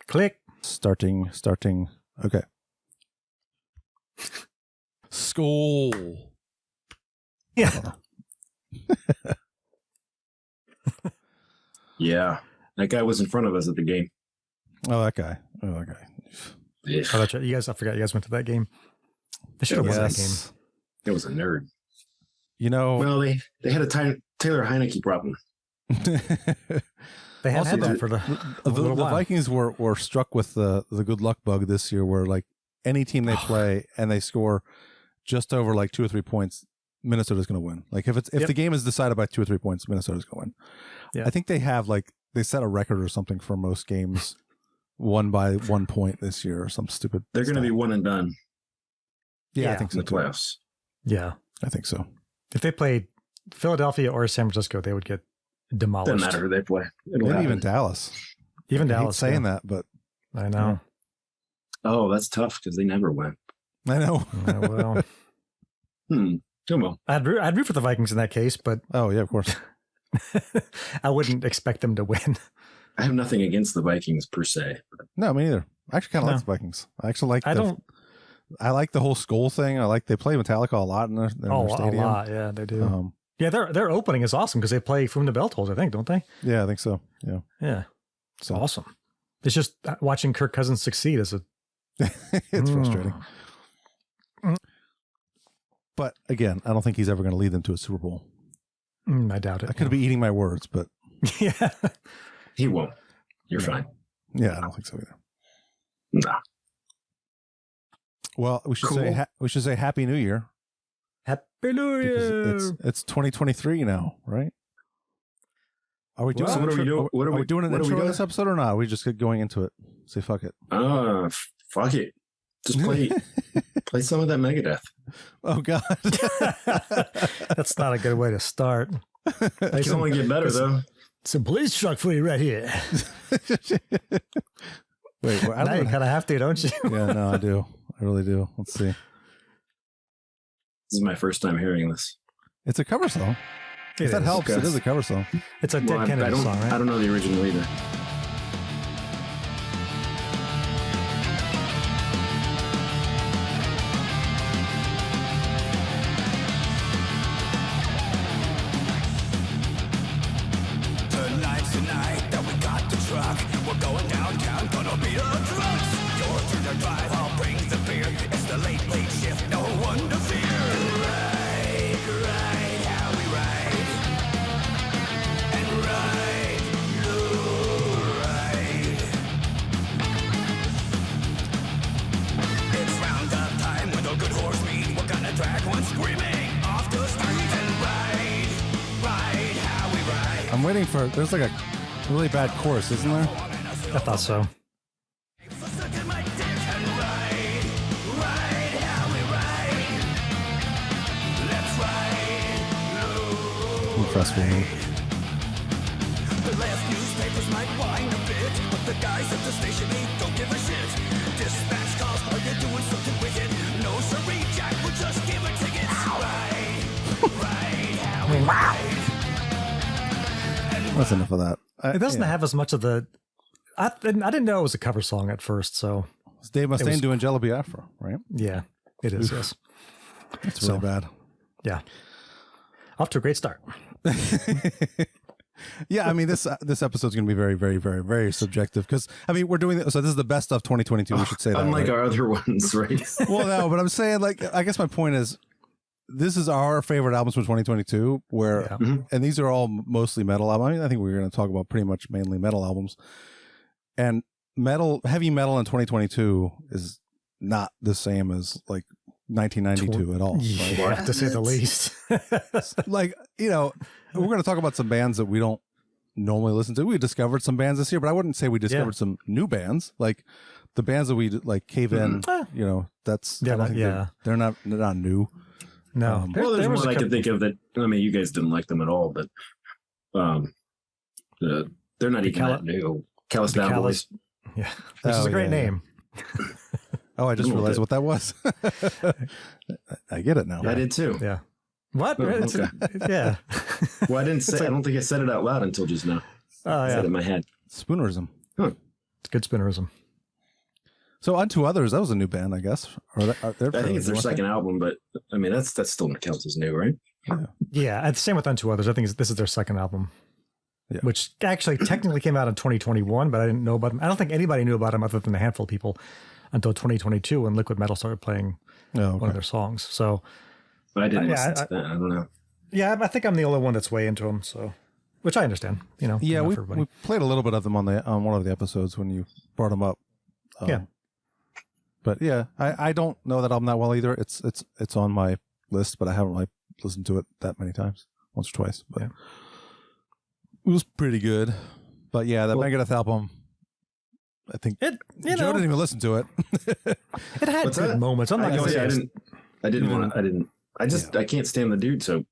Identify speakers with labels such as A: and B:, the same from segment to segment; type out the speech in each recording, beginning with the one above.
A: Click.
B: Starting. Okay. Skull.
A: Yeah.
C: Yeah. That guy was in front of us at the game.
B: Oh, that guy.
C: Yeah.
A: Oh, that's right. I forgot you guys went to that game. They should have won that game.
C: It was a nerd.
B: You know.
C: Well, they had a Taylor Heineke problem.
A: They had that for the
B: Vikings were struck with the good luck bug this year, where like any team they play and they score just over like 2 or 3 points, Minnesota's going to win. Like if the game is decided by 2 or 3 points, Minnesota's going to win. Yeah. I think they set a record or something for most games won by 1 point this year or some stupid.
C: They're going to be one and done.
B: Yeah, I think so.
C: In the playoffs.
A: Yeah,
B: I think so.
A: If they played Philadelphia or San Francisco, they would get demolished.
C: Doesn't matter who they play.
B: Maybe even Dallas.
A: Even Dallas
B: saying that, but
A: I know.
C: Oh, that's tough because they never win.
B: I know.
A: Well,
C: well.
A: I'd root for the Vikings in that case, but
B: oh yeah, of course.
A: I wouldn't expect them to win.
C: I have nothing against the Vikings per se.
B: No, me neither. I actually kind of like the Vikings. I actually like. I like the whole Skull thing. They play Metallica a lot in their stadium.
A: A lot. Yeah, they do. Yeah, their opening is awesome because they play From the Bell Tolls, I think, don't they?
B: Yeah, I think so. Yeah.
A: Yeah. It's awesome. It's just watching Kirk Cousins succeed as a...
B: it's frustrating. But again, I don't think he's ever going to lead them to a Super Bowl.
A: I doubt it.
B: I could be eating my words, but...
A: yeah.
C: He won't. You're fine.
B: Yeah, I don't think so either.
C: Nah.
B: Well, we should say Happy New Year.
A: Happy New Year.
B: It's 2023 now, right? Are we doing? What are we doing an intro this episode or not? Are we just going into it? Say fuck it.
C: Fuck it. Just play some of that Megadeth.
B: Oh God,
A: that's not a good way to start.
C: It can only get better though.
A: Some police truck for you right here.
B: Wait,
A: now you kind of have to, don't you?
B: Yeah, no, I do. I really do. Let's see.
C: This is my first time hearing this.
B: It's a cover song. If that helps, it is a cover song.
A: It's a Dead Kennedy song, right?
C: I don't know the original either.
D: Tonight's the night that we got the truck. We're going downtown, gonna beat the drunks. Your turn to drive, I'll bring the beer. It's the late shift, no one to fear. Right, how we ride. And ride, ride. It's roundup time with a good horse meat. We're gonna drag one screaming off the street and ride, how we ride.
B: I'm waiting for. There's like a really bad chorus, isn't there?
A: I thought so.
B: Fast forward.
D: The last newspapers might whine a bit, but the guys at the station don't give a shit. Dispatch calls, are you doing something wicked? No siree, Jack, we're just giving tickets. Right, how we ride.
B: That's enough of that.
A: It doesn't have as much of the... I didn't know it was a cover song at first, so...
B: It's Dave Mustaine doing Jello Biafra, right?
A: Yeah, it is, yes.
B: It's really bad.
A: Yeah. Off to a great start.
B: Yeah, I mean this episode's going to be very, very, very, very subjective because we're doing this. So this is the best of 2022. We should say that,
C: unlike
B: right?
C: our other ones, right?
B: Well, no, but I'm saying I guess my point is this is our favorite albums from 2022. Where and these are all mostly metal albums. I think we're going to talk about pretty much mainly metal albums, and heavy metal in 2022 is not the same as like 1992 at all.
A: Yeah, to say the least.
B: Like, we're going to talk about some bands that we don't normally listen to. We discovered some bands this year, but I wouldn't say we discovered some new bands. Like the bands that we like Cave In, that's they're not new.
A: No.
C: Well, there's one I can think of that. I mean, you guys didn't like them at all, but they're not even that new. Callous Down Boys.
A: Yeah, which is a great name.
B: Oh, I just realized what that was. I get it now.
C: I did too.
A: Yeah. What?
C: Oh, okay.
A: Yeah.
C: Well, I didn't say. I don't think I said it out loud until just now.
A: Oh,
C: I said it in my head.
B: Spoonerism.
C: Huh.
A: good spinnerism.
B: So Unto Others, that was a new band, I guess.
C: I think it's their second album, but I mean that's still counts as new, right?
A: Yeah, same with Unto Others. I think this is their second album, which actually technically came out in 2021, but I didn't know about them. I don't think anybody knew about them other than a handful of people until 2022 when Liquid Metal started playing one of their songs. So,
C: but I didn't listen to that. I don't know.
A: Yeah, I think I'm the only one that's way into them. So, which I understand.
B: Yeah, we played a little bit of them on one of the episodes when you brought them up. But yeah, I don't know that album that well either. It's on my list, but I haven't listened to it that many times, once or twice. But it was pretty good. But yeah, that Megadeth album, I think Joe didn't even listen to it.
A: It had good moments. I'm not gonna say
C: I can't stand the dude. So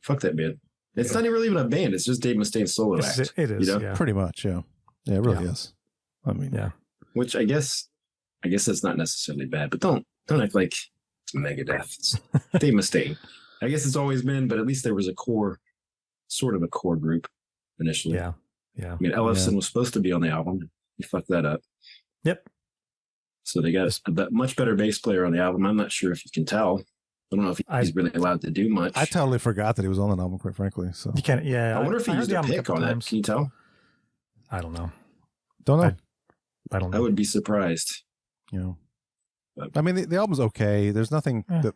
C: fuck that band. It's not really even a band. It's just Dave Mustaine's solo act.
A: It is,
B: pretty much. Yeah, it really is. I mean,
C: which I guess that's not necessarily bad, but don't act like it's Megadeth. It's Dave Mustaine. I guess it's always been, but at least there was sort of a core group initially.
A: Yeah.
C: I mean, Ellefson was supposed to be on the album. He fucked that up.
A: Yep.
C: So they got a much better bass player on the album. I'm not sure if you can tell. I don't know if he's really allowed to do much.
B: I totally forgot that he was on the album, quite frankly. So
A: you can't. Yeah.
C: I wonder if he used a pick on that. Can you tell?
A: I don't know.
B: Don't know.
A: I don't know.
C: I would be surprised.
B: I mean, the album's okay. There's nothing that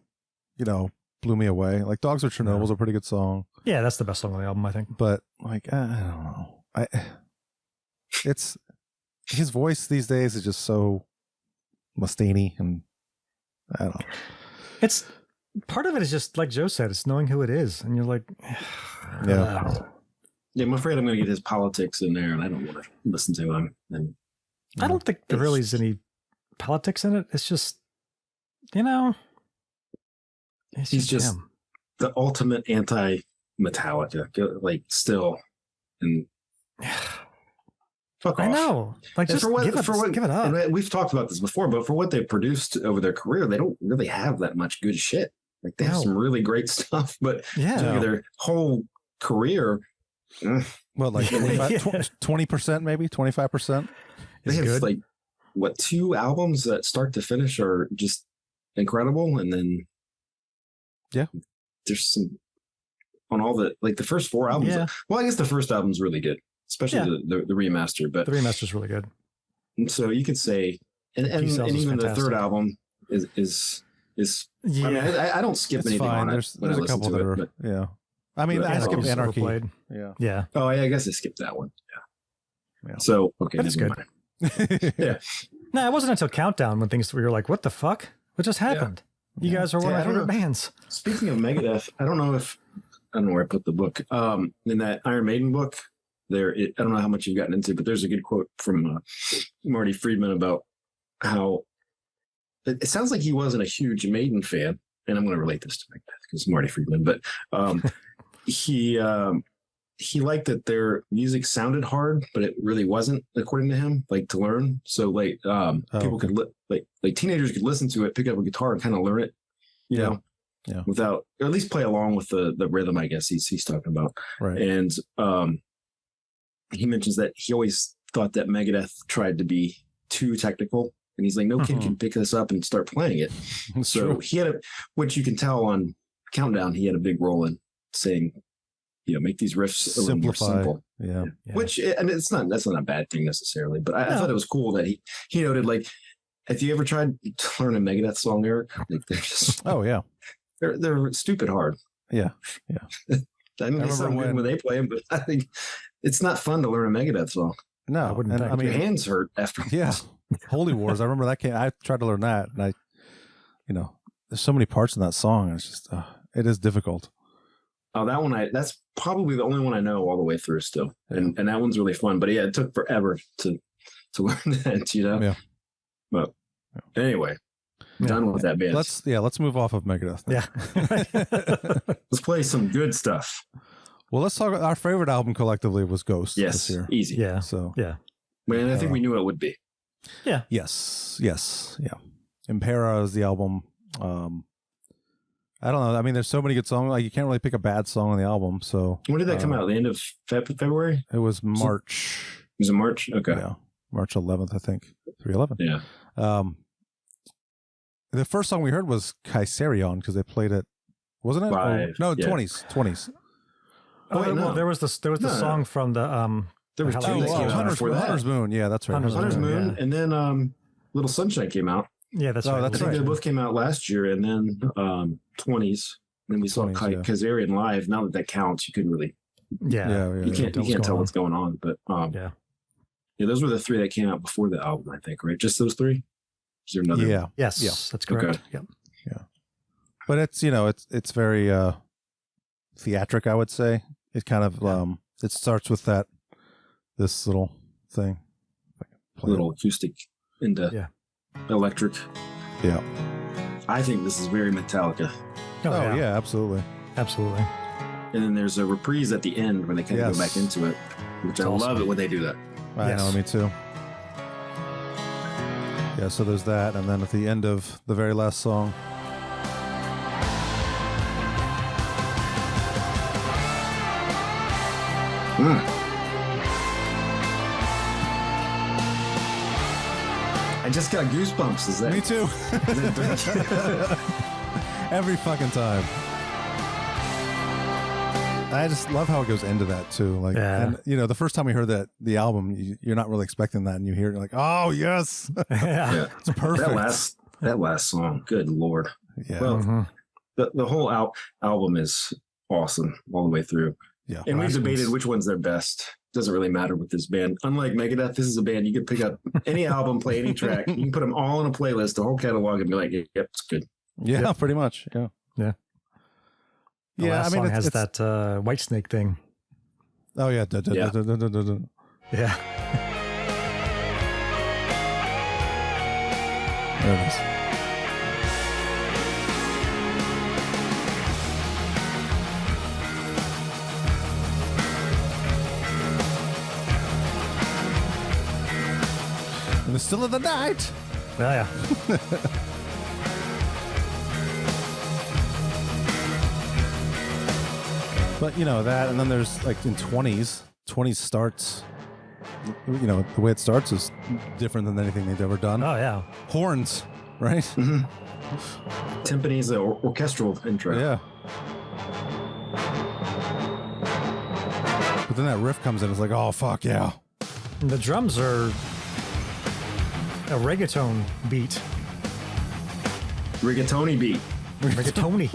B: blew me away. Like Dogs of Chernobyl's a pretty good song.
A: Yeah, that's the best song on the album, I think.
B: But like, I don't know. It's his voice these days is just so Mustaine-y, and I don't know.
A: It's part of it is just like Joe said. It's knowing who it is, and you're like,
C: yeah. I'm afraid I'm going to get his politics in there, and I don't want to listen to him. And
A: I don't think there really is any politics in it. It's just,
C: he's just
A: him.
C: The ultimate anti-Metallica, like still, and fuck off.
A: I know, like just give it up.
C: And we've talked about this before, but for what they've produced over their career, they don't really have that much good shit. Like they have some really great stuff, but their whole career.
B: Well, like 20%, maybe 25%.
C: They have
A: good.
C: Like what 2 albums that start to finish are just incredible, and then there's some on all the like the first 4 albums. Well, I guess the first album's really good, especially the remaster. But
A: the remaster's really good.
C: So you could say, and even fantastic. The third album is. I mean, I don't skip anything on it.
B: There's a couple that are I mean, I skipped Anarchy.
A: Yeah.
C: Oh, I guess I skipped that one. Yeah. So okay,
A: that's good.
C: Yeah.
A: No, it wasn't until Countdown when things were like, what the fuck? What just happened? You guys are one of my favorite bands.
C: Speaking of Megadeth, I don't know where I put the book. In that Iron Maiden book, I don't know how much you've gotten into, but there's a good quote from Marty Friedman about how it sounds like he wasn't a huge Maiden fan, and I'm going to relate this to Megadeth because Marty Friedman, but he liked that their music sounded hard, but it really wasn't, according to him, like to learn. So like people could like teenagers could listen to it, pick up a guitar and kind of learn it, you know, without, or at least play along with the rhythm, I guess he's talking about.
B: Right.
C: And he mentions that he always thought that Megadeth tried to be too technical. And he's like, no kid can pick this up and start playing it. So he had which you can tell on Countdown, he had a big role in saying, make these riffs a little more simple.
B: Yeah.
C: Which, and that's not a bad thing necessarily, but I thought it was cool that he noted, like, have you ever tried to learn a Megadeth song, Eric? Like, they're just, they're stupid hard.
B: Yeah.
C: I mean, they sound good when they play them, but I think it's not fun to learn a Megadeth song.
B: No,
C: I mean, your hands hurt after.
B: Yeah. Holy Wars. I remember that came. I tried to learn that, and there's so many parts in that song. It's just, it is difficult.
C: Oh, that one, that's probably the only one I know all the way through still. And that one's really fun, but it took forever to learn that,
B: Yeah.
C: But anyway, done with that band.
B: Let's move off of Megadeth.
A: Yeah.
C: Let's play some good stuff.
B: Well, let's talk. Our favorite album collectively was Ghost.
C: Yes.
B: This year.
C: Easy.
A: Yeah.
B: So,
C: Man, I think we knew it would be.
A: Yeah.
B: Yes. Yeah. Impera is the album. I don't know. I mean, there's so many good songs. Like, you can't really pick a bad song on the album. So
C: when did that come out? The end of February?
B: It was March.
C: It was in March? Okay.
B: Yeah. March 11th, I think. 3/11.
C: Yeah.
B: The first song we heard was Kaiserion because they played it, wasn't it? No, 20s.
A: Oh,
C: wait,
A: well,
C: no.
A: there was the song from the
C: There was two
A: Halloween
C: that came out before that.
B: Hunter's Moon. Yeah, that's right.
A: Hunter's
C: Moon,
A: yeah.
C: and then Little Sunshine came out.
A: Yeah, that's
B: Oh,
A: right.
B: that's
C: I think
B: right.
C: they both came out last year, and then 20s. Then we saw
B: 20s, yeah.
C: Kazarian live. Now that counts, you couldn't really.
A: Yeah.
C: You can't tell what's going on. But
A: Yeah.
C: those were the three that came out before the album, I think. Right, just those three. Is there another?
B: Yeah.
A: Yes,
B: Yeah.
A: that's correct.
C: Okay.
A: Yep.
B: But it's, it's very theatric, I would say. It kind of it starts with this little thing.
C: Little acoustic into electric.
B: Yeah.
C: I think this is very Metallica.
A: Oh,
B: yeah, absolutely.
A: Absolutely.
C: And then there's a reprise at the end when they kind of go back into it, which I love it when they do that.
B: I know, me too. Yeah, so there's that, and then at the end of the very last song,
C: I just got goosebumps. Is that
B: me too. Every fucking time. I just love how it goes into that too. Like, and the first time we heard the album, you're not really expecting that, and you hear it, you're like, oh yes,
C: yeah,
B: it's perfect.
C: That last song, good lord.
B: Yeah.
C: Well, the whole album is awesome all the way through.
B: Yeah,
C: and we've debated which one's their best. Doesn't really matter with this band. Unlike Megadeth, this is a band you can pick up any album, play any track. You can put them all in a playlist, the whole catalog, and be like, "Yep, it's good."
B: Yeah, pretty much. Yeah,
A: yeah. The last song has that White Snake thing.
B: Oh yeah,
A: yeah.
B: There it is. In the still of the night.
A: Oh, yeah.
B: But that, and then there's like in 20s starts. The way it starts is different than anything they've ever done.
A: Oh yeah,
B: horns, right?
C: Mm-hmm. Timpani's the orchestral intro.
B: Yeah. But then that riff comes in. It's like, oh fuck yeah.
A: And the drums are a reggaeton beat.
C: Rigatoni beat.
A: Rigatoni.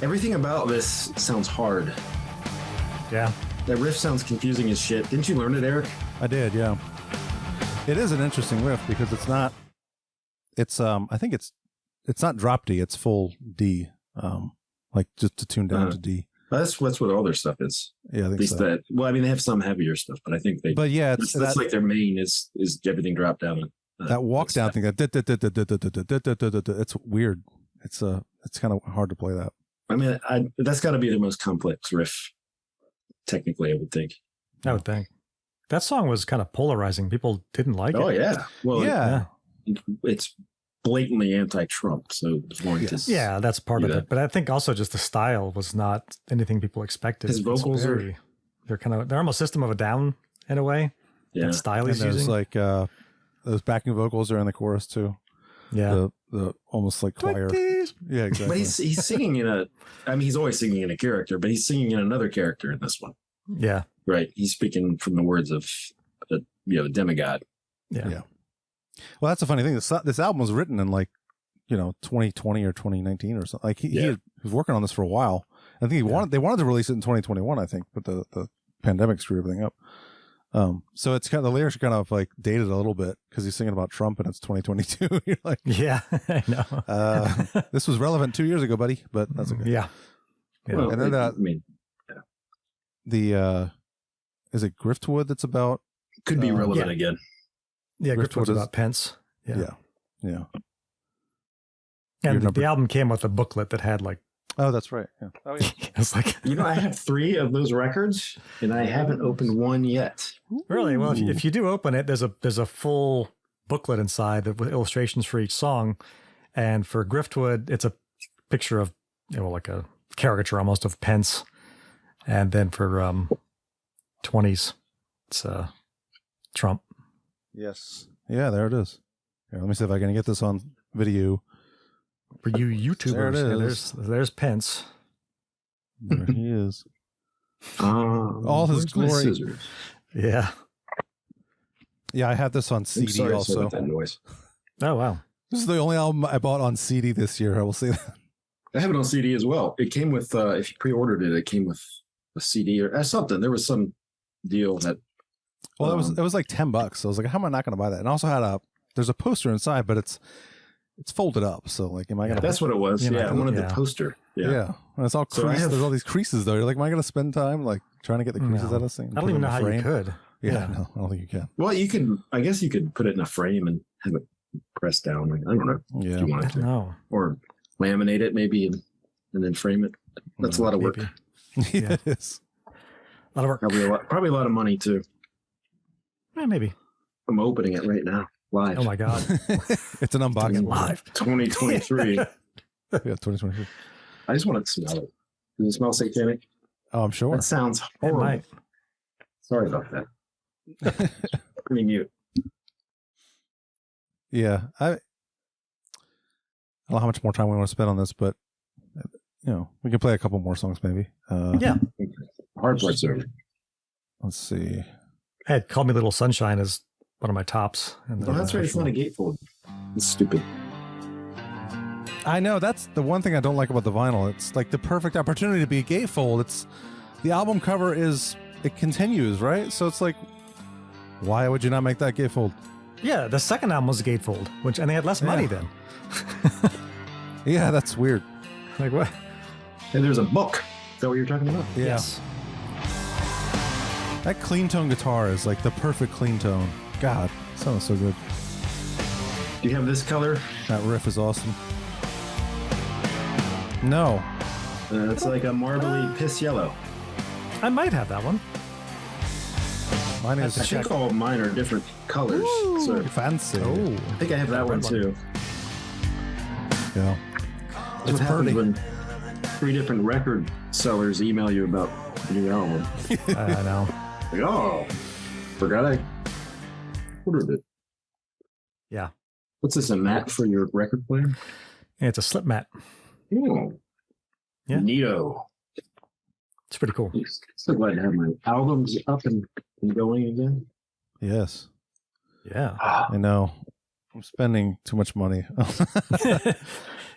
C: Everything about this sounds hard.
A: Yeah.
C: That riff sounds confusing as shit. Didn't you learn it, Eric?
B: I did, yeah. It is an interesting riff because it's not. It's I think it's not drop D. It's full D. Like just to tune down to D.
C: That's what all their stuff is.
B: Yeah, I think
C: at least
B: so.
C: that. Well, I mean, they have some heavier stuff, but I think they.
B: But yeah,
C: that's like their main is everything dropped down.
B: That walk down thing. It's weird. It's kind of hard to play that.
C: I mean, that's got to be the most complex riff. Technically, I would think.
A: I would think that song was kind of polarizing. People didn't like it.
C: Oh yeah. Well,
B: yeah.
C: It's blatantly anti-Trump, so it's going to.
A: Yeah, that's part of it. But I think also just the style was not anything people expected.
C: His vocals
A: they're almost System of a Down in a way.
C: Yeah,
A: that style he's
B: and
A: using.
B: Like those backing vocals are in the chorus too.
A: Yeah,
B: the almost like choir. Yeah, exactly.
C: But he's singing he's always singing in a character, but he's singing in another character in this one.
A: Yeah,
C: right. He's speaking from the words of a demigod.
A: Yeah.
B: Well, that's a funny thing. This album was written in 2020 or 2019 or something. Like he was working on this for a while. I think they wanted to release it in 2021. I think, but the pandemic screwed everything up. So it's the lyrics are kind of like dated a little bit because he's singing about Trump and it's 2022. You're like,
A: yeah, I know.
B: This was relevant 2 years ago, buddy, but that's okay.
A: Yeah.
C: Well,
B: and then is it Griftwood that's about?
C: Could be relevant again.
A: Yeah, Griftwood's about Pence.
B: Yeah.
A: And the album came with a booklet that had
B: oh, that's right. Yeah. Oh, yeah.
A: It's like
C: I have 3 of those records, and I haven't opened one yet.
A: Really? Well, if you do open it, there's a full booklet inside with illustrations for each song, and for Griftwood, it's a picture of like a caricature almost of Pence, And then for 20s, it's Trump.
B: Yes. Yeah, there it is. Here, let me see if I can get this on video.
A: For you YouTubers,
B: There it
A: yeah, there's Pence.
B: There he is.
C: All
B: his glory.
C: Scissors?
A: Yeah.
B: Yeah, I have this on
C: I'm
B: CD
C: sorry
B: also.
C: about that noise.
A: Oh, wow.
B: This is the only album I bought on CD this year. I will say that.
C: I have it on CD as well. It came with, if you pre-ordered it, it came with a CD or something. There was some deal that.
B: Well, it was like $10. So I was like, how am I not going to buy that? And also there's a poster inside, but it's folded up. So like, am I going to?
C: That's what it was.
A: Yeah,
C: I wanted
A: yeah.
C: the poster.
B: Yeah. And it's all
C: So
B: creased. There's all these creases though. You're like, am I going to spend time like trying to get the creases
A: No.
B: out of this thing?
A: I don't even know how you could.
B: Yeah, no, I don't think you can.
C: Well, I guess you could put it in a frame and have it pressed down. Like, I don't know if
B: Yeah.
C: you
A: I
C: wanted
A: don't
C: to.
A: know.
C: Or laminate it maybe and then frame it. That's a lot of work.
A: Maybe.
B: Yeah,
A: Yeah.
B: it is.
A: A lot of work.
C: Probably a lot of money too.
A: Yeah, maybe.
C: I'm opening it right now. Live.
A: Oh, my God.
B: It's an unboxing.
A: Live.
C: 2023.
B: Yeah, 2023.
C: I just want to smell it. Does it smell satanic?
B: Oh, I'm sure.
C: That sounds
A: It
C: horrible.
A: might.
C: Sorry about that. Pretty mute.
B: Yeah, I don't know how much more time we want to spend on this, but we can play a couple more songs maybe.
A: Yeah.
C: Hard part's over.
B: Let's see.
A: I had Call Me Little Sunshine as one of my tops. And
C: Oh, that's right. It's not a gatefold. It's stupid.
B: I know that's the one thing I don't like about the vinyl. It's like the perfect opportunity to be a gatefold. It's the album cover it continues, right? So it's like, why would you not make that gatefold?
A: Yeah, the second album was a gatefold, and they had less money then.
B: Yeah, that's weird.
A: Like what?
C: And there's a book. Is that what you're talking about?
B: Yeah.
A: Yes.
B: That clean tone guitar is like the perfect clean tone. God, it sounds so good.
C: Do you have this color?
B: That riff is awesome. No.
C: It's like a marbly piss yellow.
A: I might have that one.
B: Mine is
C: I think all mine are different colors. So
B: fancy.
A: Oh.
C: I think I have that one too.
B: Yeah.
C: That's what happens when 3 different record sellers email you about a new album.
A: I know.
C: Like, oh, forgot I ordered it.
A: Yeah.
C: What's this, a mat for your record player?
A: And it's a slip mat.
C: Oh,
A: Yeah.
C: neato.
A: It's pretty cool.
C: So glad to have my albums up and going again.
B: Yes.
A: Yeah.
B: I know. I'm spending too much money.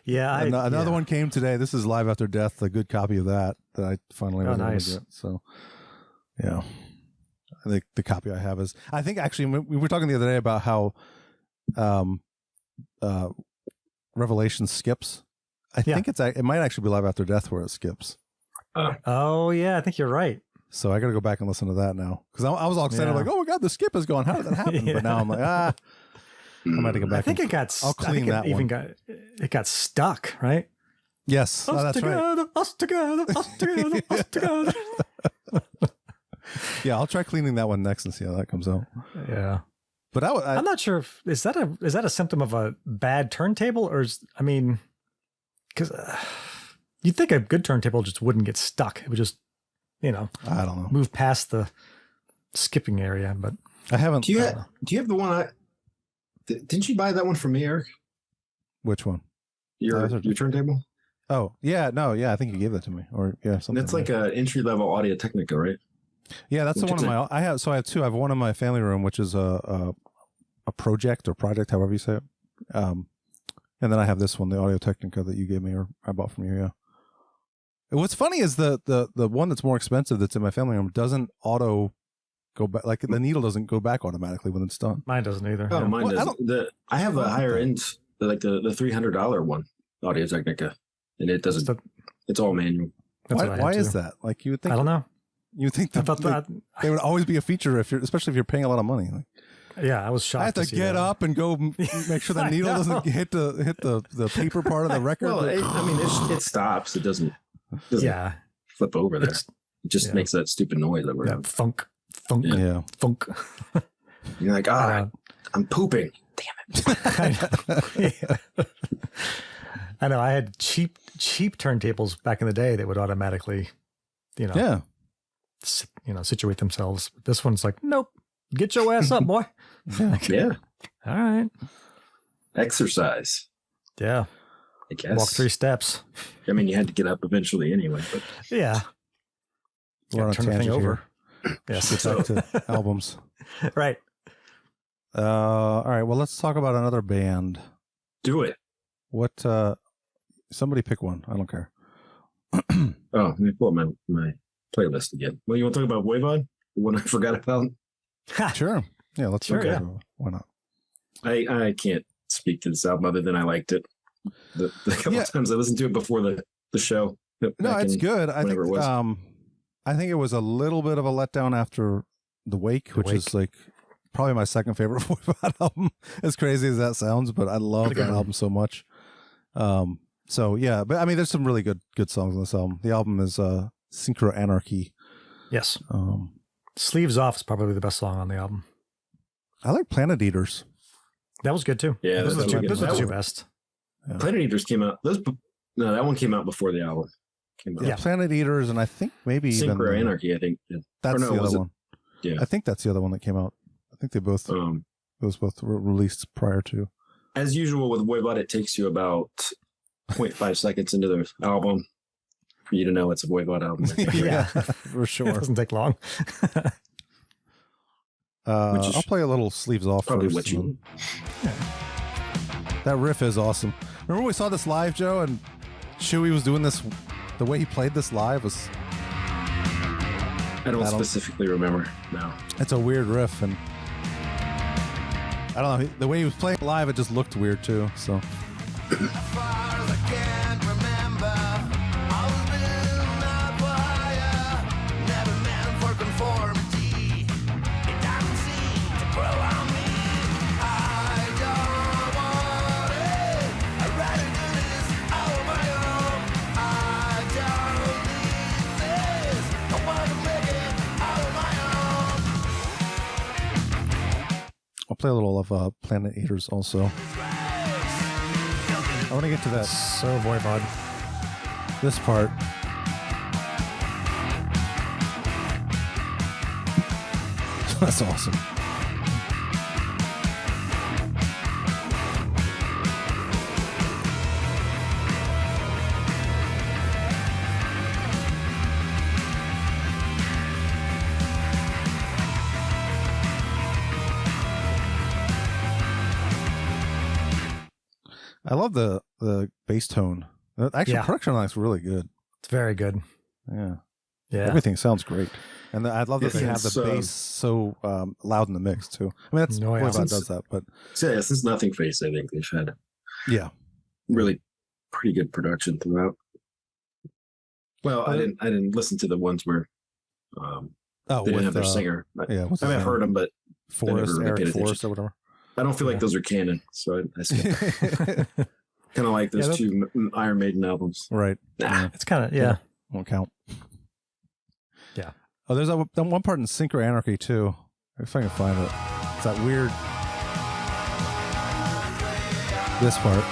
A: Yeah.
B: Another one came today. This is Live After Death, a good copy of that I finally was able to
A: nice.
B: get. So, yeah. I think the copy I have is, I think actually, we were talking the other day about how Revelation skips. I think it might actually be Live After Death where it skips.
A: Oh, yeah. I think you're right.
B: So I got to go back and listen to that now. Because I was all excited,
A: Yeah.
B: like, oh my God, the skip is gone. How did that happen?
A: Yeah.
B: But now I'm like, I might have to go back.
A: I think
B: and,
A: it got.
B: I'll clean that one.
A: It got stuck, right?
B: Yes, that's right.
A: Us together, us together, us together.
B: Yeah, I'll try cleaning that one next and see how that comes out.
A: Yeah.
B: But
A: I'm not sure if is that a symptom of a bad turntable or because you'd think a good turntable just wouldn't get stuck. It would just,
B: I don't know.
A: move past the skipping area. But
B: I haven't.
C: Do you have the one didn't you buy that one from me, Eric?
B: Which one?
C: Your turntable?
B: Oh, yeah. No, yeah. I think you gave that to me. Or, yeah, something.
C: That's like an entry-level Audio Technica, right?
B: Yeah, that's the
C: Which
B: one
C: is
B: of my. I have two. I have one in my family room, which is a project, however you say it. And then I have this one, the Audio Technica that you gave me, or I bought from you. Yeah. And what's funny is the one that's more expensive that's in my family room doesn't auto go back. Like the needle doesn't go back automatically when it's done.
A: mine doesn't either.
C: Oh,
A: yeah.
C: mine
B: Well,
C: does. I have a higher end, like the $300 one, Audio Technica, and it doesn't. It's all manual.
A: That's what I
B: Why
A: had
B: is
A: too.
B: that? Like you would think.
A: I don't know.
B: You would think
A: I thought that.
B: they would always be a feature especially if you're paying a lot of money. Like,
A: Yeah, I was shocked.
B: I have to
A: see
B: get
A: that.
B: up and go make sure the
A: I
B: needle
A: know.
B: doesn't hit the paper part of the record.
C: Well, it stops. It doesn't
A: Yeah,
C: flip over there.
A: It's-
C: It just makes that stupid noise that we're
A: that
C: having.
A: funk,
B: yeah.
A: funk.
C: You're like, I'm pooping.
A: I know. Yeah. I know. I had cheap turntables back in the day that would automatically,
B: Yeah.
A: situate themselves. This one's like, nope, get your ass up, boy.
C: Yeah.
A: All right.
C: Exercise,
A: Yeah.
C: I guess.
A: Walk 3 steps.
C: I mean, you had to get up eventually anyway. But
A: Yeah.
B: We're on a
A: Turn the thing
B: tangent
A: over.
B: here.
A: Yes.
B: Get back to albums.
A: Right.
B: All right. Well, let's talk about another band.
C: do it.
B: What? Somebody pick one. I don't care.
C: Oh, let me pull up my playlist again. Well, you want to talk about Voivod? The one I forgot about?
B: Sure. Yeah. Let's
A: Sure,
B: talk
A: yeah.
B: about it. Why not?
C: I can't speak to this album other than I liked it. The couple times I listened to it before the show.
B: No, it's good. I think.
C: Whenever it was.
B: I think it was a little bit of a letdown after The Wake, which is like probably my second favorite Voivod album. As crazy as that sounds, but I love that album so much. So yeah, but I mean, there's some really good songs on this album. The album is Synchro Anarchy.
A: Yes. Sleeves Off is probably the best song on the album.
B: I like Planet Eaters.
A: That was good too.
C: Yeah,
A: those are
C: that's
A: the
C: good.
A: two best.
B: Yeah.
C: Planet Eaters came out. No, that one came out before the album came out.
B: Yeah, Planet Eaters, and I think maybe
C: Synchro
B: even
C: Anarchy. I think
B: that's the other one.
C: Yeah,
B: I think that's the other one that came out. I think they both those both were released prior to.
C: As usual with Voivod, it takes you about 0.5 seconds into the album for you to know it's a Voivod album.
B: Yeah, for sure.
A: It doesn't take long.
B: I'll play a little Sleeves Off
C: Probably
B: first.
C: what you.
B: That riff is awesome. Remember we saw this live, Joe, and Chewy was doing this. The way he played this live was.
C: I don't specifically remember. No.
B: It's a weird riff, and I don't know. The way he was playing live, it just looked weird too. So. I'll play a little of Planet Eaters also. I want to get to that.
A: So Voivod.
B: This part. That's awesome. I love the bass tone. Actually, production on it's really good.
A: It's very good.
B: Yeah.
A: Yeah.
B: Everything sounds great. And I love that
C: Yes,
B: they have the bass so loud in the mix, too. I mean, that's Voivod does that, but...
C: Yeah, since Nothing Face, I think they've had really pretty good production throughout. Well, I didn't listen to the ones where they didn't have their singer. I've heard them, but
B: Eric Forrest or whatever.
C: I don't feel like those are canon, so I skipped. Kind of like those two Iron Maiden albums.
B: Right.
A: It's kind of,
B: Won't count.
A: Yeah.
B: Oh, there's that one part in Synchro Anarchy, too. If I can find it. It's that weird... This part.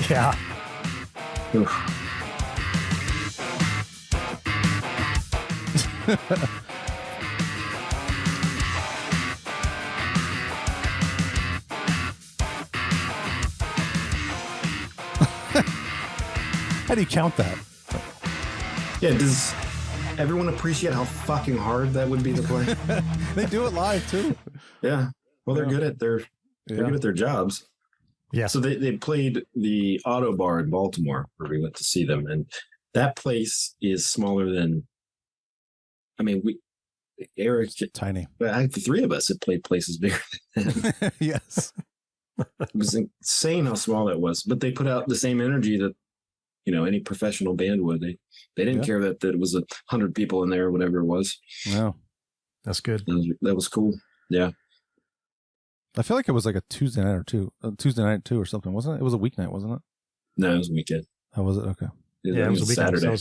A: Yeah.
C: Oof.
B: How do you count that?
C: Yeah, does everyone appreciate how fucking hard that would be to play?
B: They do it live too.
C: Yeah. Well, they're good at they're good at their jobs.
A: Yeah.
C: So they played the Auto Bar in Baltimore where we went to see them, and that place is smaller than. I mean, Eric,
B: tiny.
C: The three of us had played places bigger than that.
B: Yes.
C: It was insane how small that was, but they put out the same energy that any professional band would. They didn't care that it was 100 people in there or whatever it was.
B: No,
A: that's good.
C: That was cool. Yeah.
B: I feel like it was like a Tuesday night or something, wasn't it? It was a weeknight, wasn't it?
C: No, it was a weekend.
B: How was it? Okay.
C: Yeah, it was a weekend.
B: Saturday.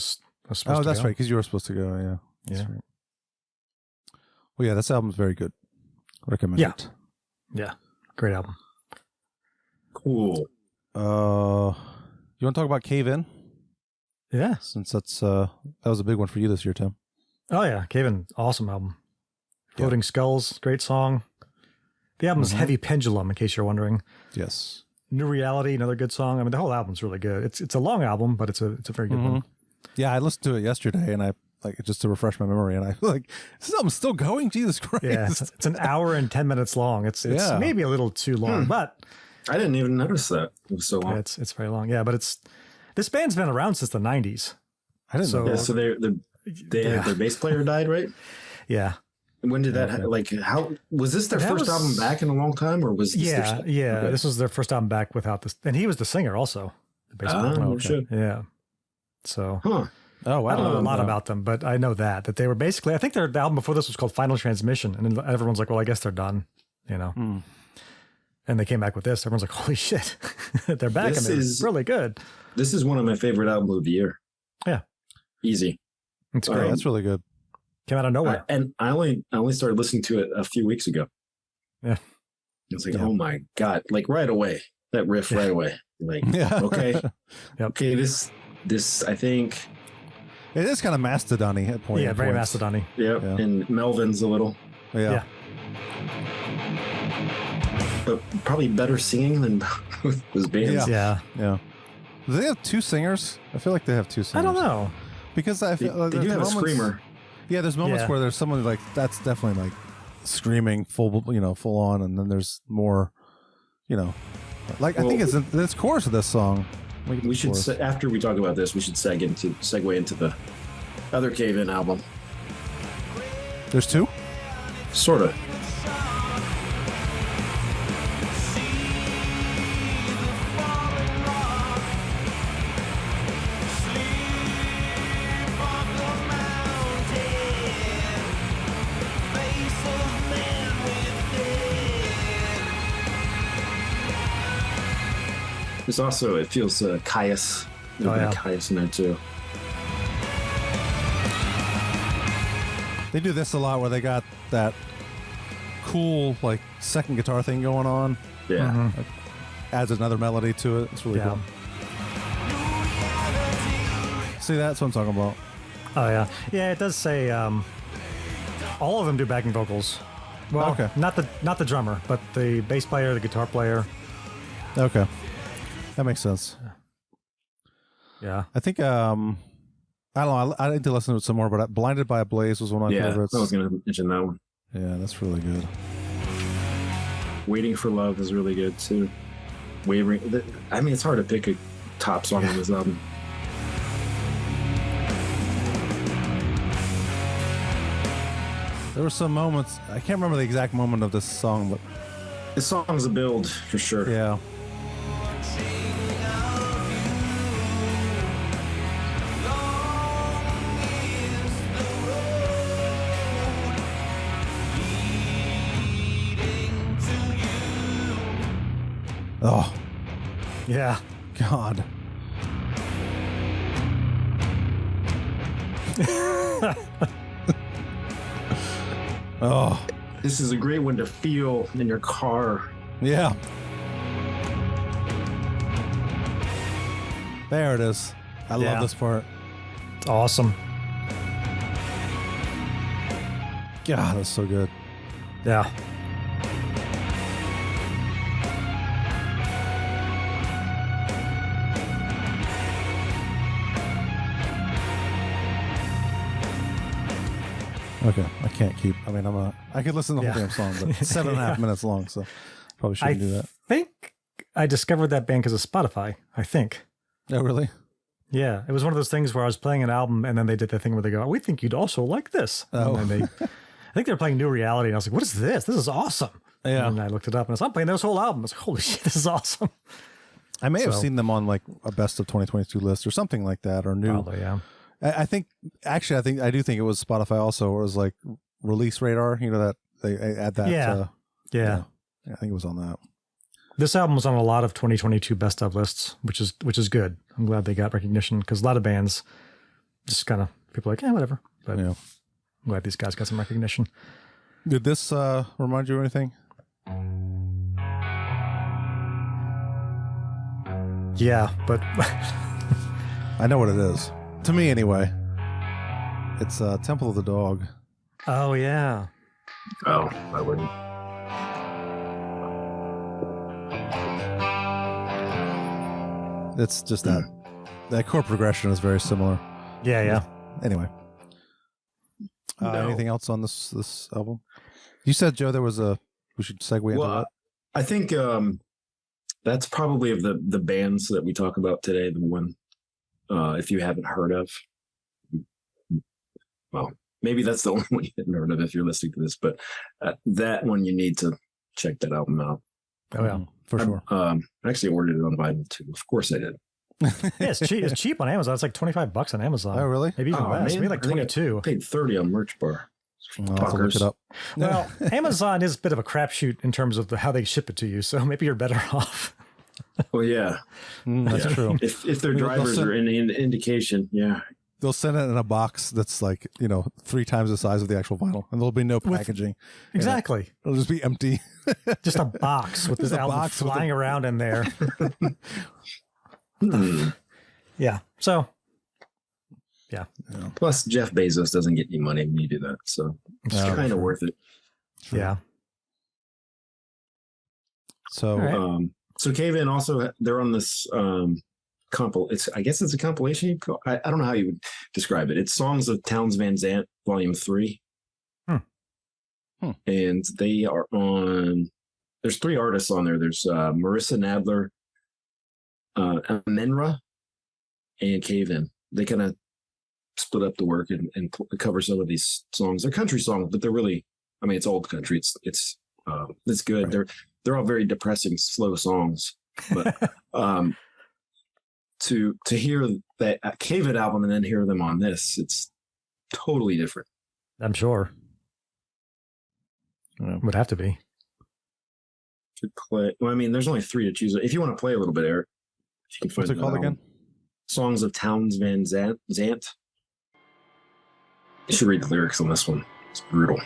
B: That's right, because you were supposed to go. Yeah.
A: Yeah.
B: Right. Well, yeah, this album's very good. Recommend it.
A: Yeah. Great album.
C: Cool.
B: You want to talk about Cave In?
A: Yeah.
B: Since that was a big one for you this year, Tim.
A: Oh yeah, Cave In, awesome album. Floating Skulls, great song. The album is Heavy Pendulum, in case you're wondering.
B: Yes.
A: New Reality, another good song. I mean, the whole album's really good. It's a long album, but it's a very good one.
B: Yeah, I listened to it yesterday, and I just to refresh my memory, and I like, this album's still going. Jesus Christ!
A: Yeah, it's an hour and 10 minutes long. It's maybe a little too long, but
C: I didn't even notice that it was so long.
A: It's very long. Yeah, but this band's been around since the 90s.
B: I didn't know.
C: Yeah, so their bass player died, right?
A: Yeah.
C: And when did that? How was this their first album back in a long time, or was this
A: yeah. Okay. This was their first album back without this, and he was the singer also. The bass player.
C: Oh, shit.
A: Yeah. So.
C: Huh.
B: Oh, wow.
A: I don't know a lot about them, but I know that they were basically. I think their album before this was called Final Transmission, and everyone's like, "Well, I guess they're done," you know. And they came back with this. Everyone's like, "Holy shit, they're back!" And they're really good.
C: This is one of my favorite albums of the year.
A: Yeah,
C: easy.
A: It's great.
B: That's really good.
A: Came out of nowhere,
C: and I only started listening to it a few weeks ago.
A: Yeah,
C: it's like, oh my god, like right away, that riff right away. Like, okay, okay, this I think
B: it is kind of Mastodon-y at points.
A: Yeah, very Mastodon-y.
C: Yeah, and Melvin's a little.
B: Yeah.
C: But probably better singing than those bands.
A: Yeah.
B: Do they have two singers? I feel like they have two singers.
A: I don't know.
B: Because I feel
C: they do have a screamer.
B: Yeah, there's moments where there's someone like that's definitely like screaming full on, and then there's more, like I think it's this chorus of this song.
C: We should after we talk about this, we should segue into the other Cave In album.
B: There's two?
C: Sort of. There's also, it feels Caius. Caius in there too.
B: They do this a lot where they got that cool like second guitar thing going on.
C: Yeah.
B: Like, adds another melody to it. It's really cool. See, that's what I'm talking about.
A: Oh yeah. Yeah, it does say all of them do backing vocals. Well,
B: okay.
A: Not the drummer, but the bass player, the guitar player.
B: Okay. That makes sense.
A: Yeah.
B: I think I don't know. I need to listen to it some more, but Blinded by a Blaze was one of my favorites.
C: I was going to mention that one.
B: Yeah, that's really good.
C: Waiting for Love is really good too. Wavering. I mean, it's hard to pick a top song on this album.
B: There were some moments. I can't remember the exact moment of this song, but
C: this song's a build for sure.
B: Yeah. Oh.
A: Yeah.
B: God. Oh.
C: This is a great one to feel in your car.
B: Yeah. There it is. I love this part.
A: Awesome.
B: God, that's so good.
A: Yeah.
B: Okay, I can't keep. I mean, I could listen to the whole damn song, but it's 7.5 minutes long, so probably shouldn't do that.
A: I think I discovered that band because of Spotify. I think.
B: Oh, really?
A: Yeah, it was one of those things where I was playing an album, and then they did the thing where they go, "We think you'd also like this."
B: Oh,
A: and then I think they were playing New Reality, and I was like, "What is this? This is awesome!"
B: Yeah.
A: And I looked it up, and I was, "I'm playing this whole album." I was like, "Holy shit, this is awesome!"
B: I may have seen them on like a best of 2022 list or something like that, or new.
A: Probably, yeah.
B: I think I do think it was Spotify also, or it was like Release Radar. You know that they add that.
A: Yeah.
B: I think it was on that.
A: This album was on a lot of 2022 best of lists, which is good. I'm glad they got recognition because a lot of bands just kind of people are like, whatever. But I'm glad these guys got some recognition.
B: Did this remind you of anything?
A: Yeah, but
B: I know what it is. To me, anyway. It's Temple of the Dog.
A: oh yeah,
C: Oh, I wouldn't.
B: It's just that chord progression is very similar.
A: yeah.
B: Anyway.
C: No.
B: Anything else on this album? You said, Joe, we should segue into
C: Well,
B: that.
C: I think that's probably of the bands that we talk about today, the one if you haven't heard of. Well, maybe that's the only one you haven't heard of if you're listening to this, but that one you need to check that album out.
A: Oh yeah,
B: For sure.
C: I actually ordered it on Vinyl too. Of course I did.
A: yeah. It's cheap. It's cheap on Amazon. It's like $25 on Amazon.
B: Oh, really?
A: Maybe even less.
C: man.
A: Maybe like
C: I think I
A: 22.
C: paid 30 on Merch Bar.
B: I'll have to look it up.
A: Well, Amazon is a bit of a crapshoot in terms of how they ship it to you, so maybe you're better off.
C: Well, yeah.
B: That's
C: Yeah.
B: true.
C: If their
B: Maybe they'll
C: drivers
B: send-
C: are any indication, yeah.
B: They'll send it in a box that's like, 3 times the size of the actual vinyl, and there'll be no packaging.
A: Exactly.
B: It'll just be empty.
A: Just a box with this
B: Just a
A: album
B: box with
A: flying around in there.
C: Hmm.
A: Yeah. So,
C: Plus, Jeff Bezos doesn't get any money when you do that, so it's
B: Oh,
C: kind of
B: true.
C: worth it.
A: yeah.
B: So,
A: All right.
C: So Cave In also, they're on this I guess it's a compilation. I don't know how you would describe it. It's Songs of Towns Van Zandt, Volume 3. And they are on, there's 3 artists on there. There's Marissa Nadler, Amenra, and Cave In. They kind of split up the work and cover some of these songs. They're country songs, but they're really, I mean, it's old country. It's good.
B: Right.
C: They're all very depressing, slow songs. But to hear that Cave In album and then hear them on this, it's totally different.
A: I'm sure. Would have to be.
C: To play, well, I mean, there's only 3 to choose. If you want to play a little bit, Eric, if you can
B: what's
C: find
B: it called
C: album.
B: again?
C: Songs of Towns Van Zandt. You should read the lyrics on this one. It's brutal.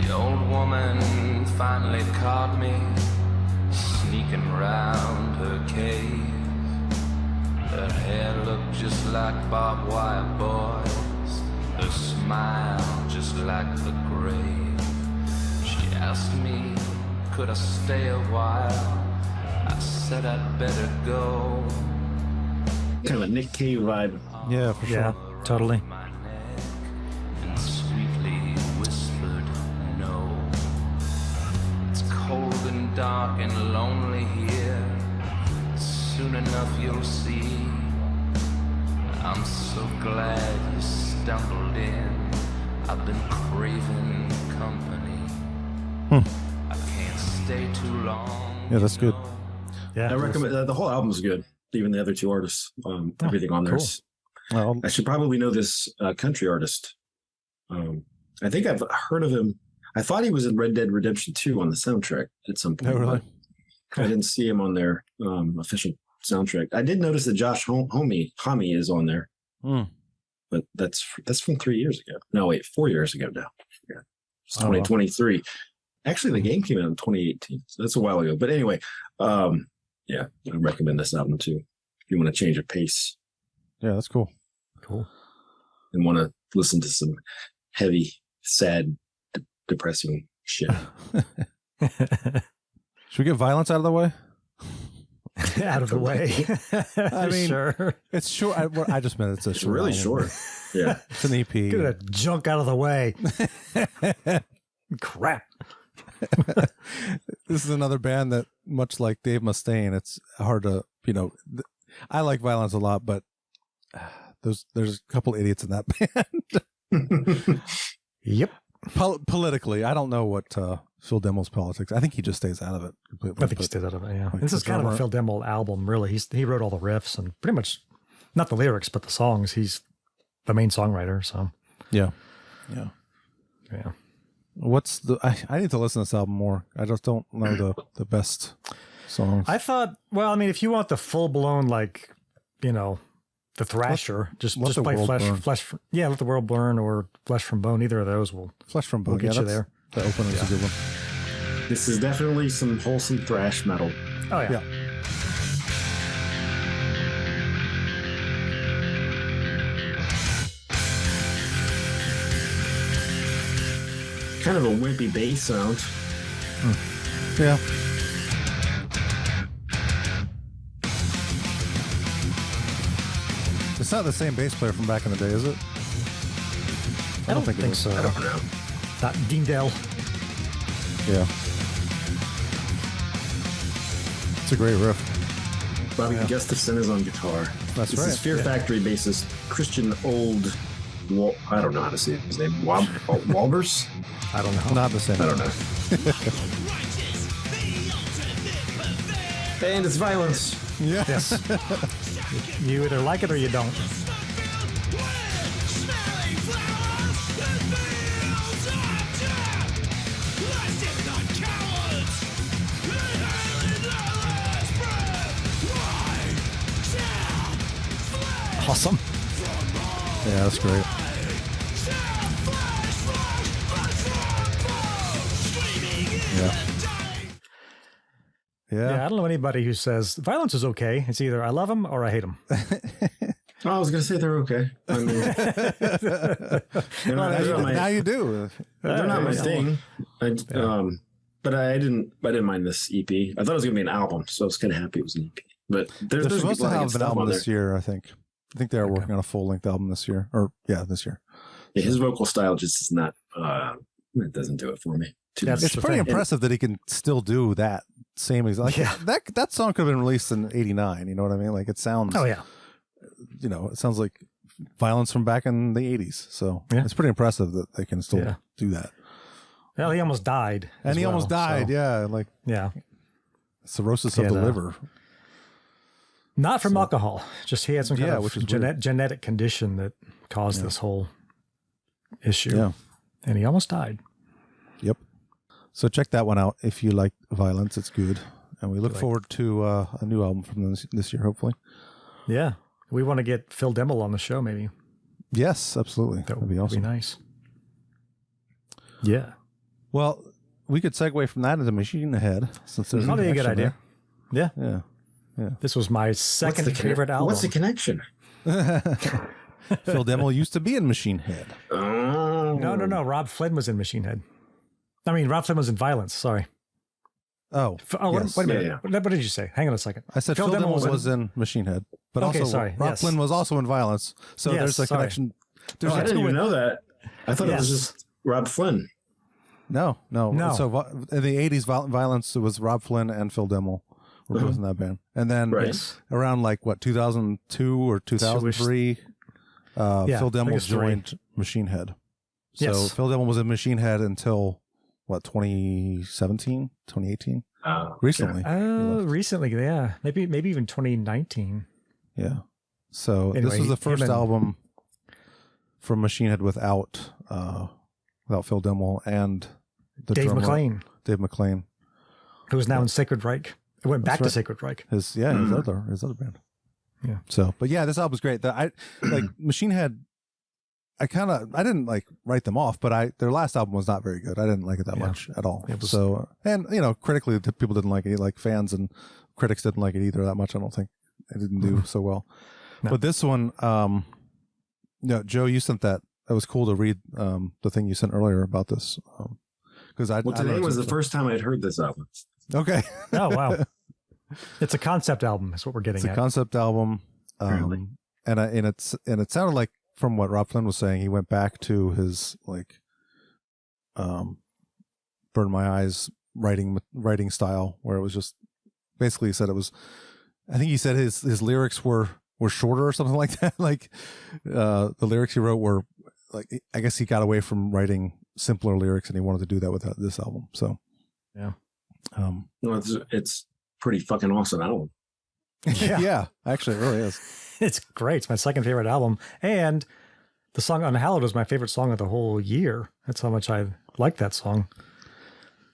E: The old woman finally caught me sneaking round her cave. Her hair looked just like barbed wire boys, her smile just like the grave. She asked me, could I stay a while? I said I'd better go.
C: Kind of a Nick Cave vibe.
B: Yeah, for sure.
A: Yeah, totally.
E: My neck and sweetly whispered no. It's cold and dark and lonely here. Soon enough you'll see. I'm so glad you stumbled in. I've been craving company. I can't stay too long.
B: Yeah, that's good.
A: Yeah.
C: I recommend the whole album's good. Even the other 2 artists, everything on there.
A: cool.
B: Well,
C: I should probably know this country artist. I think I've heard of him. I thought he was in Red Dead Redemption 2 on the soundtrack at some point.
B: Oh, really?
C: but I didn't see him on their official soundtrack. I did notice that Josh Homme is on there, but that's from 3 years ago. No, wait, 4 years ago now. Yeah. It's 2023. Actually, the game came out in 2018, so that's a while ago. But anyway, yeah, I recommend this album too if you want to change of pace.
B: Yeah, that's cool.
A: Cool.
C: And want to listen to some heavy, sad, depressing shit.
B: Should we get violence out of the way?
A: Out of the way.
B: I mean,
A: sure.
B: It's short. I just meant it's a
C: It's
B: short.
C: really
B: album.
C: short. Yeah.
B: It's an EP.
A: Get that junk out of the way. Crap.
B: This is another band that, much like Dave Mustaine, it's hard to, I like violence a lot, but there's a couple idiots in that band.
A: Yep.
B: Politically, I don't know what Phil Dimmel's politics. I think he just stays out of it completely.
A: I think he stayed out of it, yeah.
B: Like
A: This is
B: the
A: kind of a
B: drummer-
A: Phil Demmel album, really. He wrote all the riffs and pretty much, not the lyrics, but the songs. He's the main songwriter, so.
B: Yeah. What's I need to listen to this album more. I just don't know the best songs.
A: I thought, well, I mean, if you want the full-blown, the Thrasher, just
B: let the
A: play
B: world burn.
A: Let the World Burn or Flesh from Bone. Either of those will
B: Flesh from Bone.
A: get you there.
B: The opener is a good one.
C: This is definitely some wholesome thrash metal.
A: Oh yeah.
C: Kind of a wimpy bass sound.
B: Yeah. It's not the same bass player from back in the day, is it?
A: I don't think
B: it is.
A: so.
C: I don't know.
A: Not Dean Dell.
B: Yeah. It's a great riff.
C: Bobby Gustafson is on guitar.
B: That's
C: this
B: right.
C: is Fear Factory bassist Christian Old. I don't know how to say his name. Walbers?
B: I don't know. Not the same.
C: I don't know. And it's violence.
B: Yeah.
A: Yes. You either like it or you don't. Awesome.
B: Yeah, that's great. Yeah.
A: Yeah, I don't know anybody who says violence is okay. It's either I love them or I hate them.
C: Oh, I was going to say they're okay. I mean,
B: Now you do.
C: they're not my thing. But I didn't mind this EP. I thought it was going to be an album, so I was kind of happy it was an EP. But
B: They're supposed to have an album this
C: year.
B: year, I think. I think they are working on a full-length album this year. This year.
C: Yeah, his vocal style just is not. It doesn't do it for me.
B: It's pretty impressive that he can still do that same exact. Like, that song could have been released in '89. You know what I mean? Like it sounds.
A: Oh yeah.
B: You know, it sounds like violence from back in the '80s. So it's pretty impressive that they can still do that.
A: Well, he almost died.
B: And he almost died. So. Yeah, like cirrhosis of the liver.
A: Not from alcohol. Just he had some kind of genetic condition that caused this whole issue. Yeah. And he almost died.
B: Yep. So check that one out if you like violence. It's good. And we look forward to a new album from them this year, hopefully.
A: Yeah. We want to get Phil Demmel on the show, maybe.
B: Yes, absolutely. That'd be awesome.
A: That'd be nice. Yeah.
B: Well, we could segue from that into Machine Head, since there's
A: probably a good idea.
B: Yeah.
A: This was my second favorite album.
C: What's the connection?
B: Phil Demmel used to be in Machine Head.
C: Oh.
A: No. Rob Flynn was in Machine Head. I mean, Rob Flynn was in Violence. Sorry.
B: Oh,
A: yes. Wait a minute. Yeah. What did you say? Hang on a second.
B: I said Phil Demmel was in Machine Head, but Rob Flynn was also in Violence. So there's a connection.
C: I didn't even know that. I thought it was just Rob Flynn.
B: No. So in the 80s, Violence, it was Rob Flynn and Phil Demmel were both in that band. And then around 2002 or 2003, Phil Demmel joined Machine Head. So Phil Demmel was in Machine Head until 2017, 2018? Recently.
A: Recently, yeah. Maybe even 2019.
B: Yeah. So anyway, this was the first album from Machine Head without Phil Demmel and the
A: Dave
B: McClain. Dave McClain.
A: Who is now in Sacred Reich. It went back to Sacred Reich.
B: His other band. Yeah. So, but yeah, this album's great. Machine Head, I didn't write them off, but their last album was not very good. I didn't like it that much at all. Critically, people didn't like it. Like fans and critics didn't like it either that much. I don't think it didn't do so well. No. But this one, Joe, you sent that. It was cool to read the thing you sent earlier about this. Because
C: today was the first time I'd heard this album.
B: Okay.
A: Oh wow. It's a concept album. That's what we're getting. It's
B: a concept album, and it sounded like, from what Rob Flynn was saying, he went back to his Burn My Eyes writing style, where it was just basically, he said it was. I think he said his lyrics were shorter or something like that. The lyrics he wrote were I guess he got away from writing simpler lyrics, and he wanted to do that with this album. So
A: yeah.
C: It's pretty fucking awesome album.
B: Yeah, actually, it really is.
A: It's great. It's my second favorite album, and the song "Unhallowed" was my favorite song of the whole year. That's how much I like that song.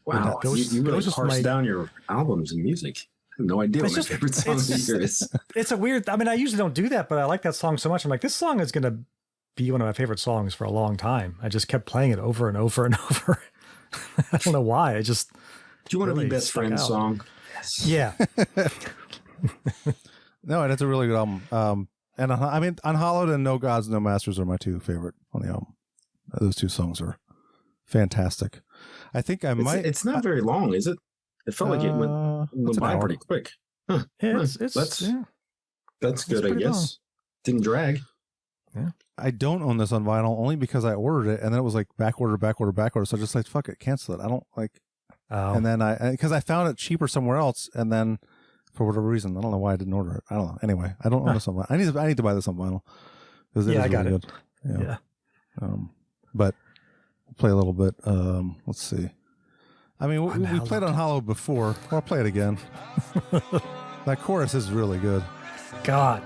C: Wow, you really parse down your albums and music. I have no idea what my favorite song of the year is. It's
A: a weird. I mean, I usually don't do that, but I like that song so much. I'm like, this song is going to be one of my favorite songs for a long time. I just kept playing it over and over and over. I don't know why.
C: Do you want to
A: really
C: be best
A: stuck
C: friends
A: out.
C: song?
A: Yeah.
B: No, that's a really good album. And I mean, Unhallowed and No Gods, No Masters are my two favorite on the album. Those two songs are fantastic. I think I might.
C: It's not very long, is it? It felt like it went
B: it's an
C: by
B: hour.
C: pretty quick. Huh.
A: It's
C: That's
A: yeah.
C: That's good, I
A: pretty
C: guess.
A: long.
C: Didn't drag.
B: I don't own this on vinyl only because I ordered it and then it was like back order. So I just like, fuck it, cancel it. I don't like.
A: Oh.
B: And then because I found it cheaper somewhere else, and then for whatever reason, I don't know why I didn't order it. I don't know. Anyway, I don't own this on vinyl. I need to buy this on vinyl because it is
A: I got
B: really
A: it.
B: good.
A: Yeah.
B: But I'll play a little bit. Let's see. I mean, we
A: Unhallowed.
B: played Unhallowed before. I'll play it again. That chorus is really good.
A: God.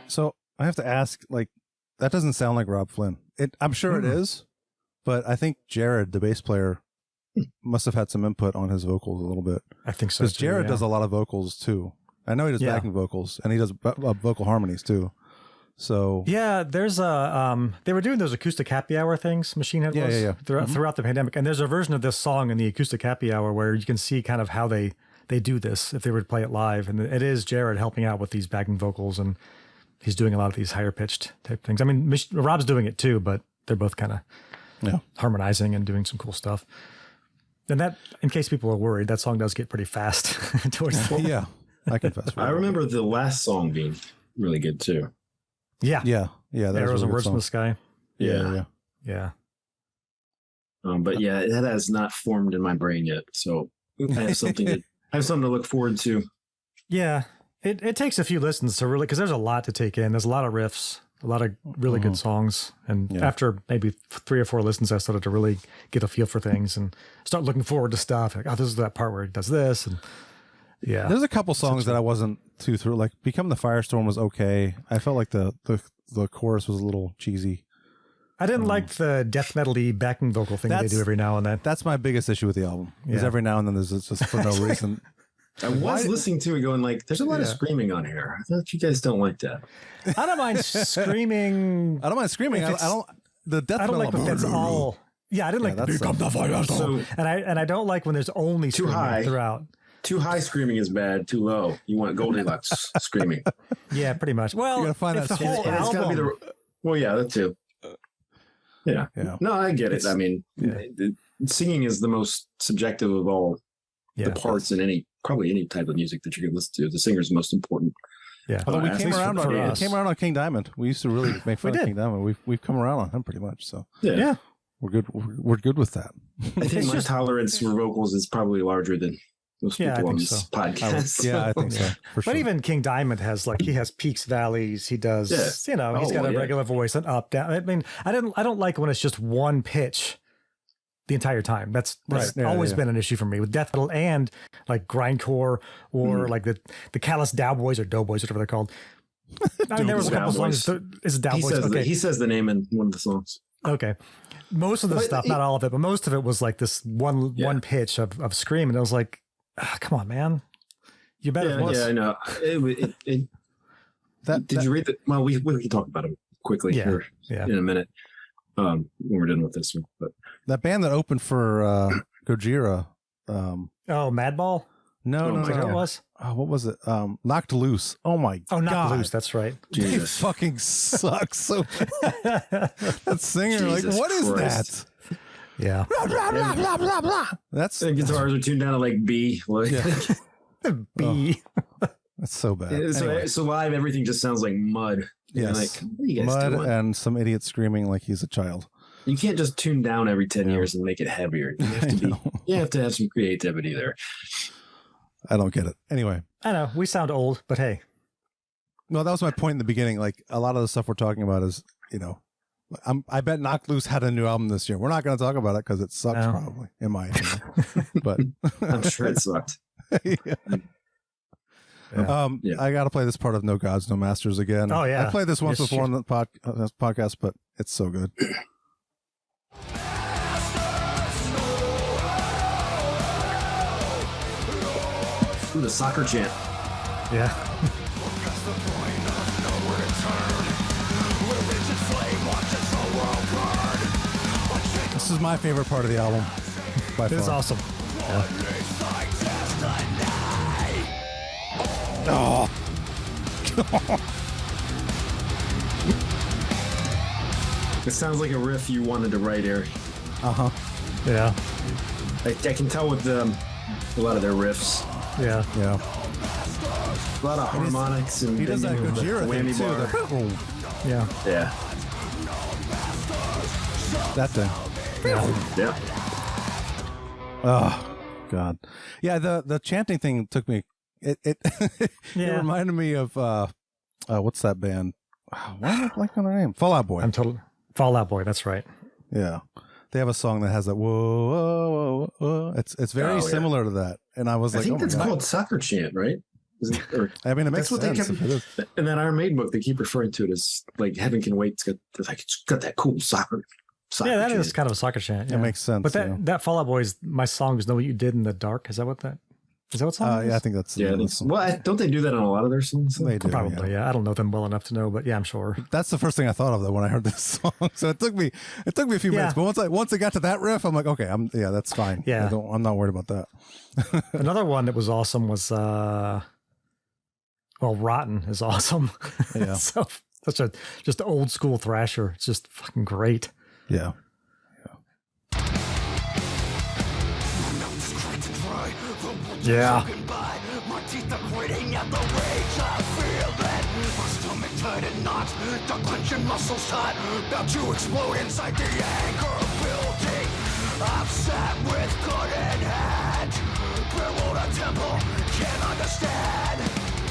B: So I have to ask, like, that doesn't sound like Rob Flynn. I'm sure it is, but I think Jared, the bass player, must have had some input on his vocals a little bit.
A: I think so.
B: Because
A: too,
B: Jared
A: yeah.
B: does a lot of vocals too. I know he does backing vocals and he does vocal harmonies too. So
A: Yeah, there's a they were doing those acoustic happy hour things, Machine Head was
B: yeah.
A: throughout the pandemic, and there's a version of this song in the acoustic happy hour where you can see kind of how they do this if they were to play it live, and it is Jared helping out with these backing vocals, and he's doing a lot of these higher pitched type things. I mean, Rob's doing it too, but they're both kind of harmonizing and doing some cool stuff. And that, in case people are worried, that song does get pretty fast towards the end.
B: yeah, I confess.
C: I remember the last song being really good too.
A: Yeah.
B: Yeah. That
A: Arrows
B: was a
A: and
B: good
A: Words from
B: song.
A: the Sky.
B: Yeah.
A: Yeah.
C: But yeah, that has not formed in my brain yet. So I have something to look forward to.
A: Yeah. It takes a few listens to really, because there's a lot to take in. There's a lot of riffs, a lot of really good songs. And after maybe 3 or 4 listens, I started to really get a feel for things and start looking forward to stuff. Like, oh, this is that part where he does this. And yeah.
B: There's a couple songs that I wasn't too through. Like Become the Firestorm was okay. I felt like the chorus was a little cheesy.
A: I didn't like the death metal-y backing vocal thing they do every now and then.
B: That's my biggest issue with the album. Is every now and then there's just for no reason.
C: I was listening to it going like, there's a lot of screaming on here. I thought you guys don't like that.
A: I don't mind screaming.
B: I don't mind screaming. I don't. The death
A: I don't
B: metal.
A: like when that's all. Yeah, I didn't like the
B: that's
A: Become the Firestorm.
C: So
A: And I don't like when there's only
C: Too
A: screaming
C: high.
A: throughout.
C: too high screaming is bad. Too low, you want Goldilocks screaming.
A: Yeah, pretty much. Well,
B: You gotta find
A: if
B: that
A: the
B: sweet
A: whole
C: And it's got to be
A: album.
C: well, yeah, that too. Yeah. No, I get it. I mean, singing is the most subjective of all the parts in probably any type of music that you can listen to. The singer is the most important.
A: Yeah.
B: Although we
C: at
B: came
C: least
B: around
C: for
B: on
C: us.
B: King Diamond. We used to really make fun
A: We
B: of
A: did.
B: King Diamond. We've come around on him pretty much. So
C: Yeah.
B: we're good. We're good with that.
C: I think my tolerance for vocals is probably larger than most
A: Yeah, I
C: people on
A: think
C: this
A: so.
C: podcast.
B: Yeah, I think so. For sure.
A: But even King Diamond has he has peaks, valleys. He does, he's got a regular voice, an up, down. I mean, I don't like when it's just one pitch the entire time. That's
B: Right. Yeah,
A: always
B: yeah.
A: been an issue for me with death metal and like grindcore or like the Callous Dowboys or Doughboys, whatever they're called. I mean, there was a couple
C: Dowboys.
A: songs. Is it
C: He
A: Dowboys?
C: says,
A: Okay.
C: he says the name in one of the songs.
A: Okay. Most of the
C: But
A: stuff, not all of it, but most of it was like this one pitch of scream. And I was like, come on, man. You better than this.
C: I know. Did you read the? Well, we can talk about it quickly here in a minute when we're done with this one. But
B: that band that opened for Gojira.
A: Oh, Madball?
B: No.
A: Is that what it was?
B: Oh, what was it? Knocked Loose. Oh my god.
A: Oh, not loose. That's right.
B: They
C: Jesus.
B: fucking suck so bad. That singer,
C: Jesus
B: what is
C: Christ.
B: that?
A: Yeah.
B: Blah, blah, blah, blah, blah, blah. That's
C: The guitars are tuned down to like B. Like,
A: B.
B: that's so bad.
C: so live, everything just sounds like mud.
B: Yes.
C: Like, what are you guys
B: Mud
C: doing?
B: and some idiot screaming like he's a child.
C: You can't just tune down every 10 years and make it heavier. You have to be. You have to have some creativity there.
B: I don't get it. Anyway,
A: I know we sound old, but hey,
B: no, that was my point in the beginning. Like a lot of the stuff we're talking about is, I bet Knock Loose had a new album this year. We're not going to talk about it because it sucks, probably, in my opinion. But
C: I'm sure it sucked.
B: Yeah. I got to play this part of No Gods, No Masters again.
A: Oh, yeah.
B: I played this once before on the podcast, but it's so good.
C: Ooh, the soccer chant.
A: yeah.
B: This is my favorite part of the album. By
A: It's
B: far.
A: awesome.
B: Oh.
C: It sounds like a riff you wanted to write, Eric.
B: Uh-huh.
A: Yeah.
C: I can tell with a lot of their riffs.
A: Yeah.
B: Yeah.
C: A lot of harmonics and
B: He does that Gojira thing,
C: whammy
B: too.
C: bar.
A: Yeah.
C: Yeah.
B: That thing.
C: Yeah.
B: Oh, God. Yeah, the chanting thing took me... It
A: Yeah.
B: reminded me of... what's that band? Why am I blanking on their name? Fall Out Boy.
A: I'm total Fallout Boy. That's right.
B: Yeah. They have a song that has that whoa, whoa, whoa. It's very similar to that. And I was
C: I
B: like,
C: think
B: oh
C: that's
B: my God.
C: called soccer chant, right? Or,
B: I mean, it makes
C: that's what
B: sense.
C: they
B: if it is.
C: kept in that Iron Maiden book. They keep referring to it as like Heaven Can Wait. It's got that cool soccer.
A: Yeah, that
C: chant.
A: is kind of a soccer chant. Yeah.
B: It makes sense.
A: But
B: yeah.
A: that Fallout Boy's My Song Is Know What You Did in the Dark. Is that what song is?
B: Yeah, I think that's
C: Yeah, don't they do that on a lot of their songs?
B: they do.
A: Probably, yeah. I don't know them well enough to know, but yeah, I'm sure.
B: That's the first thing I thought of though when I heard this song. So it took me a few minutes, but once I got to that riff, I'm like, okay, that's fine.
A: Yeah.
B: I'm not worried about that.
A: Another one that was awesome was Rotten is awesome.
B: Yeah.
A: So such a just old school thrasher. It's just fucking great.
B: Yeah.
A: Yeah.
D: My teeth are gritting at the rage, I feel it. My stomach tight and knots, the clenching muscles tight, about to explode inside the anger building. I've sat with gun in hand, barreled a temple, can't understand.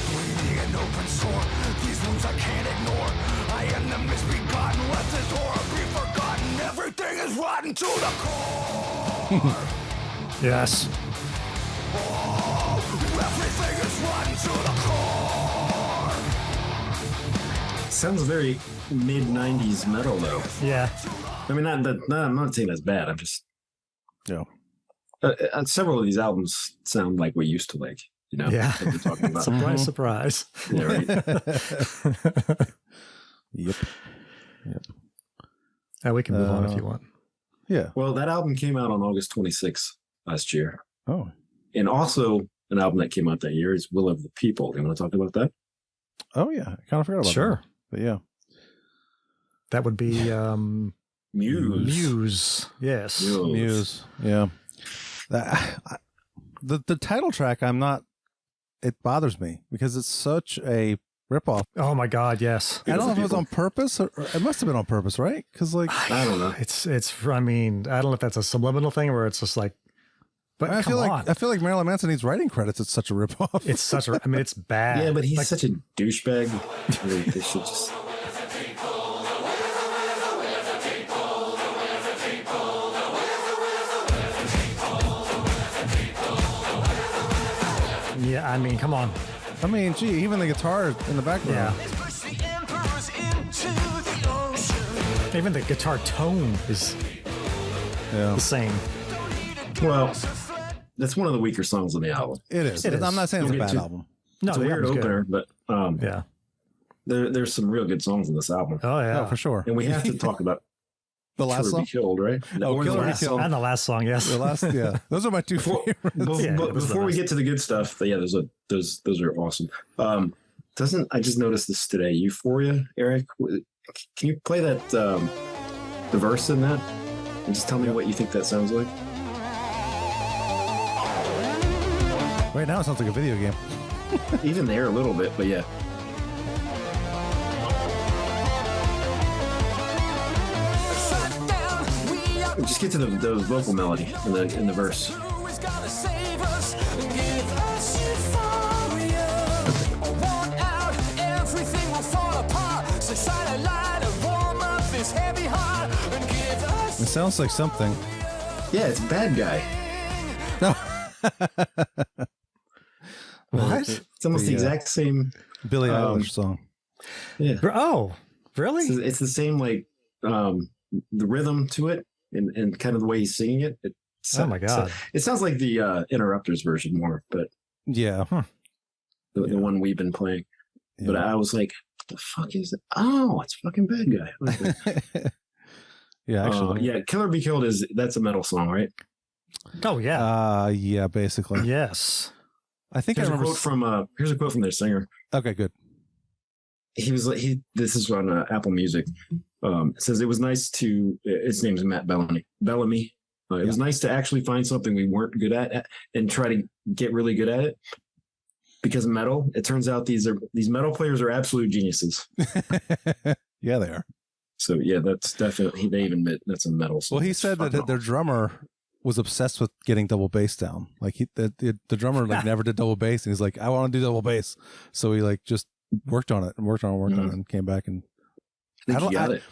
D: Bleeding an open sore, these wounds I can't ignore. I am the misbegotten, let this horror be forgotten. Everything is rotten to the core.
A: Yes.
D: Everything is rotten to the core.
C: Sounds very mid '90s metal though.
A: Yeah.
C: I mean, I'm not saying that's bad. I'm just several of these albums sound like we used to like.
A: Yeah.
C: What we're talking about.
A: Surprise, surprise.
C: Yeah, right.
B: Yep.
A: We can move on if you want.
B: Yeah.
C: Well, that album came out on August 26th last year.
B: Oh.
C: And also an album that came out that year is Will of the People. Do you want to talk about that?
B: Oh yeah. I kind of forgot about
A: Sure.
B: that. But yeah.
A: That would be
C: Muse.
A: Yes.
B: Muse. Yeah. The title track, it bothers me because it's such a ripoff.
A: Oh my God, yes.
B: I don't know if it was on purpose or it must have been on purpose, right? Because like
C: I don't know.
A: I mean, I don't know if that's a subliminal thing where it's just like, but
B: I
A: come
B: feel
A: on.
B: like Marilyn Manson needs writing credits. It's such a ripoff.
A: It's such a, I mean, it's bad.
C: Yeah, but he's
A: Like,
C: such a douchebag. They should just.
A: yeah, I mean, come on.
B: I mean, gee, even the guitar in the background.
A: Yeah. Even the guitar tone is the same.
C: Well, that's one of the weaker songs on the album.
B: It is.
A: It is.
B: I'm not saying it's a
C: Don't
B: bad
C: get too-
B: album.
A: No,
C: It's a
A: the
C: weird
A: album's good.
C: opener, but
A: Yeah.
C: there's some real good songs on this album.
A: Oh yeah.
B: Oh, for sure.
C: And we have to talk about
B: The last
C: Kill or
B: song.
C: Be Killed, right?
B: Oh,
C: Or the
B: Kill or Be
C: last
B: Killed.
C: song.
A: And the last song, yes.
B: The last, yeah. Those are my two favorites.
A: Yeah,
C: But
A: those are
C: before we
A: nice.
C: get to the good stuff, yeah, those are awesome. I just noticed this today? Euphoria, Eric, can you play that the verse in that and just tell me what you think that sounds like?
B: Right now, it sounds like a video game.
C: Even there a little bit, but yeah.
D: Shut down,
C: Just get to the vocal melody in the verse.
D: Who's gonna save us and give us euphoria? Or worn out, everything will fall apart. So shine a light and warm up this heavy heart and give us.
B: It sounds like something.
C: Yeah, it's Bad Guy.
B: No.
A: What?
C: It's almost the exact same.
B: Billie Eilish song.
C: Yeah,
A: Oh, really?
C: it's the same like the rhythm to it and kind of the way he's singing it.
A: Oh my God.
C: It sounds like the Interrupters version more, but
B: Yeah.
C: the one we've been playing.
B: Yeah.
C: But I was like, what the fuck is it? Oh, it's fucking Bad Guy. Okay.
B: Yeah, actually.
C: Yeah, Killer Be Killed that's a metal song, right?
A: Oh yeah.
B: Yeah, basically.
A: Yes.
B: I think
C: Here's
B: I
C: a
B: remember.
C: quote from their singer.
B: Okay, good.
C: He was like, this is on Apple Music. It says it was nice to, his name's Matt Bellamy. It was nice to actually find something we weren't good at and try to get really good at it. Because metal, it turns out these metal players are absolute geniuses.
B: Yeah, they are.
C: So yeah, that's definitely, they even admit that's a metal song.
B: Well, he said that their drummer was obsessed with getting double bass down. Like the drummer like never did double bass, and he's like, I want to do double bass. So he like just worked on it, and came back and
C: I think you got it.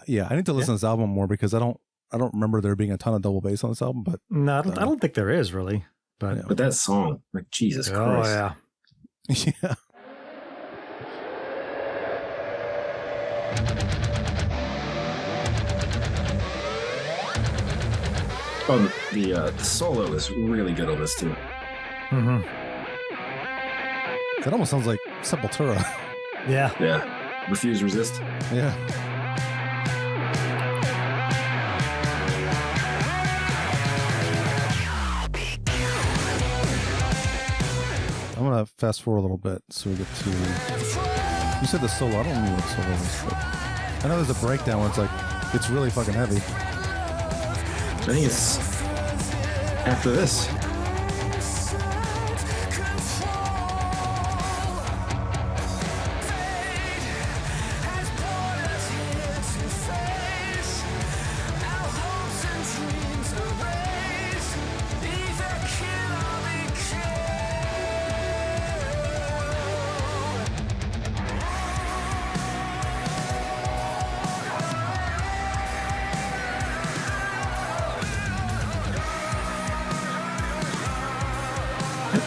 B: Yeah, I need to listen to this album more because I don't remember there being a ton of double bass on this album. But
A: No, I don't think there is really. But
C: But that song, like Jesus
A: oh
C: Christ.
A: yeah.
B: yeah,
C: Oh, the solo is really good on this too.
A: Mm-hmm.
B: that almost sounds like Sepultura.
A: Yeah.
C: Yeah. Refuse, Resist.
B: Yeah. I'm gonna fast forward a little bit so we get to. You said the solo. I don't know what solo is, but I know there's a breakdown where it's like it's really fucking heavy.
C: I think it's after this.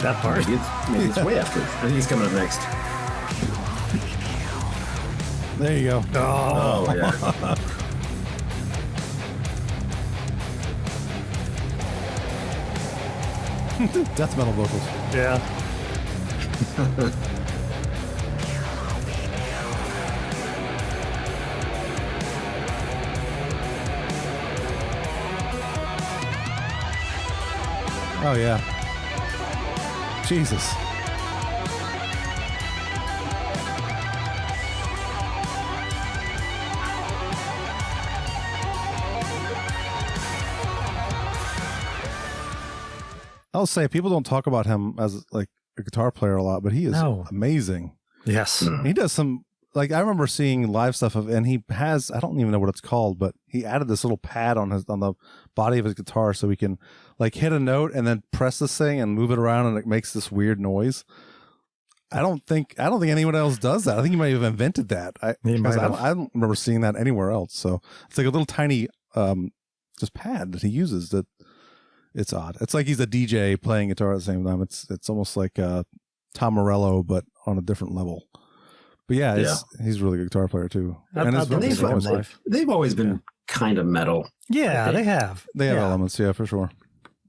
A: That part.
C: Maybe it's way after. I think he's coming up next.
B: There you go.
C: Oh, yeah.
B: Death metal vocals.
A: Yeah.
B: Oh yeah. Jesus. I'll say people don't talk about him as like a guitar player a lot, but he is amazing.
A: Yes.
B: He does some like I remember seeing live stuff of, and he has, I don't even know what it's called, but he added this little pad on the body of his guitar so he can like hit a note and then press this thing and move it around and it makes this weird noise. I don't think anyone else does that. I think he might have invented that. I don't remember seeing that anywhere else. So it's like a little tiny just pad that he uses that it's odd. It's like he's a DJ playing guitar at the same time. It's almost like Tom Morello, but on a different level. But yeah, he's a really good guitar player too.
C: They've always been kind of metal.
A: Yeah, they have.
B: They have elements, yeah, for sure.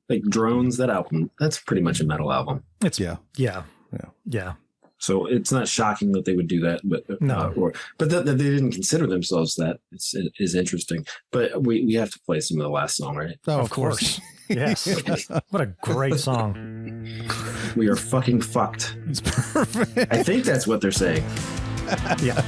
C: Like Drones, that album, that's pretty much a metal album.
A: It's
B: yeah.
C: So it's not shocking that they would do that, but that they didn't consider themselves that is interesting. But we have to play some of the last song, right?
B: Oh, of course.
A: Yes. What a great song.
C: We are fucking fucked.
B: It's perfect.
C: I think that's what they're saying.
A: Yeah.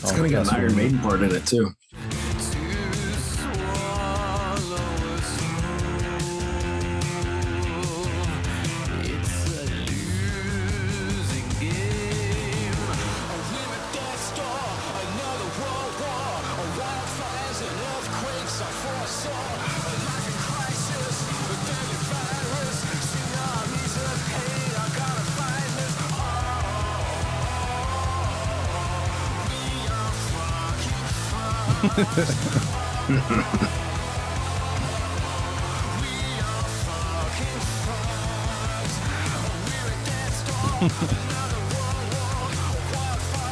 C: It's kind of got an Iron Maiden part in it too.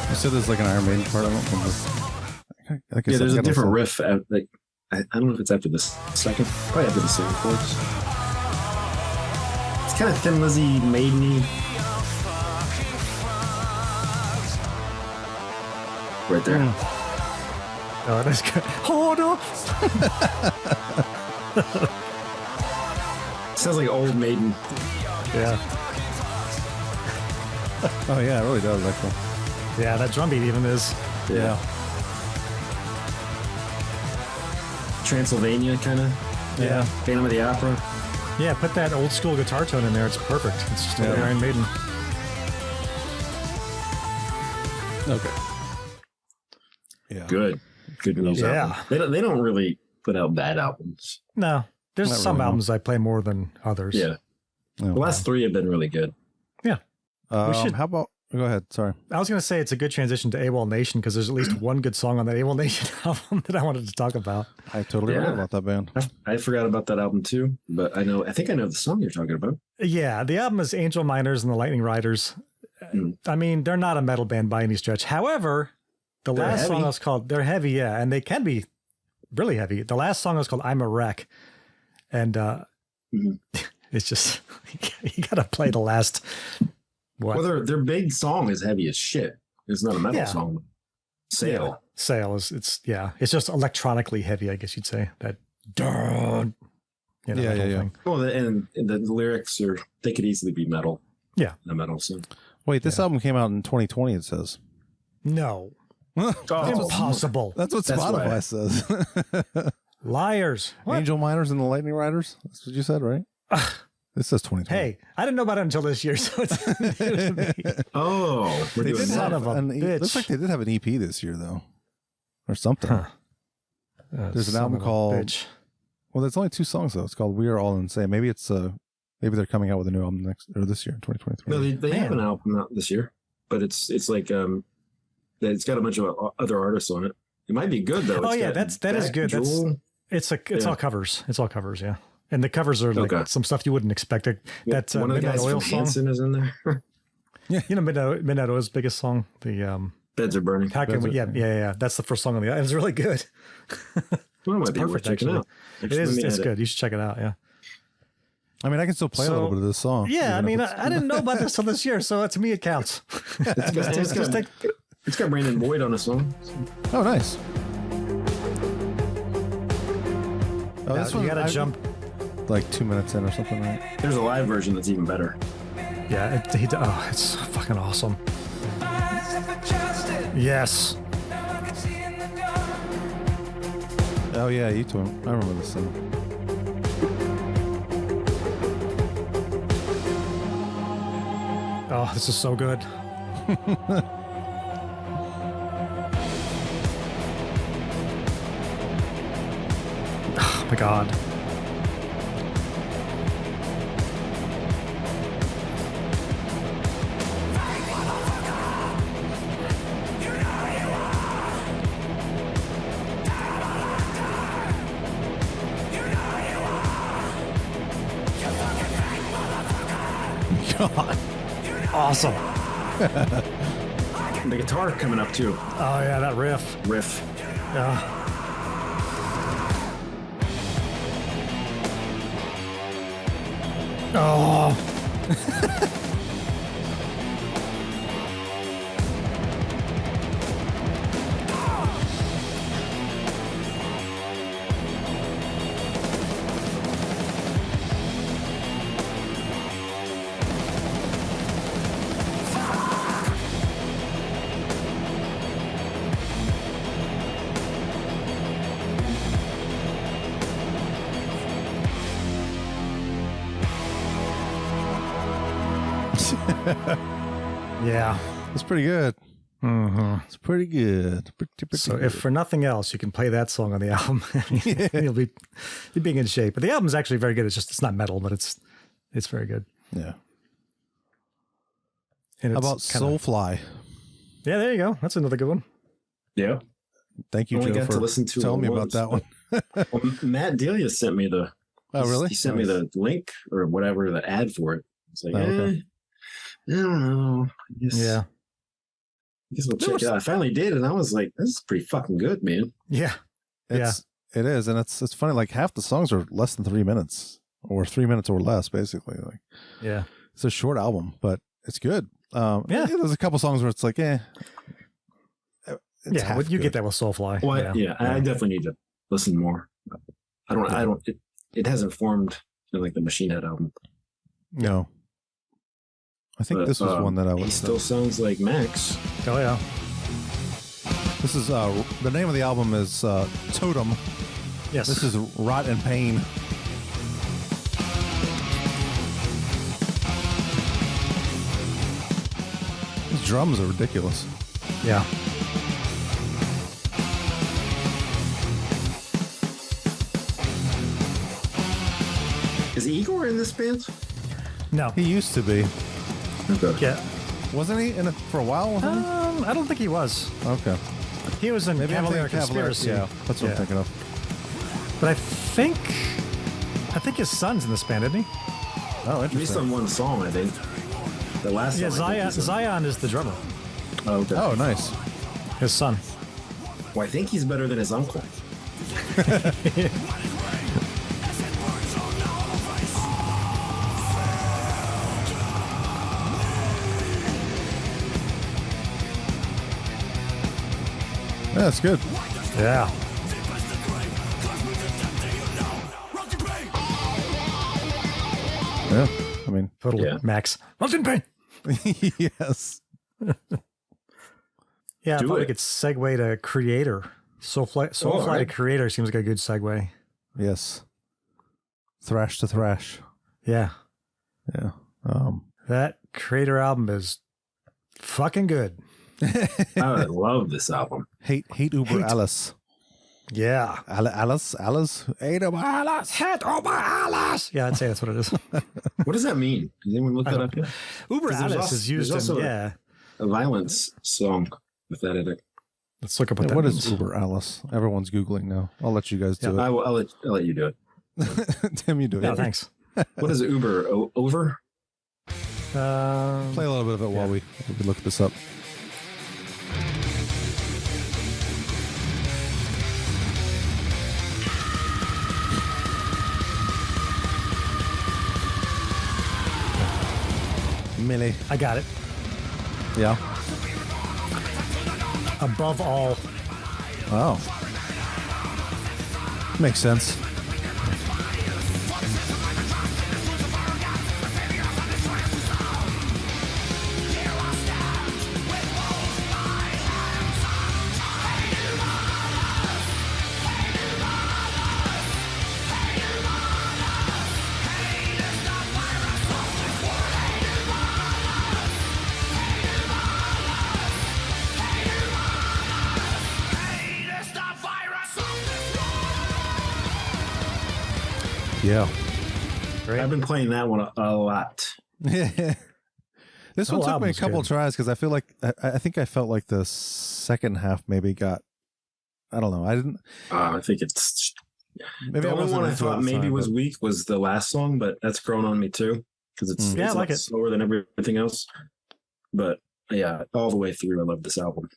B: You said there's like an Iron Maiden part. I don't remember.
C: Yeah, there's a different riff. Like I don't know if it's after the second, probably after the second chorus. It's kind of Thin Lizzy, Maiden-y. Right there.
A: Oh, that's good. Hold on.
C: Sounds like old Maiden.
A: Yeah.
B: Oh yeah, it really does actually.
A: Yeah, that drum beat even is.
B: Yeah.
C: Transylvania kind of.
A: Yeah.
C: Phantom of the Opera.
A: Yeah, put that old school guitar tone in there. It's perfect. It's just like Iron Maiden.
B: Okay. Yeah.
C: Good news.
A: Yeah.
C: Album. They don't really put out bad albums.
A: No, there's
B: Not
A: some
B: really, no.
A: albums I play more than others.
C: Yeah.
B: No.
C: The last 3 have been really good.
A: Yeah.
B: How about? Go ahead. Sorry.
A: I was going to say it's a good transition to AWOL Nation because there's at least one good song on that AWOL Nation album that I wanted to talk about.
B: I totally forgot about that band.
C: I forgot about that album too, but I think I know the song you're talking about.
A: Yeah, the album is Angel Miners and the Lightning Riders. I mean, they're not a metal band by any stretch. However, the last song is called, they're heavy, yeah, and they can be really heavy. The last song is called I'm a Wreck. And it's just, you got to play the last, what?
C: Well, their big song is heavy as shit. It's not a metal song. Sail.
A: Yeah. Sail is, it's just electronically heavy, I guess you'd say. That, that whole thing.
C: Well, and the lyrics they could easily be metal.
A: Yeah.
C: The metal song.
B: Wait, this album came out in 2020. It says.
A: No.
C: Oh,
A: Impossible.
B: That's what Spotify says.
A: Liars. What?
B: Angel Miners and the Lightning Riders. That's what you said, right? This says 2020.
A: Hey, I didn't know about it until this year, so it's new to me.
C: Oh, we're
B: They
C: doing
B: did
A: Son
C: that.
A: of a
B: an
A: bitch.
B: looks like they did have an EP this year, though, or something.
A: Huh.
B: There's an
A: Son
B: album
A: of a
B: called.
A: bitch.
B: Well, there's only 2 songs though. It's called "We Are All Insane." Maybe it's maybe they're coming out with a new album this year, in 2023.
C: No, they have an album out this year, but it's like it's got a bunch of other artists on it. It might be good though.
A: Oh
C: It's
A: yeah,
C: got
A: that is good.
C: Jewel.
A: It's all covers. It's all covers, yeah. And the covers are like some stuff you wouldn't expect. That
C: One of the
A: Midnight
C: guys
A: Oil
C: from
A: song.
C: Hanson is in there.
A: You know Midnight Oil's biggest song. The
C: Beds are burning.
A: how can we? Yeah. That's the first song on the album. It's really good.
C: Well, it might
A: It's
C: be worth
A: perfect,
C: checking
A: actually.
C: out.
A: It is. It's good. You should check it out. Yeah.
B: I mean, I can still play a little bit of this song.
A: Yeah, I
B: even
A: mean,
B: if
A: I didn't know about this till this year, so to me it counts.
C: It's got Brandon Boyd on a song.
B: Oh, nice. Oh,
A: Now, you gotta jump.
B: like 2 minutes in or something, right?
C: There's a live version that's even better.
A: Yeah, it's fucking awesome. Yes.
B: Oh yeah, you told me. I remember this song.
A: Oh, this is so good. Oh my God.
B: God.
A: Awesome.
C: The guitar coming up too.
A: Oh yeah, that riff. Yeah. Oh. Yeah.
B: It's pretty good.
A: Mm-hmm.
B: It's pretty good. Pretty
A: So
B: good.
A: if for nothing else, you can play that song on the album, you'll be in shape. But the album's actually very good. It's not metal, but it's very good.
B: Yeah.
A: And
B: How
A: it's
B: about
A: kinda-
B: Soulfly?
A: Yeah, there you go. That's another good one.
C: Yeah.
B: Thank you,
C: only
B: Joe,
C: got to
B: for
C: listen to
B: telling
C: it
B: me about
C: once,
B: that one.
C: Well, Matt Delia sent me the.
B: Oh, really?
C: He sent me the link or whatever, the ad for it. It's like,
B: okay.
C: I don't know. I guess we'll check it out. I finally did, and I was like, "This is pretty fucking good, man."
A: Yeah.
B: It is, and it's funny. Like half the songs are less than 3 minutes, or 3 minutes or less, basically. Like,
A: Yeah.
B: it's a short album, but it's good. There's a couple songs where it's like, it's half
A: you
B: good.
A: get that with Soulfly.
C: Well, I definitely need to listen more. I don't. It hasn't formed like the Machine Head album.
B: No, I think this was one that I was.
C: He still sounds like Max.
A: Oh yeah.
B: This is the name of the album is Totem.
A: Yes.
B: This is Rot and Pain. These drums are ridiculous.
A: Yeah.
C: Is Igor in this band?
A: No.
B: He used to be,
C: Okay.
A: Yeah.
B: wasn't he? In it for a while, wasn't he?
A: I don't think he was.
B: Okay,
A: He was in
B: maybe I'm
A: Cavalier
B: thinking Cavalier.
A: Conspiracy.
B: Yeah, that's what I'm thinking of.
A: But I think his son's in this band, isn't he?
B: Oh,
C: At least
B: interesting.
C: on one song, I think. The last
A: Yeah,
C: song. I think
A: Zion is the drummer.
C: Oh, okay.
B: Oh, nice.
A: His son.
C: Well, I think he's better than his uncle.
B: Yeah, that's good.
A: Yeah.
B: Yeah, I mean,
A: Total
C: Yeah.
A: Max. Mountain Pain.
B: yes.
A: Yeah, I
C: Do
A: thought we
C: it.
A: could segue to Creator. Soulfly to
C: alright.
A: Creator seems like a good segue.
B: Yes. Thrash to thrash.
A: Yeah.
B: Yeah.
A: That Creator album is fucking good.
C: I love this album.
B: Hate Uber Alice.
A: Yeah.
B: Alice? Hate Uber Alice.
A: Head over Alice. Yeah, I'd say that's what it is.
C: What does that mean? Does anyone look that up yet?
A: Uber
C: 'Cause there's
A: Alice
C: also-
A: is used
C: there's
A: in,
C: also
A: yeah.
C: A violence song with that in it.
A: Let's look up what
B: Yeah,
A: that
B: what
A: means.
B: is Uber Alice? Everyone's Googling now. I'll let you guys do
C: I'll let you do it.
B: it. Tim, you do
A: Yeah,
B: it.
A: thanks.
C: What is Uber? Over?
B: Play a little bit of it while we look this up. Millie.
A: I got it.
B: Yeah.
A: Above all.
B: Oh. Makes sense. Yeah.
A: Great.
C: I've been playing that one a lot.
B: This one
A: whole
B: took me a
A: album's
B: couple
A: good.
B: tries because I feel like I think I felt like the second half maybe got. I don't know. I didn't.
C: I think it's
B: Maybe
C: the
B: I
C: only
B: wasn't
C: one I
B: into it
C: thought
B: at the
C: maybe
B: time,
C: was
B: but-
C: weak was the last song, but that's grown on me too because it's,
A: Yeah, I
C: it's a
A: like
C: lot
A: it.
C: slower than everything else. But yeah, all the way through, I love this album,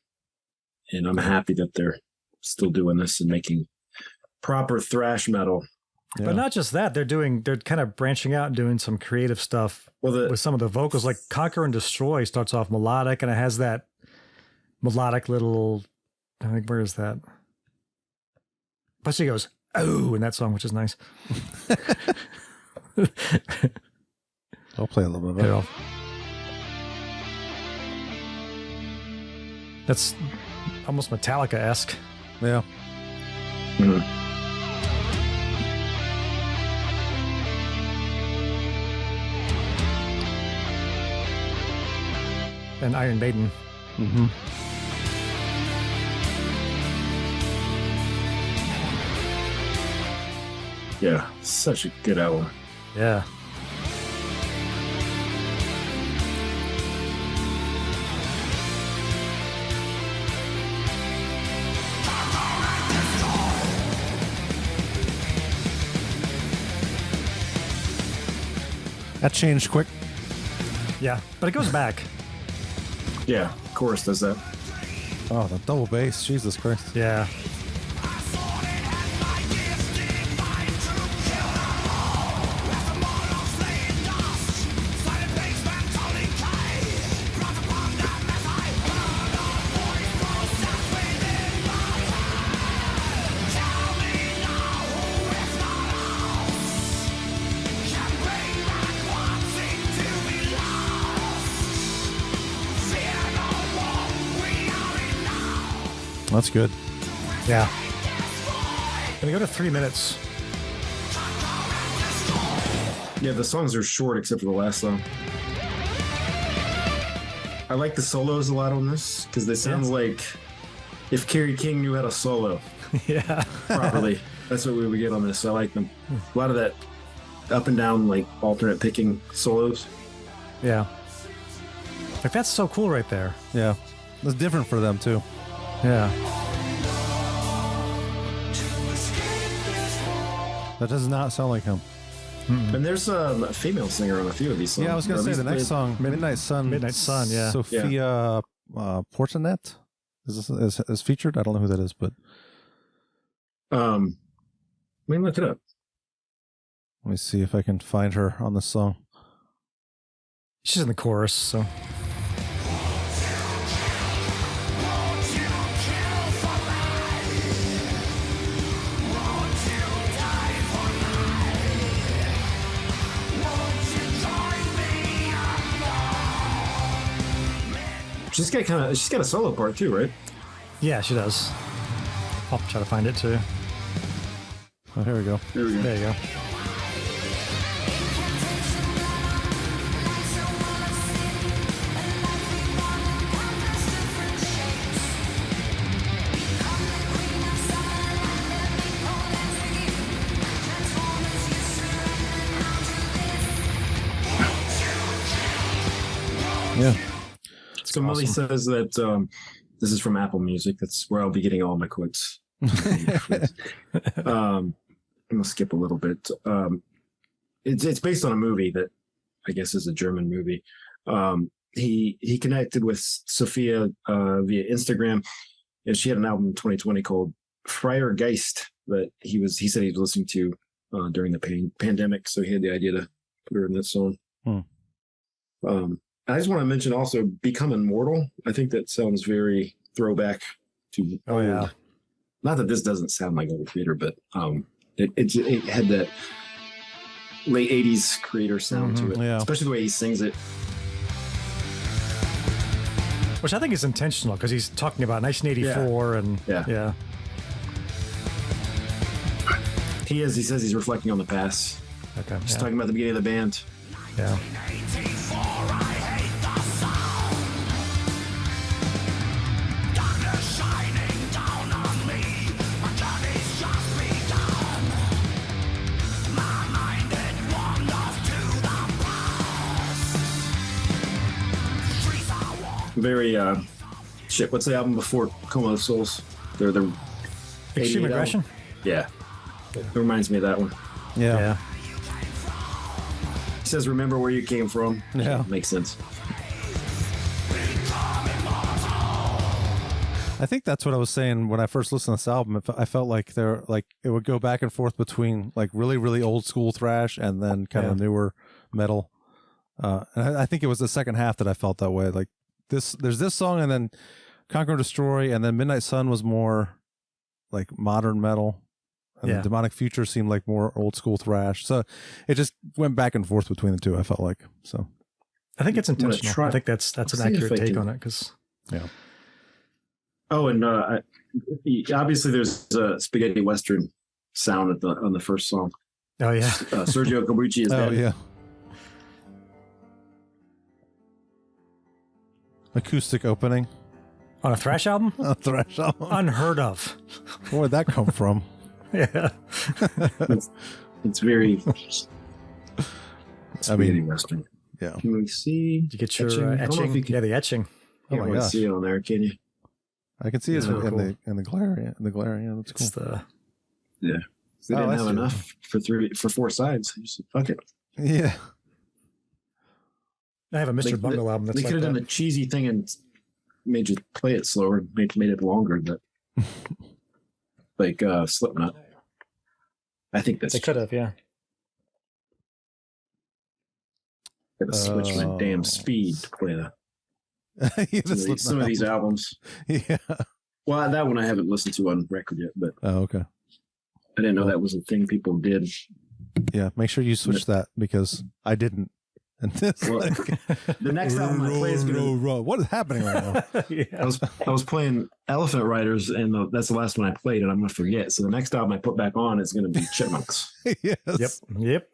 C: and I'm happy that they're still doing this and making proper thrash metal.
B: Yeah.
A: But not just that, they're kind of branching out and doing some creative stuff
C: Well,
A: with some of the vocals. Like Conquer and Destroy starts off melodic and it has that melodic little, I think, where is that? But she goes, oh, in that song, which is nice.
B: I'll play a little bit
A: You
B: of it.
A: know. That's almost Metallica-esque.
B: Yeah.
A: And Iron Maiden.
B: Mm-hmm.
C: yeah, such a good album.
A: Yeah.
B: That changed quick.
A: Yeah, but it goes back.
C: Yeah, chorus does that.
B: Oh, the double bass. Jesus Christ.
A: Yeah.
B: That's good.
A: Yeah. Gonna go to 3 minutes.
C: Yeah, the songs are short except for the last song. I like the solos a lot on this because they sound like if Kerry King knew how to solo
A: Yeah.
C: properly. That's what we would get on this. I like them. A lot of that up and down, like alternate picking solos.
A: Yeah. Like that's so cool right there.
B: Yeah. It's different for them, too.
A: Yeah.
B: That does not sound like him.
C: And there's a female singer on a few of these songs.
B: Yeah, I was going to say the next song, Midnight Sun.
A: Midnight Sun, yeah.
B: Sophia Portanet is featured. I don't know who that is, but
C: Let me look it up.
B: let me see if I can find her on this song.
A: She's in the chorus, so.
C: She's got a solo part too, right?
A: Yeah, she does. I'll try to find it too.
B: Oh, here we go.
C: There we go.
A: There you go.
B: Yeah.
C: So Millie says that this is from Apple Music. That's where I'll be getting all my quotes. I'm gonna skip a little bit. It's based on a movie that I guess is a German movie. He connected with Sophia via Instagram, and she had an album in 2020 called Freier Geist that he said he was listening to during the pandemic. So he had the idea to put her in this song. I just want to mention also Become Immortal. I think that sounds very throwback to
A: Oh, yeah.
C: Not that this doesn't sound like old theater, but it had that late 80s creator sound to it.
B: Yeah.
C: Especially the way he sings it.
A: Which I think is intentional because he's talking about 1984 and
C: Yeah. He says he's reflecting on the past.
A: Okay.
C: He's
A: Yeah.
C: talking about the beginning of the band.
A: Yeah.
C: Very shit. What's the album before Coma of Souls? They're
A: Extreme
C: 88
A: Aggression?
C: album? Yeah. It reminds me of that one.
B: Yeah.
C: He says, "Remember where you came from."
B: Yeah.
C: Makes sense.
B: I think that's what I was saying when I first listened to this album. I felt like it would go back and forth between like really, really old school thrash and then kind of newer metal. And I think it was the second half that I felt that way. Like there's this song and then Conquer and Destroy, and then Midnight Sun was more like modern metal. And Demonic Future seemed like more old school thrash. So it just went back and forth between the two, I felt like. So
A: I think it's intentional. I think that's an accurate take on it because
C: Oh, and obviously there's a spaghetti western sound on the first song.
A: Oh yeah.
C: Sergio Corbucci is dead.
B: yeah. Acoustic opening
A: On a thrash album?
B: on a thrash album.
A: Unheard of.
B: Where'd that come from?
A: Yeah.
C: It's very spaghetti western.
B: Yeah.
C: Can we see?
A: Did you get your
C: I don't know if
A: etching?
C: you can,
A: Yeah, the etching.
B: Oh
C: can't
B: my
C: really
B: gosh.
C: see it on there, can you?
B: I can see it
A: So
B: in
A: cool.
B: the glare. Yeah, that's
A: It's
B: cool.
A: the
C: Yeah. They
B: Oh,
C: didn't
B: I
C: have
B: see.
C: enough for 4 sides. You said, fuck it.
B: Yeah.
A: I have a Mr. Bungle album that's
C: they
A: like
C: could have done
A: that.
C: the cheesy thing and made you play it slower, made it longer. But like Slipknot, I think that's
A: They could have, yeah.
C: Gotta switch my damn speed to play that. Some of these albums.
B: Yeah.
C: Well, that one I haven't listened to on record yet, but
B: Oh, okay.
C: I didn't know that was a thing people did.
B: Yeah. Make sure you switch that because I didn't. And this,
C: Well, the next album I play is gonna.
B: What is happening right now?
A: Yeah.
C: I was playing Elephant Riders, and that's the last one I played, and I'm gonna forget. So the next album I put back on is gonna be Chipmunks.
B: Yes.
A: Yep.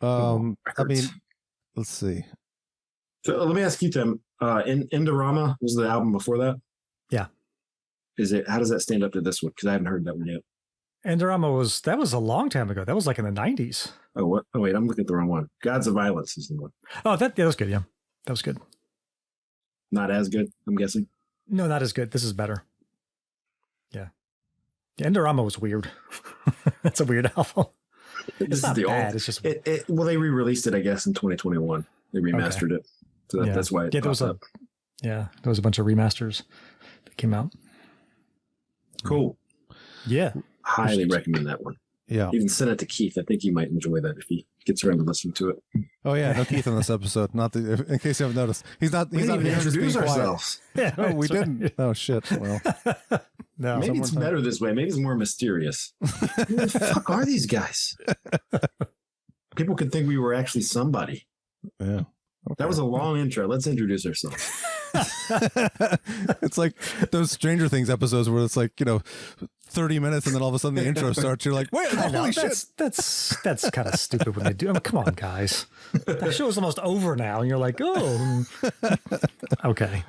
B: I mean,
C: Records.
B: let's see.
C: So let me ask you, Tim. Indorama was the album before that.
A: Yeah.
C: How does that stand up to this one? Because I haven't heard that one yet.
A: Endorama was a long time ago. That was like in the 90s.
C: Oh, what? Oh, wait, I'm looking at the wrong one. Gods of Violence is the one.
A: Oh, that was good. Yeah, that was good.
C: Not as good, I'm guessing.
A: No, not as good. This is better. Yeah. Endorama was weird. That's a weird album. It's not bad. It's just
C: well, they re-released it, I guess, in 2021. They remastered it, so that's why.
A: There was a bunch of remasters that came out.
C: Cool.
A: Yeah,
C: highly recommend that one.
B: Yeah.
C: Even send it to Keith. I think he might enjoy that if he gets around to listening to it.
B: Oh yeah, no Keith on this episode. Not in case you haven't noticed, he's not. He's
C: We
B: not
C: didn't even
B: here just being
C: introduce
B: quiet.
C: ourselves.
A: yeah.
B: Oh, we
A: that's right.
B: didn't. Oh shit. Well,
A: No,
C: Maybe it's better this way. Maybe it's more mysterious. Who the fuck are these guys? People could think we were actually somebody.
B: yeah. Okay.
C: That was a long intro. Let's introduce ourselves.
B: It's like those Stranger Things episodes where it's like 30 minutes and then all of a sudden the intro starts. You're like, wait,
A: I know,
B: holy shit!
A: that's kind of stupid when they do. I mean, come on, guys. The show is almost over now, and you're like, oh, okay.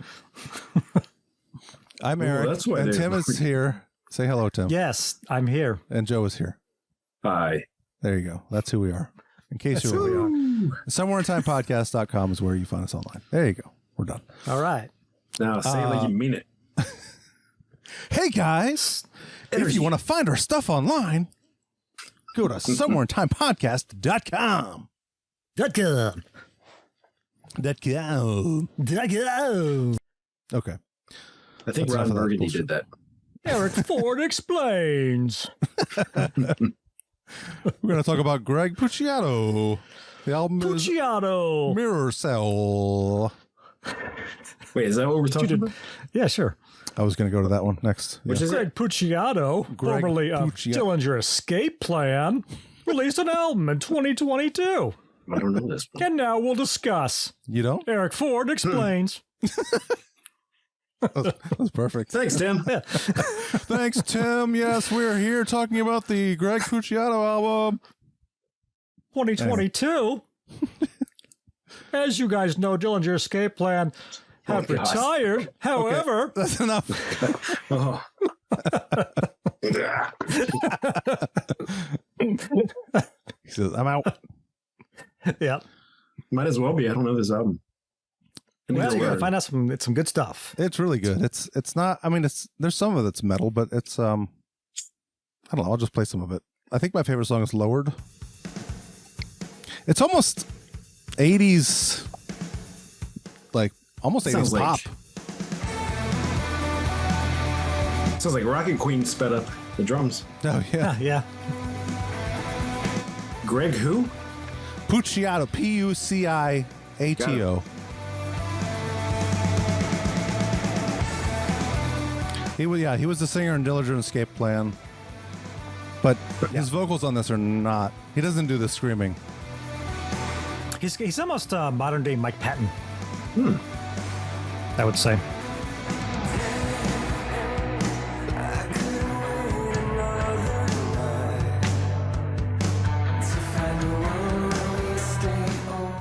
B: I'm
C: Ooh,
B: Eric,
C: that's why
B: and
C: they're
B: Tim is here. Say hello, Tim.
A: Yes, I'm here.
B: And Joe is here.
C: Hi.
B: There you go. That's who we are. In case
A: That's
B: you're
A: who we
B: wondering, somewhereintimepodcast.com is where you find us online. There you go. We're done.
A: All right.
C: Now say it like you mean it.
B: Hey guys, if you want to find our stuff online, go to somewhereintimepodcast.com.
A: .com.
B: Okay.
C: I think
B: That's enough
C: Ron
B: of that
C: Burgundy
B: bullshit.
C: did that.
A: Eric Ford explains.
B: We're going to talk about Greg Puciato. The album is
A: Pucciato.
B: Mirror Cell.
C: Wait, is that what we're talking about?
A: Yeah, sure.
B: I was going to go to that one next.
C: Which
B: Yeah.
C: is
A: Greg Pucciato,
B: Greg
A: formerly of
B: Pucciato.
A: Dillinger Escape Plan, released an album in 2022.
C: I don't know this one.
A: And now we'll discuss.
B: You don't?
A: Eric Ford explains.
B: That was perfect.
C: Thanks, Tim.
B: Thanks, Tim. Yes, we're here talking about the Greg Puciato album.
A: 2022. As you guys know, Dillinger Escape Plan have
C: Oh, gosh.
A: retired. However,
B: That's enough.
C: Oh.
B: He says, I'm out.
A: yeah.
C: Might as well be. I don't know this album. I need
A: Well,
C: to
A: we're gonna
C: learn.
A: find out some good stuff.
B: It's really good. It's not, I mean, there's some of it's metal, but it's, I don't know. I'll just play some of it. I think my favorite song is Lowered. It's almost 80s, like almost 80s
C: Sounds
B: pop.
C: Sounds like Rocket Queen sped up the drums.
B: Oh, yeah.
A: Yeah.
C: Greg who?
B: Puciato, Puciato. He was the singer in Dillinger Escape Plan, but his vocals on this are not. He doesn't do the screaming.
A: He's almost modern day Mike Patton. I would say.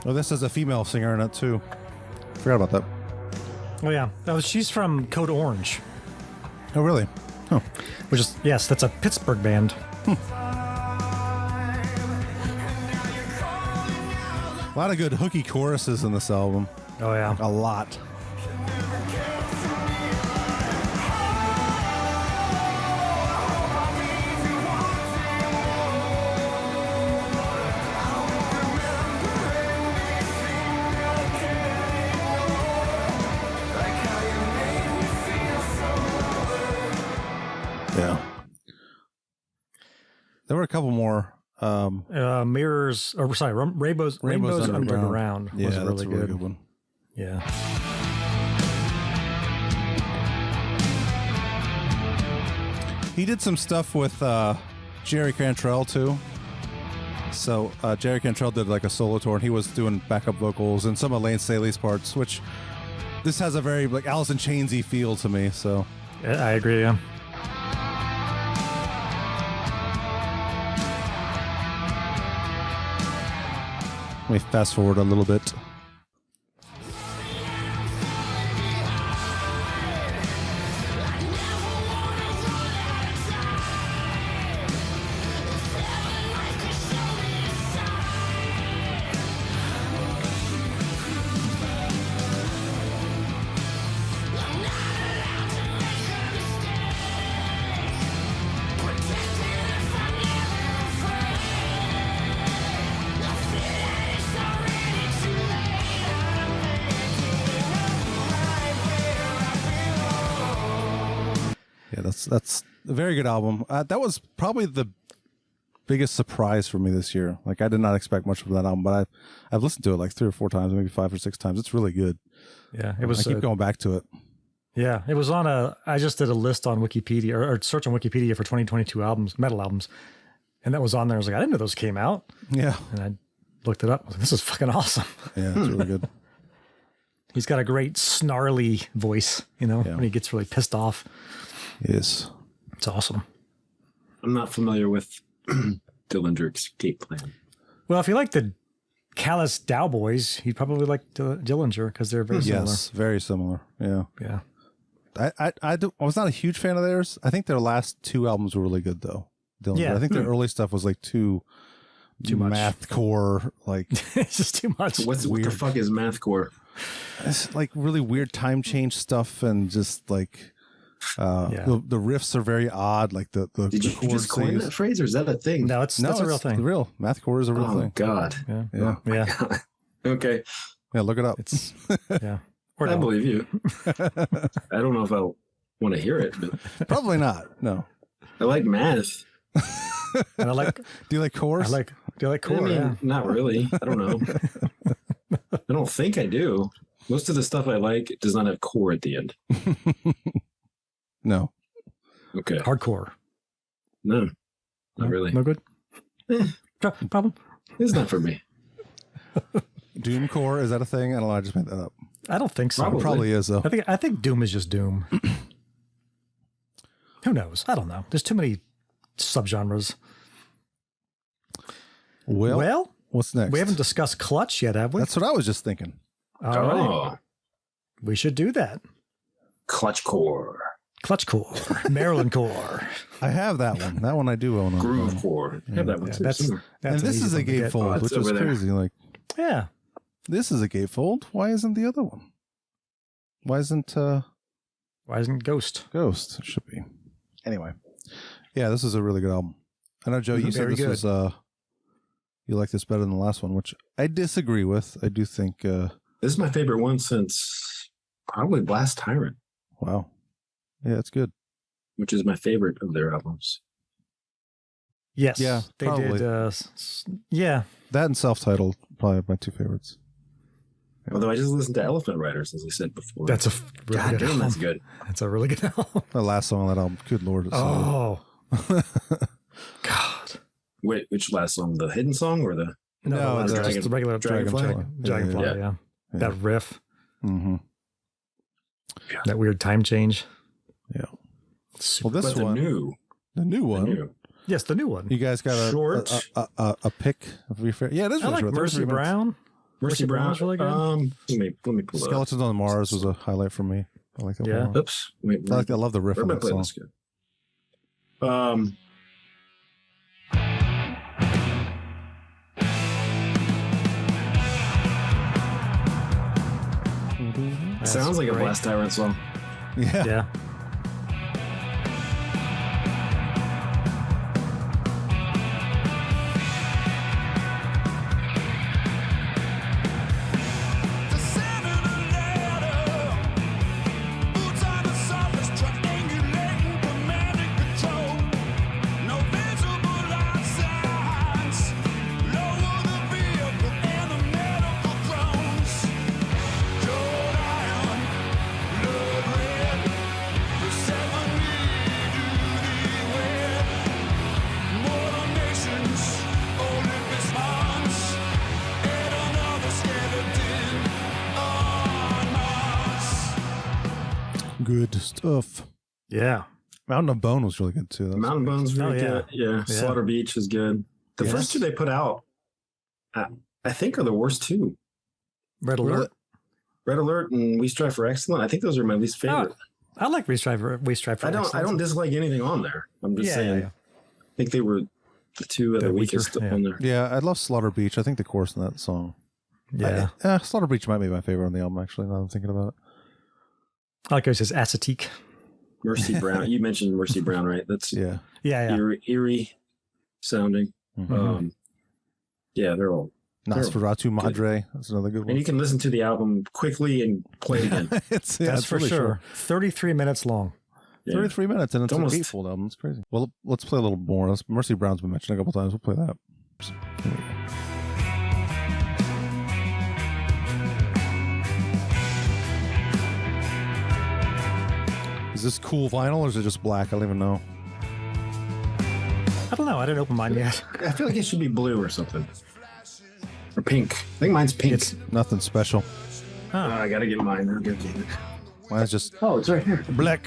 B: Oh, this has a female singer in it too. Forgot about that.
A: Oh yeah. She's from Code Orange,
B: Oh, really? Oh,
A: which is yes, that's a Pittsburgh band.
B: a lot of good hooky choruses in this album.
A: Oh yeah.
B: A lot. were a couple more.
A: Mirrors, or sorry, Rainbows Underground
B: Yeah,
A: was
B: that's
A: really
B: a really
A: good.
B: good one.
A: Yeah.
B: He did some stuff with Jerry Cantrell too. So Jerry Cantrell did like a solo tour, and he was doing backup vocals and some of Lane Staley's parts, which this has a very like Alice in Chainsy feel to me. So
A: Yeah, I agree. Yeah.
B: let me fast forward a little bit. Yeah, that's a very good album. That was probably the biggest surprise for me this year. Like, I did not expect much from that album, but I've listened to it like 3 or 4 times, maybe 5 or 6 times. It's really good.
A: Yeah, it was.
B: I keep going back to it.
A: Yeah, it was on I just did a list on Wikipedia or search on Wikipedia for 2022 albums, metal albums, and that was on there. I was like, I didn't know those came out,
B: Yeah,
A: and I looked it up. I was like, this is fucking awesome.
B: yeah, it's really good.
A: He's got a great snarly voice,
B: Yeah.
A: when he gets really pissed off.
B: Yes.
A: It's awesome.
C: I'm not familiar with Dillinger Escape Plan.
A: Well, if you like the Callous Dow Boys, you'd probably like Dillinger because they're very similar.
B: Yes, very similar. Yeah.
A: Yeah.
B: I was not a huge fan of theirs. I think their last 2 albums were really good though. Dillinger.
A: Yeah.
B: I think their early stuff was like too
A: much.
B: mathcore, like
A: It's just too much.
C: What the fuck is mathcore?
B: it's like really weird time change stuff, and just like
A: Yeah.
B: the riffs are very odd. Like the
C: Did you
B: chords
C: just
B: they
C: coin
B: use.
C: that phrase, or is that a thing?
A: No, that's a real
B: it's
A: thing.
B: Real mathcore is a real
C: Oh
B: thing.
C: God.
A: Yeah.
B: Yeah,
A: Yeah.
C: Okay,
B: yeah. Look it up.
A: It's yeah. Or
C: I
A: no.
C: believe you. I don't know if I'll want to hear it, but
B: Probably not. No.
C: I like math.
A: And I like
B: Do you like chorus?
A: do you like core?
C: I mean,
A: Yeah.
C: not really. I don't know. I don't think I do. Most of the stuff I like does not have core at the end.
B: No.
C: Okay.
A: Hardcore.
C: No, not really.
A: No good.
C: Eh.
A: Problem.
C: It's not for me.
B: Doomcore, is that a thing? I don't know. I just made that up.
A: I don't think so.
C: Probably.
B: It probably is though.
A: I think Doom is just Doom. Who knows? I don't know. There's too many subgenres.
B: Well, what's next?
A: we haven't discussed Clutch yet, have we?
B: That's what I was just thinking.
A: All right.
C: Oh,
A: We should do that.
C: clutch core,
A: Clutch Core, Maryland Core.
B: I have that one. That one I do own.
C: groove core. I have that one
A: Yeah,
C: too.
A: that's
C: somewhere.
B: And
A: an
B: this
A: easy
B: is a
A: one to get.
B: gatefold,
C: it's
B: which is
C: over there.
B: crazy. Like,
A: Yeah.
B: this is a gatefold. Why isn't the other one? Why isn't
A: Why isn't Ghost?
B: Ghost? It should be. Anyway, yeah, this is a really good album. I know, Joe, you said
A: Very
B: this was you like this better than the last one, which I disagree with. I do think
C: This is my favorite one since probably Blast Tyrant,
B: wow. Yeah, it's good.
C: which is my favorite of their albums.
A: Yes.
B: Yeah,
A: They
B: probably.
A: did. Yeah.
B: That and self-titled probably my 2 favorites.
C: Although I just listened to Elephant Riders, as I said before.
A: That's a really
C: God
A: good
C: damn, that's
A: album.
C: good.
A: That's a really good album.
B: The last song on that album, good lord. It's
A: Oh. God.
C: Wait, which last song? The hidden song or the?
B: No,
A: that's
B: the
A: just the regular
C: Dragonfly.
A: Dragonfly,
C: Yeah.
A: yeah.
B: Yeah.
A: That riff,
B: Mm-hmm.
A: that weird time change.
B: Yeah.
A: Super.
B: Well, this
C: but
B: one,
C: the new
B: the
C: one.
B: new.
A: Yes, the new one.
B: You guys got
C: Short.
B: a pick of your favorite? Yeah, it is
A: I
B: really
A: like
B: short.
A: Mercy
B: 33 minutes.
A: Brown.
C: Mercy Brown.
A: Brown's really good.
C: Let me pull it up.
B: Skeletons on Mars was a highlight for me. I like that
A: Yeah.
B: one.
C: Oops. Wait.
B: I love the riff
C: Where
B: on
C: am I
B: that
C: playing
B: song.
C: this good? Sounds like a
A: great.
C: Blast Tyrant song.
B: Yeah.
A: Yeah.
D: The sound of the ladder, boots on the surface, triangulating command and control. No visible light
B: Good stuff.
A: Yeah.
B: Mountain of Bone was really good too.
C: Mountain Bone's really
A: yeah.
C: good. Yeah. Slaughter Beach is good. The
A: Yes.
C: first two they put out, I think, are the worst two.
A: Red Alert.
C: Red Alert and We Strive for Excellence. I think those are my least favorite.
A: I like We Strive for Excellence.
C: I don't dislike anything on there. I'm just saying.
A: Yeah.
C: I think they were the two of the weakest on there.
B: Yeah, I love Slaughter Beach. I think the chorus in that song.
A: Yeah.
B: Slaughter Beach might be my favorite on the album, actually, now that I'm thinking about it.
A: I like how it says acetique.
C: Mercy Brown. You mentioned Mercy Brown, right? That's
B: Yeah.
C: eerie sounding.
B: Mm-hmm.
C: Yeah, they're all.
B: Nosferatu Madre. That's another good one.
C: And you can listen to the album quickly and play it again.
B: That's
A: for
B: really
A: sure. 33 minutes long.
C: Yeah.
B: 33 minutes, and it's
C: almost
B: an eightfold album. It's crazy. Well, let's play a little more. Mercy Brown's been mentioned a couple times. We'll play that. Here we go. Is this cool vinyl or is it just black? I don't even know.
A: I don't know. I didn't open mine yet.
C: I feel like it should be blue or something. Or pink. I think mine's pink.
A: It's
B: Nothing special.
C: I gotta get mine. I'll get it.
B: Mine's just
C: Oh, it's right here.
B: black.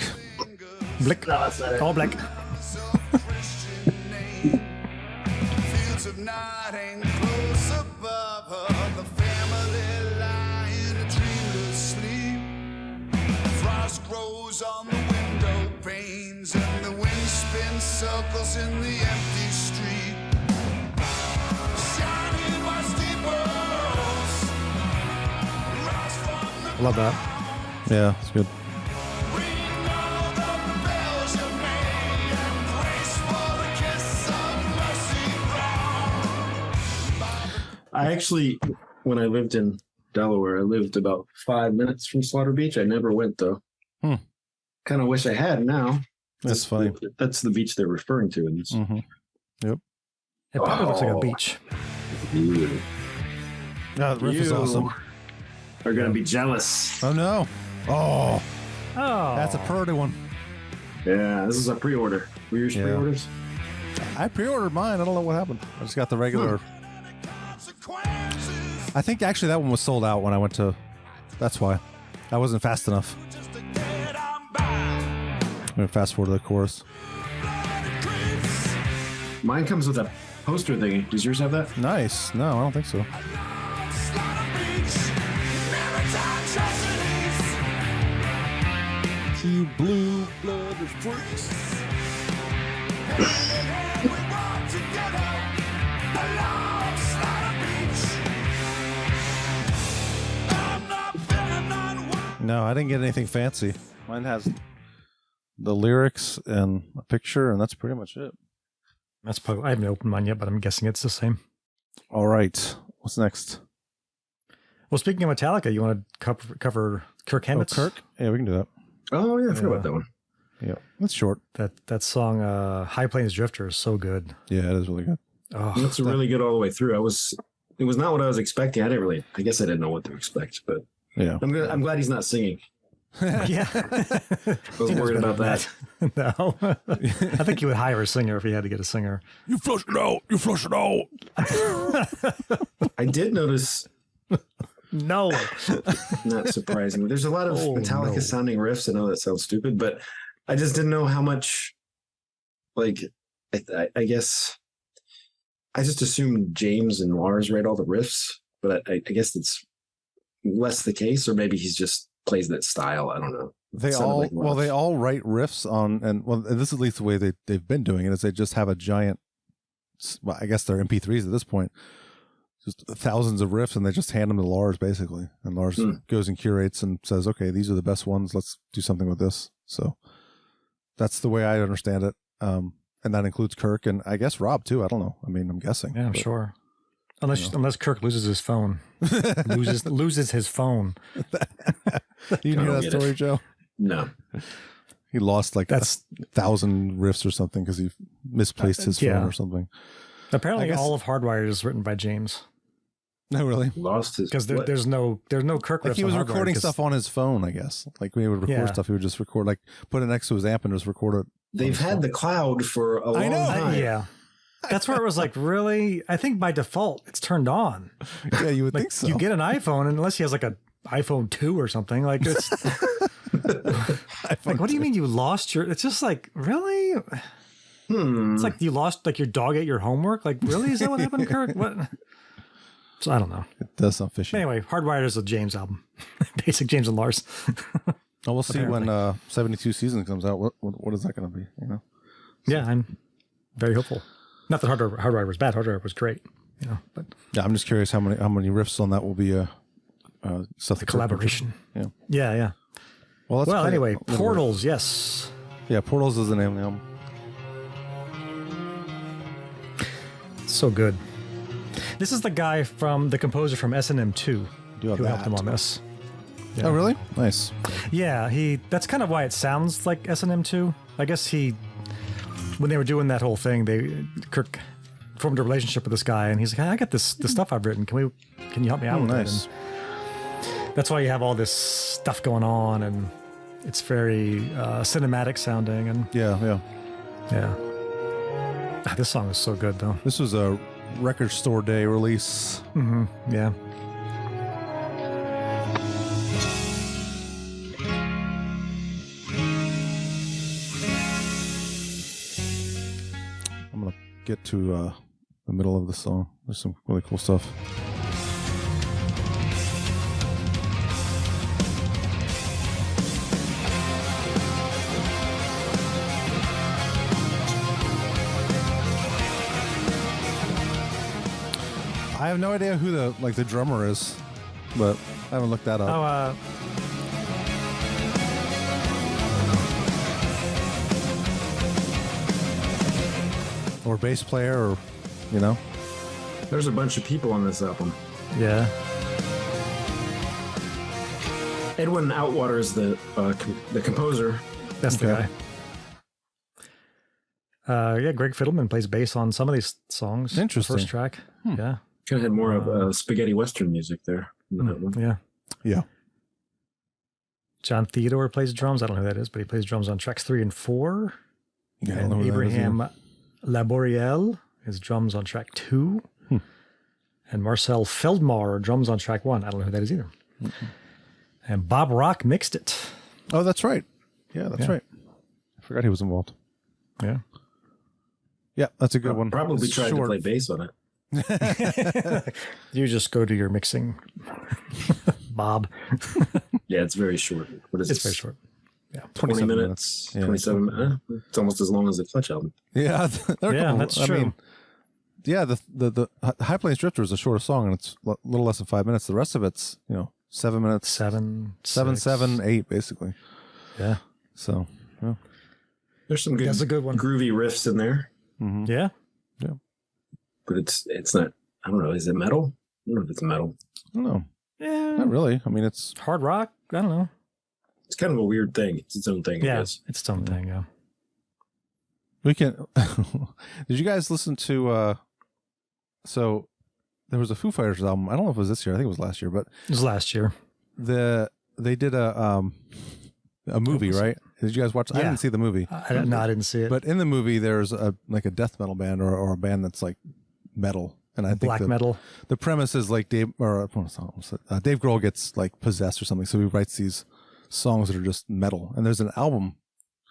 A: black.
C: No, that's not it.
A: All black.
D: Fields of night hang close above her. The family lie in a dreamless sleep. Frost grows on the window panes, and the wind spins circles in the empty street. Shining musty pearls rise from the
A: Love that.
B: Yeah, it's good.
D: ring of the bells you made, and grace for the kiss of mercy brown.
C: I actually, when I lived in Delaware, I lived about 5 minutes from Slaughter Beach. I never went though. Kind of wish I had now.
B: That's funny.
C: That's the beach they're referring to in this.
B: Mm-hmm.
A: It probably looks like a
C: Oh.
A: beach.
C: You
B: Yeah, the riff is awesome.
C: are gonna be jealous.
B: Oh, no. Oh,
A: Oh.
B: that's a pretty one.
C: Yeah, this is a pre-order. Were yours
B: Yeah.
C: pre-orders?
B: I pre-ordered mine. I don't know what happened. I just got the regular.
D: Consequences
B: I think actually that one was sold out when I went to. That's why. I wasn't fast enough.
D: just to get on by.
B: I'm going to fast forward to the chorus.
D: Bloody creeps
C: Mine comes with a poster thingy. Does yours have that?
B: Nice. No, I don't think so.
D: along Slaughter Beach. Maritime tragedies.
B: You blue-blooded freaks.
D: Hand in hand we walk together along Slaughter Beach. I'm not feeling unwind.
B: No, I didn't get anything fancy. Mine has the lyrics and a picture, and that's pretty much it.
A: That's probably, I haven't opened mine yet, but I'm guessing it's the same.
B: All right. What's next?
A: Well, speaking of Metallica, you want to cover Kirk Hammett's?
B: Kirk? Yeah, we can do that.
C: Oh yeah, I forgot about that one.
B: Yeah. It's short.
A: That song, High Plains Drifter, is so good.
B: Yeah, it is really good.
A: Oh,
C: It's really good all the way through. It was not what I was expecting. I guess I didn't know what to expect, but
B: Yeah.
C: I'm glad he's not singing.
A: yeah.
C: I was worried about that.
A: No. I think he would hire a singer if he had to get a singer.
B: You flush it out. You flush it out.
C: I did notice,
A: No.
C: not surprisingly, there's a lot of
A: Oh,
C: Metallica
A: no.
C: sounding riffs. I know that sounds stupid, but I just didn't know how much. Like, I guess I just assumed James and Lars write all the riffs, but I guess it's less the case, or maybe he's just plays that style. I don't know.
B: They
C: Sounded
B: all
C: like
B: well, they
C: Lars.
B: all write riffs on, and this is at least the way they've been doing it. Is they just have a giant, well, I guess they're MP3s at this point, just thousands of riffs, and they just hand them to Lars basically, and Lars goes and curates and says, okay, these are the best ones. Let's do something with this. So that's the way I understand it, and that includes Kirk and I guess Rob too. I don't know. I mean, I'm guessing.
A: Yeah, I'm
B: but-
A: sure. Unless Kirk loses his phone. loses his phone.
B: You
C: I
B: knew
C: don't
B: that
C: get
B: story,
C: it.
B: Joe?
C: No.
B: He lost like
A: That's
B: 1,000 riffs or something because he misplaced his
A: yeah.
B: phone or something.
A: apparently
B: I guess-
A: all of Hardwired is written by James
B: No, really.
C: Lost his
A: because
C: what?
A: there's no Kirk riffs.
B: Like he was
A: on Hardwired
B: recording
A: 'cause-
B: stuff on his phone, I guess. Like when he would record
A: Yeah.
B: stuff, he would just record, like put it next to his amp and just record it.
C: They've had the cloud for a long time.
A: yeah. That's where it was like, really? I think by default it's turned on.
B: Yeah, you would
A: Like
B: think so.
A: you get an iPhone, and unless he has like an iPhone 2 or something, like it's Like, what do you mean you lost your? It's just like, really? It's like you lost like your dog ate your homework. Like, really? Is that what happened, Kirk? What? So I don't know.
B: It does sound fishy.
A: Anyway, Hardwired is a James album. Basic James and Lars.
B: Oh, we'll see when 72 Seasons comes out. What is that going to be? You know?
A: Yeah, I'm very hopeful. Not that Hardwired was bad. Hardwired was great. You know, but
B: yeah, I'm just curious how many riffs on that will be stuff.
A: the collaboration.
B: Yeah.
A: Yeah.
B: Well,
A: anyway, Portals. Yes.
B: Yeah, Portals is the name of the album.
A: So good. This is the guy from the composer from S&M2 who helped him on this. Yeah.
B: Oh, really? Nice.
A: Yeah, that's kind of why it sounds like S&M2. I guess when they were doing that whole thing, Kirk formed a relationship with this guy, and he's like, I got this stuff I've written. Can you help me out with
B: nice.
A: it? And that's why you have all this stuff going on, and it's very cinematic sounding. And
B: Yeah.
A: This song is so good, though.
B: This was a record store day release.
A: Mm-hmm. Yeah.
B: I'm going to get to the middle of the song. There's some really cool stuff. I have no idea who the drummer is, but I haven't looked that up.
A: Oh,
B: or bass player, or you know.
C: There's a bunch of people on this album.
A: yeah.
C: Edwin Outwater is the composer.
A: That's the
B: Okay.
A: guy. Yeah, Greg Fiddleman plays bass on some of these songs.
B: Interesting.
A: The first track. Yeah.
C: Kind of had more of spaghetti western music there.
A: Yeah.
B: Yeah.
A: John Theodore plays drums. I don't know who that is, but he plays drums on tracks 3 and 4.
B: Yeah, I don't
A: And
B: know who that is
A: Abraham Laboriel is drums on track 2. And Marcel Feldmar drums on track 1. I don't know who that is either. And Bob Rock mixed it.
B: Oh, that's right. Yeah, that's
A: Yeah.
B: right. I forgot he was involved.
A: Yeah.
B: Yeah, that's a good one.
C: Probably
B: It's
C: tried to
B: short.
C: play bass on it.
A: You just go to your mixing, Bob.
C: Yeah, it's very short. What is
A: It's
C: this?
A: very short.
C: 20
B: 27
C: minutes,
B: Yeah.
C: 27 minutes. It's almost as long as the Clutch album.
B: Yeah, there are a
A: Yeah,
B: couple-
A: that's
B: I
A: true.
B: mean, yeah, the High Plains Drifter is a shorter song, and it's a little less than 5 minutes. The rest of it's 7 minutes,
A: 7,
B: 7, 8, basically.
A: Yeah.
B: So yeah.
C: There's some good,
A: That's a good one.
C: groovy riffs in there,
B: Mm-hmm.
A: Yeah.
C: but it's not. I don't know. Is it metal? I don't know if it's metal.
B: I don't know.
A: Yeah.
B: Not really. I mean, it's
A: Hard rock. I don't know.
C: It's kind of a weird thing. It's its own thing. I
A: Yeah.
C: guess.
A: It's its own thing. Yeah.
B: we can. Did you guys listen to? So there was a Foo Fighters album. I don't know if it was this year. I think it was last year, but
A: It was last year.
B: they did a movie, right? Did you guys watch? I
A: Yeah.
B: didn't see the movie,
A: I didn't see it.
B: but in the movie, there's a death metal band or a band that's like metal, and I think
A: Black metal.
B: the premise is like Dave Grohl gets like possessed or something, so he writes these songs that are just metal. And there's an album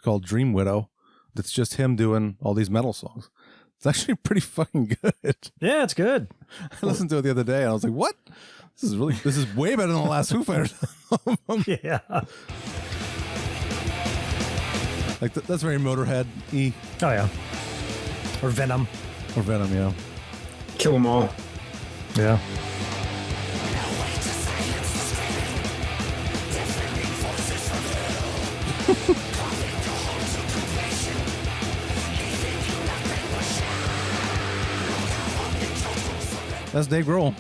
B: called Dream Widow that's just him doing all these metal songs. It's actually pretty fucking good.
A: Yeah, it's good.
B: I listened to it the other day and I was like, what? This is way better than the last Foo Fighters album.
A: Yeah.
B: Like that's very Motorhead-y
A: Oh yeah. Or Venom.
B: or Venom, yeah.
C: Kill them all.
A: Yeah.
B: That's Dave Grohl.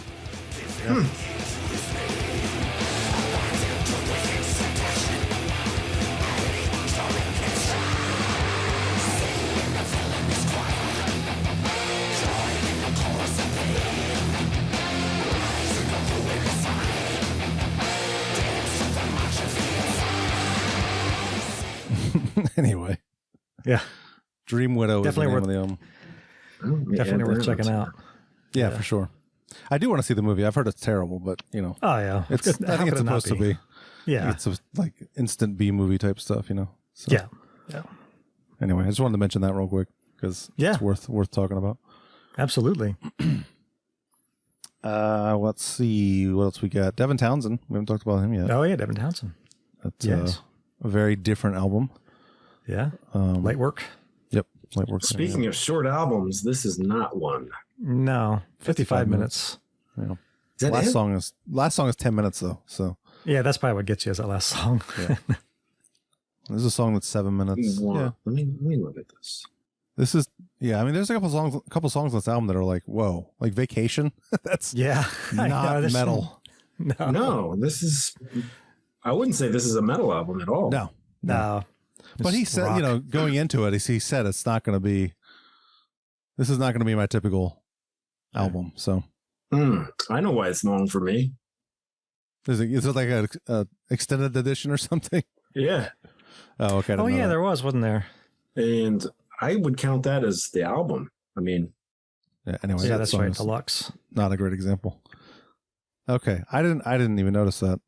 B: Anyway,
A: Yeah.
B: Dream Widow
A: Definitely
B: is the name of the album.
A: Definitely worth checking out.
B: Yeah, for sure. I do want to see the movie. I've heard it's terrible, but
A: Oh yeah.
B: it's.
A: How
B: I think
A: could
B: it's
A: it not
B: supposed to be.
A: Yeah.
B: It's like instant B movie type stuff, you know. So,
A: Yeah. Yeah.
B: Anyway, I just wanted to mention that real quick because it's worth talking about.
A: Absolutely.
B: Let's see what else we got. Devin Townsend. We haven't talked about him yet.
A: Oh yeah, Devin Townsend.
B: That's a very different album.
A: Yeah. Light work.
B: Yep. Light work.
C: Speaking of short albums, this is not one.
A: No. 55 minutes.
B: Yeah.
C: Is that
B: last
C: it?
B: song is 10 minutes though. So
A: Yeah, that's probably what gets you is that last song.
B: Yeah. There's a song that's 7 minutes. Yeah.
C: Let me look at this.
B: This is I mean, there's a couple songs on this album that are like, whoa, like Vacation. That's
A: Yeah.
B: not metal.
C: No, this is. I wouldn't say this is a metal album at all.
A: No.
B: But he said,
A: rock.
B: going into it, he said it's not going to be. This is not going to be my typical album. So
C: I know why it's long for me.
B: is it like a extended edition or something?
C: Yeah.
B: Oh, okay.
A: Oh yeah, there wasn't there?
C: And I would count that as the album. I mean,
B: Yeah. Anyway,
A: Yeah, that's
B: song
A: right.
B: is
A: Deluxe.
B: Not a great example. Okay, I didn't even notice that.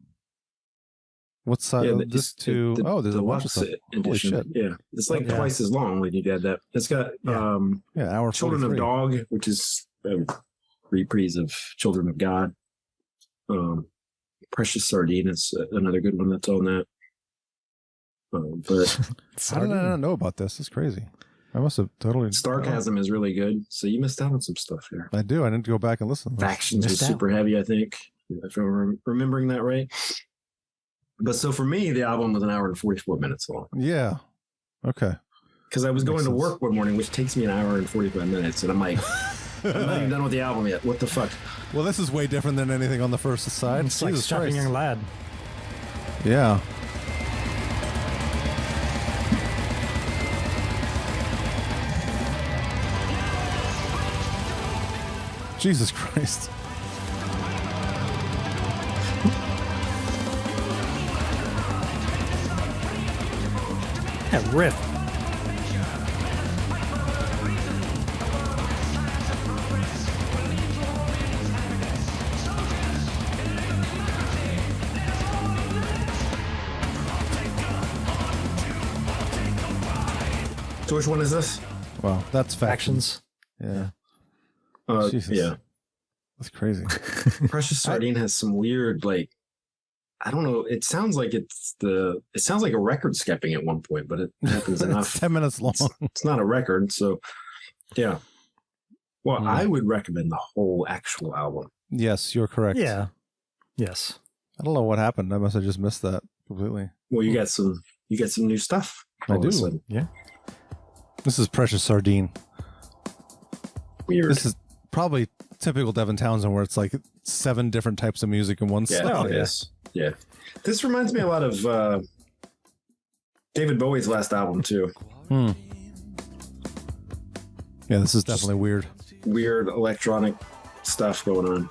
B: What's this two? There's a bunch of stuff. Holy shit!
C: Yeah, it's like twice as long when you add that. It's got
B: hour
C: Children
B: 43.
C: of Dog, which is a reprise of Children of God. Precious Sardine is another good one that's on that. But
B: How did I not know about this? It's crazy. I must have totally.
C: Starcasm is really good, so you missed out on some stuff here.
B: I do. I need to go back and listen.
C: Factions was super heavy, I think, if I'm remembering that right. But so for me, the album was an hour and 44 minutes long.
B: Yeah. Okay.
C: Because I was going to work one morning, which takes me an hour and 45 minutes, and I'm like, I'm not even done with the album yet. What the fuck?
B: Well, this is way different than anything on the first side.
A: It's like
B: Jesus
A: Shopping
B: Christ.
A: Young Lad.
B: Yeah. Jesus Christ.
A: That riff.
C: So which one is this?
B: Wow. That's Factions.
A: Factions.
B: Yeah. Jesus.
C: Yeah.
B: That's crazy.
C: Precious Sardine has some weird, like, I don't know. It sounds like it sounds like a record skipping at one point, but it happens enough.
B: It's 10 minutes long.
C: It's not a record, so yeah. Well, I would recommend the whole actual album.
B: Yes, you're correct.
A: Yeah. Yes.
B: I don't know what happened. I must have just missed that completely.
C: Well, you got some new stuff.
B: I
C: all of a
B: do.
C: sudden.
A: Yeah.
B: This is Precious Sardine.
C: Weird.
B: This is probably typical Devin Townsend, where it's like 7 different types of music in one
C: Yeah,
B: song.
C: yes. Yeah. This reminds me a lot of David Bowie's last album too.
B: Yeah, this is definitely weird.
C: Weird electronic stuff going on.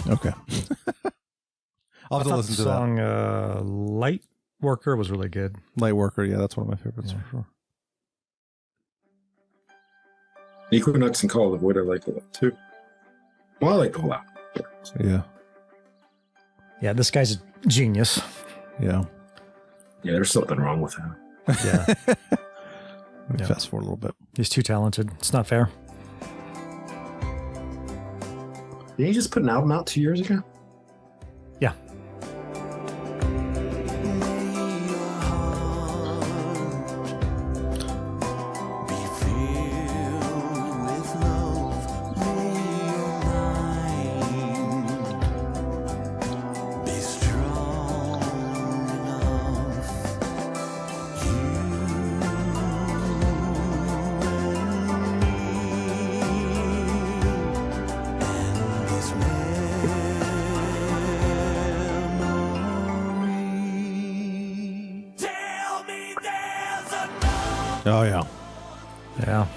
B: Okay. I'll have to
A: I thought
B: listen
A: the
B: to that.
A: song Light Worker was really good.
B: Light Worker, yeah, that's one of my favorites for sure.
C: Equinox and Call of the Void I like a lot too. Well, I like the whole album.
B: Yeah.
A: Yeah, this guy's a genius.
B: Yeah.
C: Yeah, there's something wrong with him.
A: Yeah.
B: Let me
A: Yeah.
B: fast forward a little bit.
A: He's too talented. It's not fair.
C: Did he just put an album out 2 years ago?
A: Yeah.
B: Oh, yeah.
A: Yeah.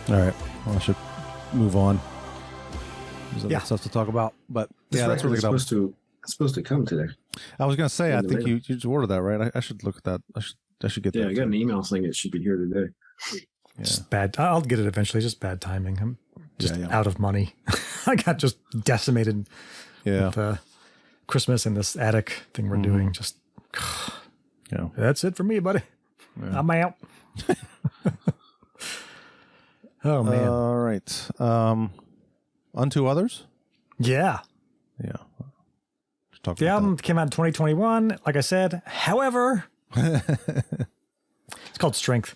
B: All right. I'll should move on. There's other stuff to talk about, but that's really good.
C: It's supposed to come today.
B: I was going to say, I think you just ordered that, right? I should look at that. I should get that.
C: Yeah, I got an email saying it should be here today.
B: Yeah.
A: Just bad. I'll get it eventually. Just bad timing. I'm just out of money. I got just decimated with Christmas and this attic thing we're doing. Just that's it for me, buddy. Yeah. I'm out. Oh man.
B: All right. On to others.
A: Yeah.
B: Yeah.
A: The album came out in 2021. Like I said, however, it's called Strength.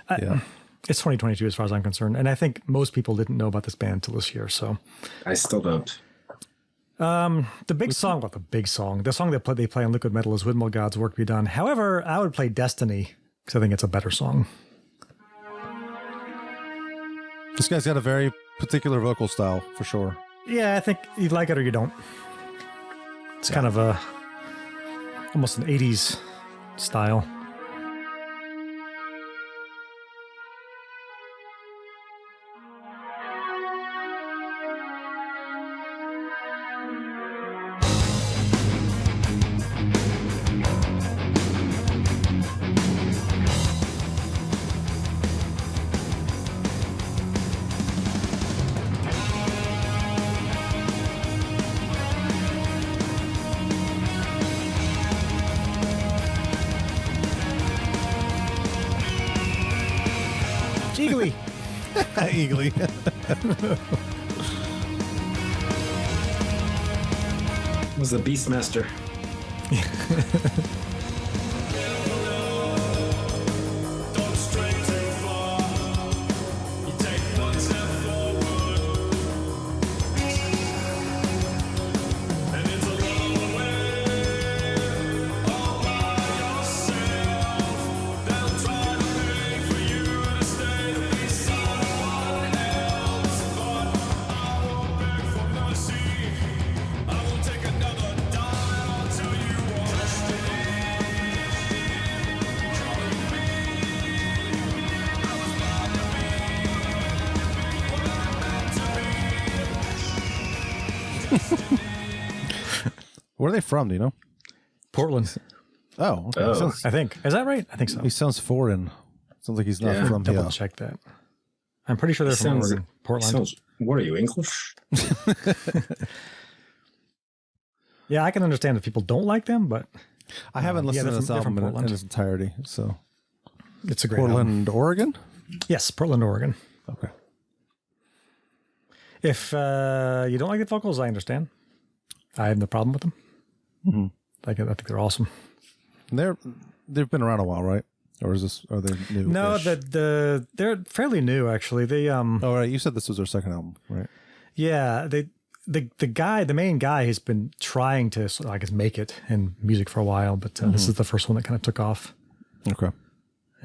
A: It's 2022 as far as I'm concerned, and I think most people didn't know about this band until this year. So
C: I still don't.
A: The song they play on Liquid Metal is "When Will God's Work Be Done." However, I would play "Destiny" because I think it's a better song.
B: This guy's got a very particular vocal style for sure.
A: Yeah, I think you like it or you don't. It's kind of almost an 80s style. Eagly.
B: Eagly.
C: It was the Beastmaster.
B: Where are they from? Do you know?
A: Portland.
B: Oh, okay.
A: I think. Is that right? I think so.
B: He sounds foreign. Sounds like he's not from here.
A: Double check that. I'm pretty sure they're from Oregon. Portland.
C: What are you, English?
A: Yeah, I can understand if people don't like them, but
B: I haven't listened to this album in its entirety. So
A: it's a great
B: Portland,
A: album.
B: Oregon?
A: Yes, Portland, Oregon.
B: Okay.
A: If you don't like the vocals, I understand. I have no problem with them.
B: Mm-hmm.
A: I think they're awesome.
B: They've been around a while, right? Or are they new?
A: No, they're fairly new actually. They
B: Oh right, you said this was their second album, right?
A: Yeah, the main guy has been trying to, I guess, make it in music for a while, but this is the first one that kind of took off.
B: Okay.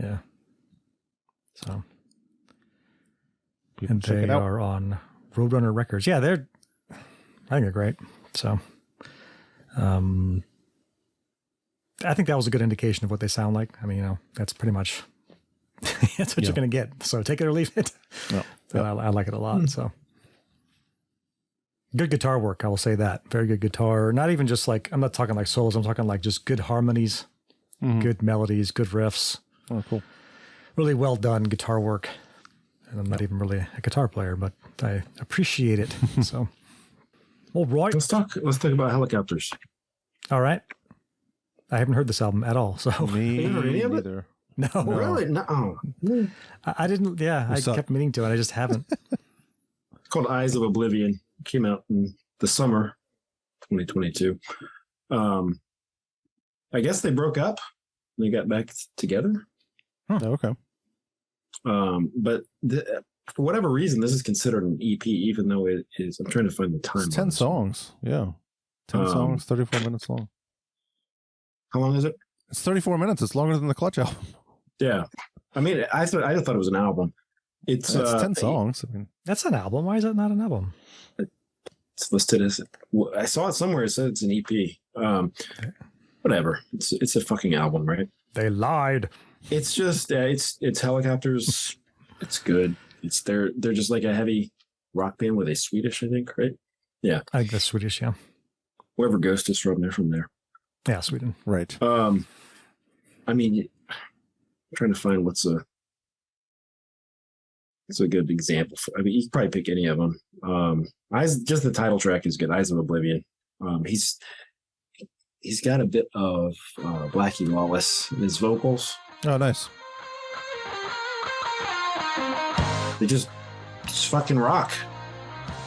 A: Yeah. So.
B: People
A: and they are on Roadrunner Records. Yeah, I think they're great. So, I think that was a good indication of what they sound like. I mean, that's pretty much, that's what you're going to get. So take it or leave it.
B: Yeah.
A: I like it a lot. So good guitar work. I will say that. Very good guitar. Not even just like, I'm not talking like solos. I'm talking like just good harmonies, good melodies, good riffs.
B: Oh, cool. Really
A: well done guitar work. And I'm not even really a guitar player, but I appreciate it. So, all right.
C: Let's talk about helicopters.
A: All right. I haven't heard this album at all. So
B: me
C: heard any of it?
B: neither.
A: No.
C: Really? No.
A: I didn't. Yeah, I kept meaning to, and I just haven't.
C: It's called Eyes of Oblivion. It came out in the summer 2022. I guess they broke up. They got back together.
B: Oh, okay.
C: But for whatever reason, this is considered an EP, even though it is. I'm trying to find the time.
B: It's 10 songs. Yeah. 10 songs, 34 minutes long.
C: How long is it?
B: It's 34 minutes. It's longer than the Clutch album.
C: Yeah. I mean, I thought it was an album. It's
B: 10 songs. I mean,
A: that's an album. Why is that not an album?
C: It's listed as, I saw it somewhere. It said it's an EP. Whatever. It's a fucking album, right?
A: They lied.
C: It's just, it's helicopters. It's good. they're just like a heavy rock band. Were they Swedish? I think, right? Yeah,
A: I think that's Swedish. Yeah.
C: wherever Ghost is from, they're from there.
A: Yeah. Sweden.
B: Right.
C: I mean, I'm trying to find what's a good example. I mean, you can probably pick any of them. Just the title track is good. Eyes of Oblivion. He's got a bit of Blackie Lawless in his vocals.
B: Oh, nice.
C: They just fucking rock.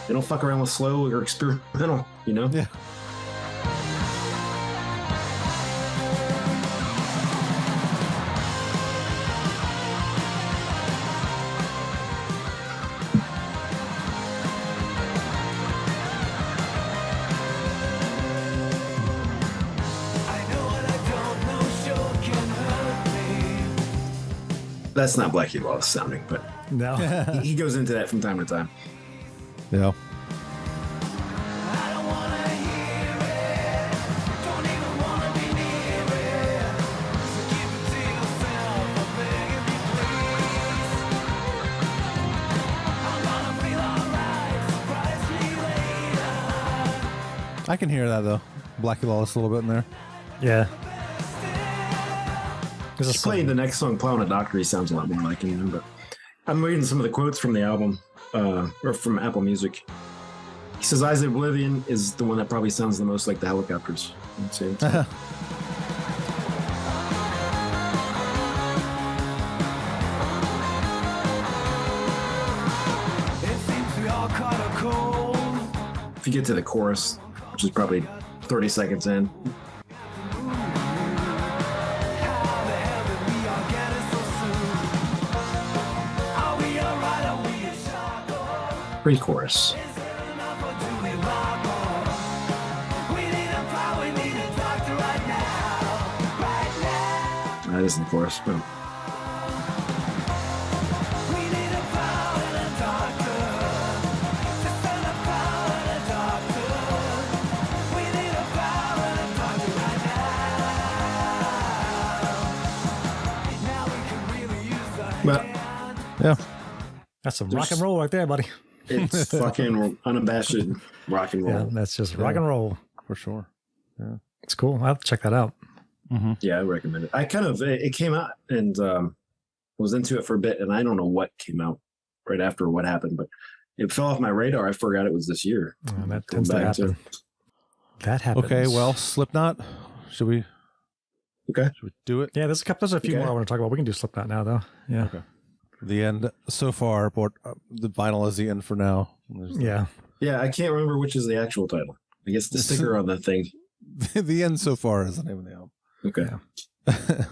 C: They don't fuck around with slow or experimental, you know?
B: Yeah.
C: That's not Blackie Lawless sounding, but
A: No.
C: he goes into that from time to time.
B: Yeah. I can hear that though. Blackie Lawless a little bit in there.
A: Yeah.
C: Just playing the next song, Plowing a Doctor, he sounds a lot more like him. But I'm reading some of the quotes from the album, or from Apple Music. He says Eyes of Oblivion is the one that probably sounds the most like the Helicopters. I'd say. If you get to the chorus, which is probably 30 seconds in, pre-chorus. That isn't the chorus. No. But
B: Yeah.
A: That's some rock and roll right there, buddy.
C: it's fucking unabashed rock and roll.
A: Yeah, that's just rock and roll.
B: For sure. Yeah.
A: It's cool. I'll have to check that out.
B: Mm-hmm.
C: Yeah, I recommend it. It came out and was into it for a bit, and I don't know what came out right after what happened, but it fell off my radar. I forgot it was this year.
A: Oh, that tends to happen. That happens.
B: Okay, well, Slipknot. Should we do it?
A: Yeah, there's a few
C: Okay.
A: more I want to talk about. We can do Slipknot now, though. Yeah.
B: Okay. The end so far, but the vinyl is the end for now.
A: Yeah.
C: Yeah, I can't remember which is the actual title. I guess the sticker on the thing.
B: The end so far is the name of the album.
C: Okay.
A: Yeah.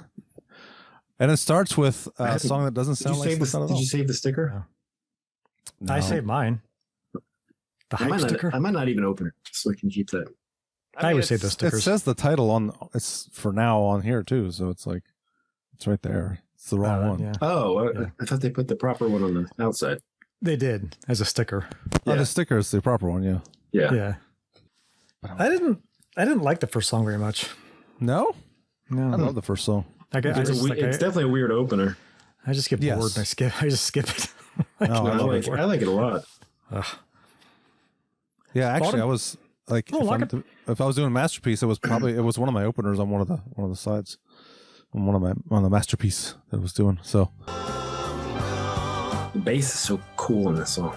B: And it starts with a song that doesn't sound like Slipknot at all.
C: Did you save the sticker?
B: No.
A: I saved mine. The hype sticker.
C: I might not even open it so I can keep that.
A: I always save those
B: It
A: stickers.
B: says the title on it's for now on here too, so it's like it's right there. It's the wrong one.
A: Yeah.
C: Oh,
A: Yeah.
C: I thought they put the proper one on the outside.
A: They did as a sticker.
B: Oh,
C: Yeah.
B: the sticker is the proper one. Yeah.
C: Yeah.
A: Yeah. I didn't like the first song very much.
B: No,
A: No.
B: I love the first song.
C: It's definitely a weird opener.
A: I just get
B: Yes.
A: bored and I just skip it.
B: Oh,
C: I like it a lot.
A: Ugh.
B: Yeah, actually,
A: Bottom?
B: I was like,
A: Oh, like it.
B: if I was doing a masterpiece, it was one of my openers on one of the sides, on one of the masterpiece that I was doing. So
C: The bass is so cool in this song.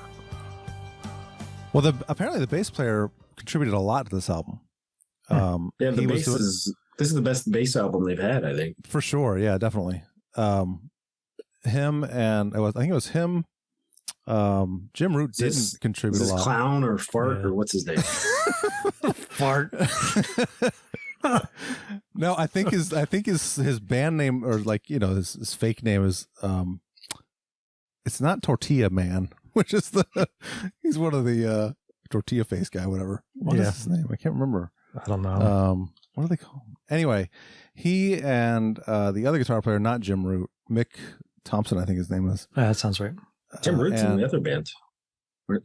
B: well, apparently the bass player contributed a lot to this album.
C: Yeah, the
B: he was
C: bass
B: doing-
C: this is the best bass album they've had, I think.
B: for sure. Yeah, definitely. Him and I think it was him. Jim Root didn't contribute
C: Is
B: a
C: this
B: lot.
C: Clown or Fart
A: Yeah.
C: or what's his name?
A: Fart.
B: No, I think his band name, or like, you know, his fake name is it's not Tortilla Man, which is he's one of the tortilla face guy, whatever. What is
A: Yeah.
B: his name? I can't remember.
A: I don't know.
B: What do they call him? Anyway, he and the other guitar player, not Jim Root, Mick Thompson, I think his name is.
A: That sounds right.
C: Jim Root's in
B: and-
C: the other band.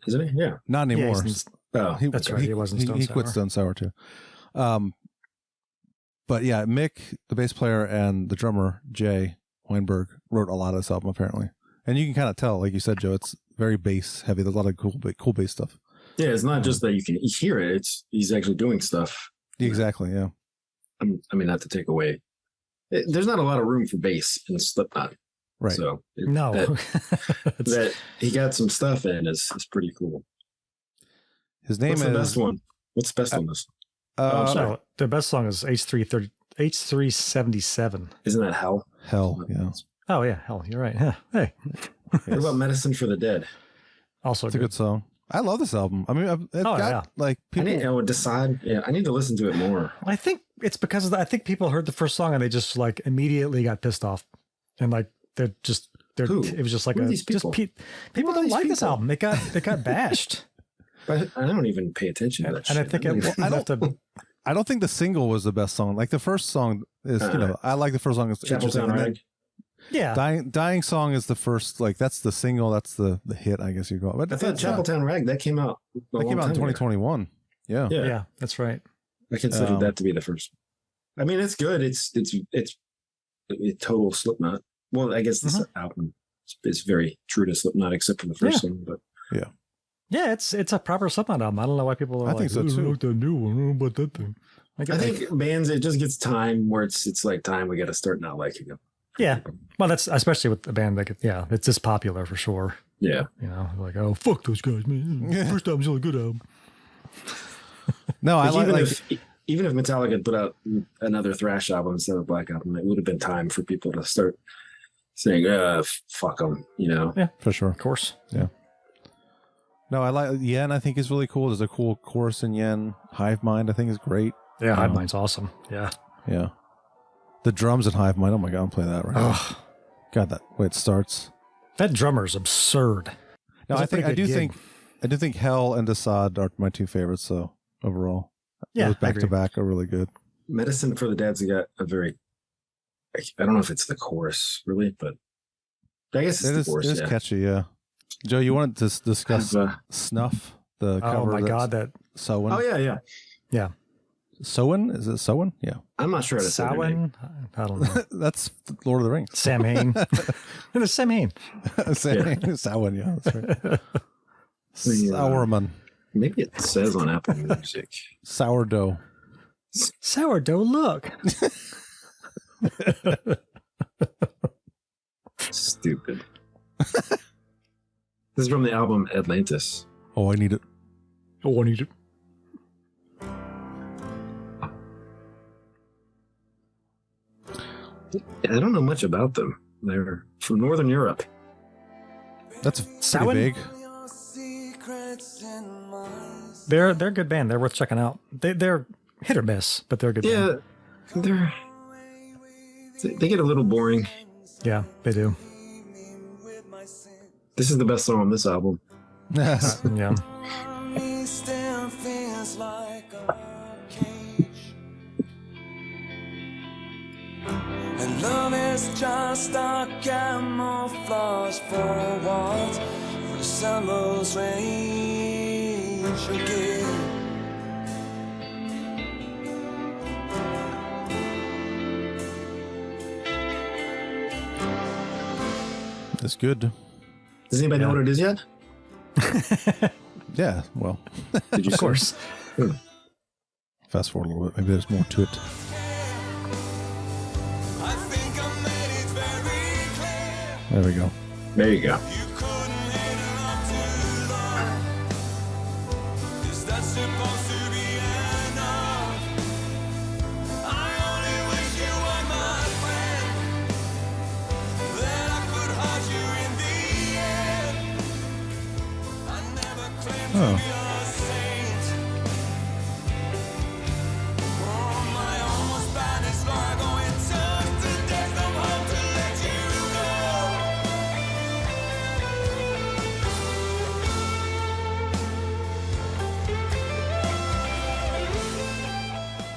C: Isn't he? Yeah.
B: Not
A: Yeah,
B: anymore.
A: he's
C: Oh,
A: That's right, he wasn't Stone
B: He
A: Sour.
B: quit Stone Sour too. But yeah, Mick, the bass player, and the drummer Jay Weinberg wrote a lot of this album apparently, And you can kind of tell, like you said, Joe, it's very bass heavy. There's a lot of cool bass stuff.
C: Yeah, it's not just that you can hear it. He's actually doing stuff.
B: Exactly. Yeah.
C: I mean, not to take away. There's not a lot of room for bass in Slipknot.
B: Right.
C: So
A: No.
C: that he got some stuff in is pretty cool.
B: His name
C: What's
B: is
C: the best one? What's the best one?
A: So the best song is H377.
C: Isn't that Hell?
B: Hell. Yeah.
A: Oh yeah, hell, you're right. Yeah. Hey,
C: What about Medicine for the Dead?
A: also
B: It's a good song. I love this album. I mean, it's got like people.
C: Decide. Yeah, I need to listen to it more.
A: I think it's because of I think people heard the first song and they just like immediately got pissed off, and like they're
C: Who?
A: it was just like
C: Who are these people?
A: People don't like this album. It got bashed.
C: But I don't even pay attention to that.
A: And I
C: shit.
A: think
B: I don't think the single was the best song. Like the first song is, I like the first song. It's interesting.
C: Chapeltown Rag.
A: yeah.
B: Dying Song is the first, like that's the single. That's the hit, I guess you call it.
C: I thought
B: Chapeltown
C: Chapeltown Rag that came out.
B: that came out in 2021. Yeah.
A: Yeah, that's right.
C: I considered that to be the first. I mean, it's good. It's total Slipknot. Well, I guess this album is very true to Slipknot, except for the first one. But
A: Yeah, it's a proper Slipknot album. I don't know why people are
B: I
A: like,
B: think so too.
A: Like the new one, but that thing.
C: I think bands, it just gets time where it's like time we got to start not liking them.
A: Yeah, well, that's especially with a band like it's just popular for sure.
C: Yeah,
A: like oh fuck those guys, man. First album's a good album.
B: No, I like
C: even if Metallica had put out another thrash album instead of Black Album, it would have been time for people to start saying, fuck them,
A: Yeah,
B: for sure.
A: Of course.
B: Yeah. No, I like Yen. I think is really cool. There's a cool chorus in Yen. Hive Mind, I think, is great.
A: Yeah, Hive Mind's awesome. Yeah.
B: Yeah. The drums in Hive Mind. Oh my god, I'm playing that right now. God, that way it starts.
A: That drummer's absurd.
B: No, I do think Hell and Assad are my two favorites. So overall, those back to back are really good.
C: Medicine for the Dead's got a very. I don't know if it's the chorus really, but I guess it's the chorus.
B: It is catchy, yeah. Joe, you wanted to discuss Snuff, the cover.
A: Oh my god, that
C: Sowen. Oh yeah.
B: Sowen? Is it Sowen? Yeah.
C: I'm not sure how to say their name.
A: I don't know.
B: That's Lord of the Rings.
A: Sam Hain. It's Sam Hain.
B: Samhain, yeah, that's right. Sourman.
C: Maybe it says on Apple Music.
B: Sourdough.
A: Sourdough, look.
C: Stupid. This is from the album Atlantis.
B: Oh, I need it.
A: Oh, I need it.
C: I don't know much about them. They're from Northern Europe.
B: That's pretty big.
A: They're a good band. They're worth checking out. They're hit or miss, but they're a good band.
C: Yeah, they get a little boring.
A: Yeah, they do.
C: This is the best song on this album.
A: Yeah.
D: And love is just a camouflage for what resembles rage again.
B: That's good.
C: Does anybody know what it is yet?
B: Yeah, well.
C: Did you
A: of course.
B: Fast forward a little bit. Maybe there's more to it. There we go.
C: There you go.
B: Oh.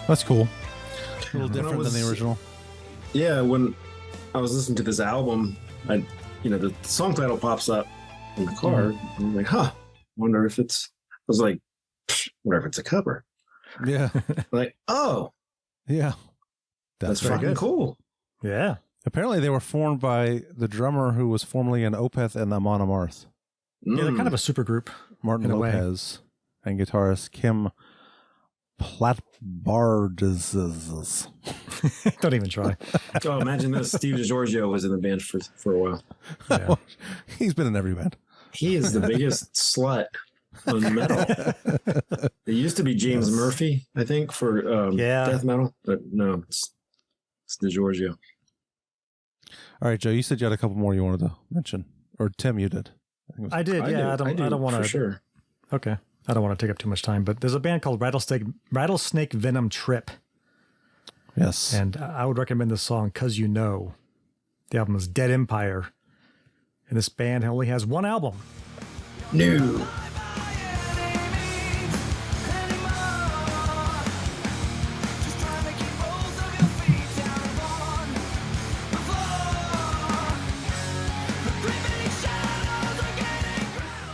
B: That's cool. A little different than the original.
C: Yeah, when I was listening to this album, the song title pops up in the car. And I'm like, wonder if it's. I was like, wonder if it's a cover.
B: Yeah.
C: Like, oh,
B: yeah.
C: that's
A: very
C: fucking
A: good.
C: cool.
A: Yeah.
B: Apparently, they were formed by the drummer who was formerly in Opeth and Amon Amarth,
A: Yeah, they're kind of a super group.
B: Martin
A: In a way.
B: Lopez, and guitarist Kim Platbardz.
A: Don't even try.
C: Oh, imagine this. Steve DiGiorgio was in the band for a while.
A: Yeah.
B: He's been in every band.
C: He is the biggest slut on metal. It used to be James Murphy, I think, for death metal, but no, it's DiGiorgio.
B: All right, Joe, you said you had a couple more you wanted to mention, or Tim, you did.
A: I did. Yeah, I don't want to.
C: For sure.
A: Okay, I don't want to take up too much time, but there's a band called Rattlesnake Venom Trip,
B: Yes.
A: and I would recommend this song "Cause You Know." The album is Dead Empire, and this band only has one album.
C: No.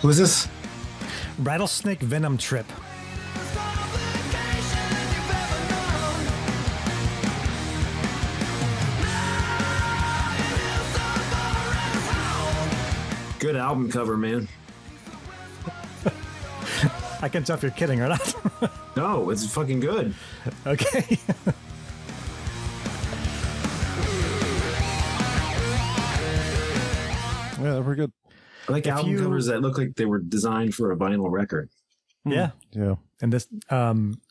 C: Who's this?
A: Rattlesnake Venom Trip.
C: Good album cover, man.
A: I can tell if you're kidding or not.
C: No, it's fucking good.
A: Okay.
B: Yeah, they're pretty good.
C: I like album covers that look like they were designed for a vinyl record.
A: Yeah.
B: Yeah.
A: And this,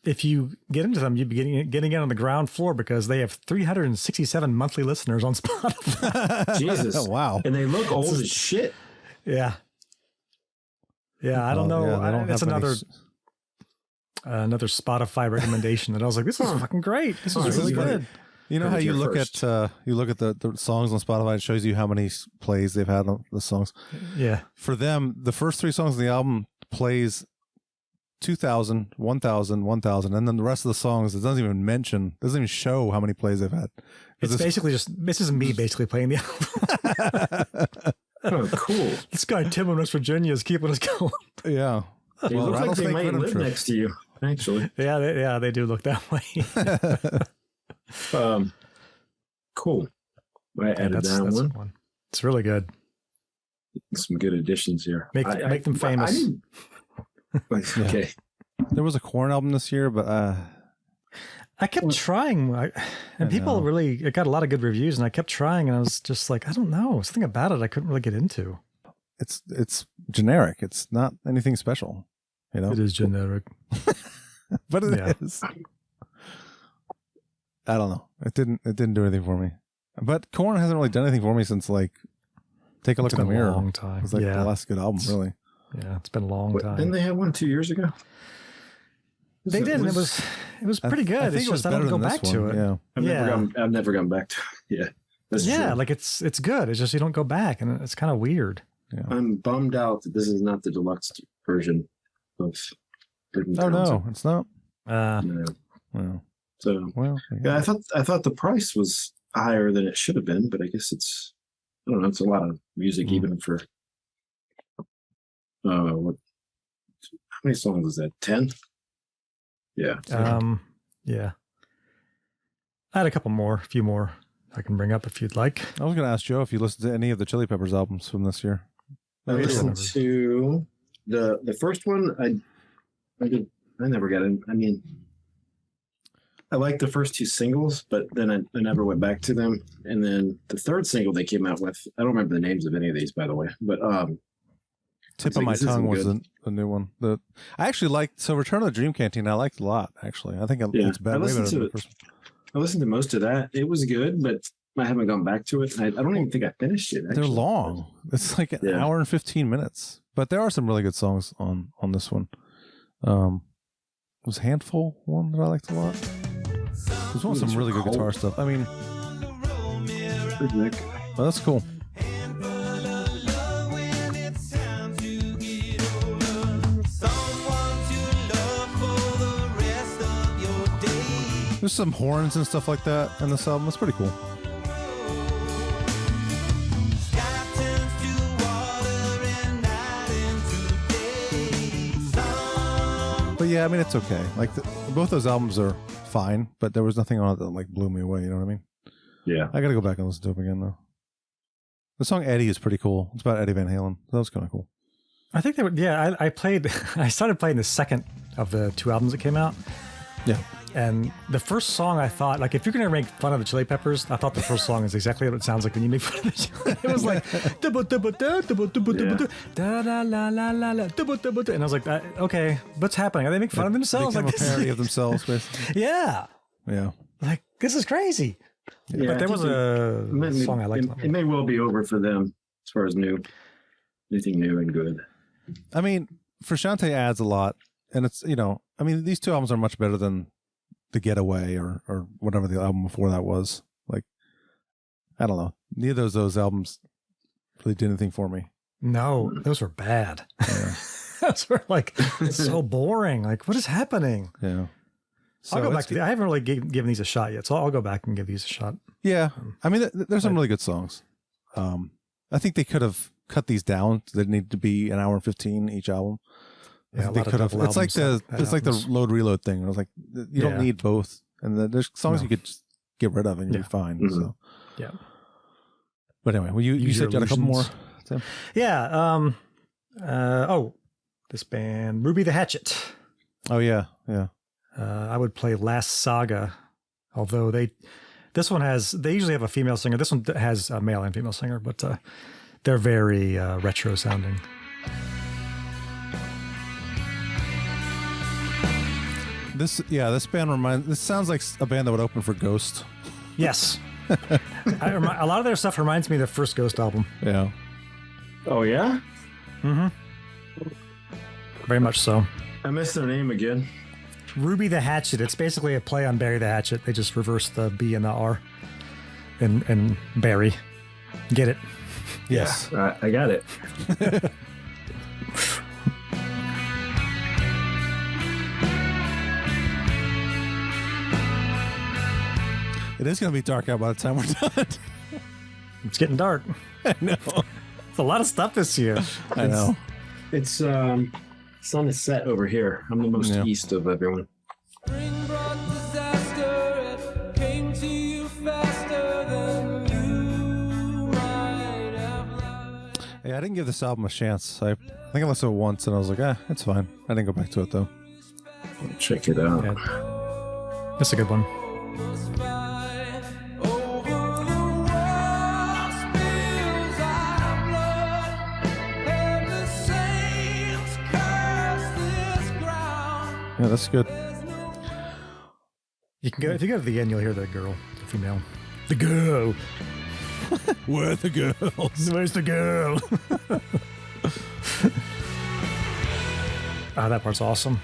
A: if you get into them, you'd be getting in on the ground floor because they have 367 monthly listeners on Spotify.
C: Jesus.
B: Oh, wow.
C: And they look old as shit.
A: Yeah. Yeah, I don't know.
B: Yeah, they don't
A: It's
B: have
A: another Spotify recommendation that I was like, this is fucking great. This is really good.
B: You know how
C: Heard
B: you
C: it
B: look
C: first.
B: at the songs on Spotify, it shows you how many plays they've had on the songs.
A: Yeah.
B: For them, the first 3 songs on the album plays 2,000, 1,000, 1,000, and then the rest of the songs it doesn't even show how many plays they've had.
A: It's basically this is me basically playing the album.
C: Oh, cool.
A: This guy Tim in West Virginia is keeping us going.
B: Yeah.
C: They look like they
B: Rattlesnake
C: might
B: Venom
C: live
B: Trip.
C: next to you, actually.
A: Yeah, they do look that way.
C: Cool. I added that one.
A: It's really good.
C: Some good additions here.
A: Make them famous.
C: Okay.
B: There was a Korn album this year, but
A: I kept trying, and people really it got a lot of good reviews, and I kept trying, and I was just like, I don't know, something about it I couldn't really get into.
B: it's generic. It's not anything special, you know.
A: It is generic,
B: but it is. I don't know. It didn't do anything for me. But Korn hasn't really done anything for me since like Take a Look in the Mirror.
A: A long time.
B: It was like the last good album, really.
A: Yeah, it's been a long time.
C: Didn't they have one 2 years ago?
A: They did. It was pretty good.
B: I think it was better than this one. Yeah.
C: I've never gone back to it. Yeah. That's true.
A: like it's good. It's just you don't go back, and it's kind of weird.
B: Yeah.
C: I'm bummed out that this is not the deluxe version of Burden
B: Oh no,
C: Townsend.
B: it's not.
C: No.
B: Well,
C: So
B: well,
C: yeah, I thought the price was higher than it should have been, but I guess it's I don't know, it's a lot of music even for what how many songs is that? 10? Yeah.
A: Yeah. I had a few more I can bring up if you'd like.
B: I was going to ask Joe if you listened to any of the Chili Peppers albums from this year.
C: I listened to the first one. I never got in. I mean, I liked the first 2 singles, but then I never went back to them. And then the third single they came out with, I don't remember the names of any of these, by the way, but
B: Tip of My Tongue was the new one. I actually liked Return of the Dream Canteen. I liked a lot, actually. I think it's better. Way better than the first one.
C: I listened to most of that. It was good, but I haven't gone back to it. I don't even think I finished it. Actually.
B: They're long. It's like an hour and 15 minutes. But there are some really good songs on this one. Was Handful one that I liked a lot? There's one with some really good guitar stuff. I mean, well, that's cool. There's some horns and stuff like that in this album. It's pretty cool. But yeah, I mean, it's okay. Like both those albums are fine, but there was nothing on it that like blew me away. You know what I mean?
C: Yeah.
B: I got to go back and listen to it again, though. The song Eddie is pretty cool. It's about Eddie Van Halen. That was kind of cool.
A: I think they were, yeah, I started playing the second of the 2 albums that came out.
B: Yeah.
A: And the first song I thought, like, if you're going to make fun of the Chili Peppers, I thought the first song is exactly what it sounds like when you make fun of the Chili. It was like, and I was like, okay, what's happening? Are they making fun of themselves?
B: Become
A: Like,
B: a parody of themselves, basically.
A: yeah.
B: Yeah.
A: Like, this is crazy.
C: Yeah,
A: But there was a song I liked.
C: It may well be over for them as far as anything new and good.
B: I mean, Frusciante adds a lot, and it's, I mean, these 2 albums are much better than The Getaway or whatever the album before that was. Like, I don't know. Neither of those albums really did anything for me.
A: No, those were bad.
B: Yeah.
A: Those were like so boring. Like, what is happening?
B: Yeah. So
A: I'll go back to I haven't really given these a shot yet, so I'll go back and give these a shot.
B: Yeah. I mean, there's some really good songs. I think they could have cut these down. They need to be an hour and 15 each album.
A: Yeah,
B: they could have. It's like the load reload thing. I was like, you don't need both, and there's songs you could just get rid of and you'll be fine.
C: Mm-hmm.
B: So
A: yeah.
B: But anyway, well, you said you had a couple more. Tim?
A: Yeah. This band Ruby the Hatchet.
B: Oh yeah, yeah.
A: I would play Last Saga, although they usually have a female singer. This one has a male and female singer, but they're very retro sounding.
B: This band this sounds like a band that would open for Ghost.
A: Yes. A lot of their stuff reminds me of the first Ghost album.
B: Yeah.
C: Oh, yeah?
A: Mm-hmm. Very much so.
C: I missed their name again.
A: Ruby the Hatchet. It's basically a play on Barry the Hatchet. They just reverse the B and the R in Barry. Get it?
B: Yes.
C: Yeah, I got it.
B: It is going to be dark out by the time we're done.
A: It's getting dark.
B: I know.
A: It's a lot of stuff this year.
B: I know.
C: It's on the set over here. I'm the most east of everyone.
E: Spring brought disaster, it came to you faster than you might have liked.
B: Yeah, I didn't give this album a chance. I think I listened to it once and I was like, it's fine. I didn't go back to it though.
C: Check it out.
A: Yeah. That's a good one.
B: Yeah, that's good.
A: You can go if you go to the end, you'll hear the girl, the female. The girl.
B: Where are the girls?
A: Where's the girl? That part's awesome.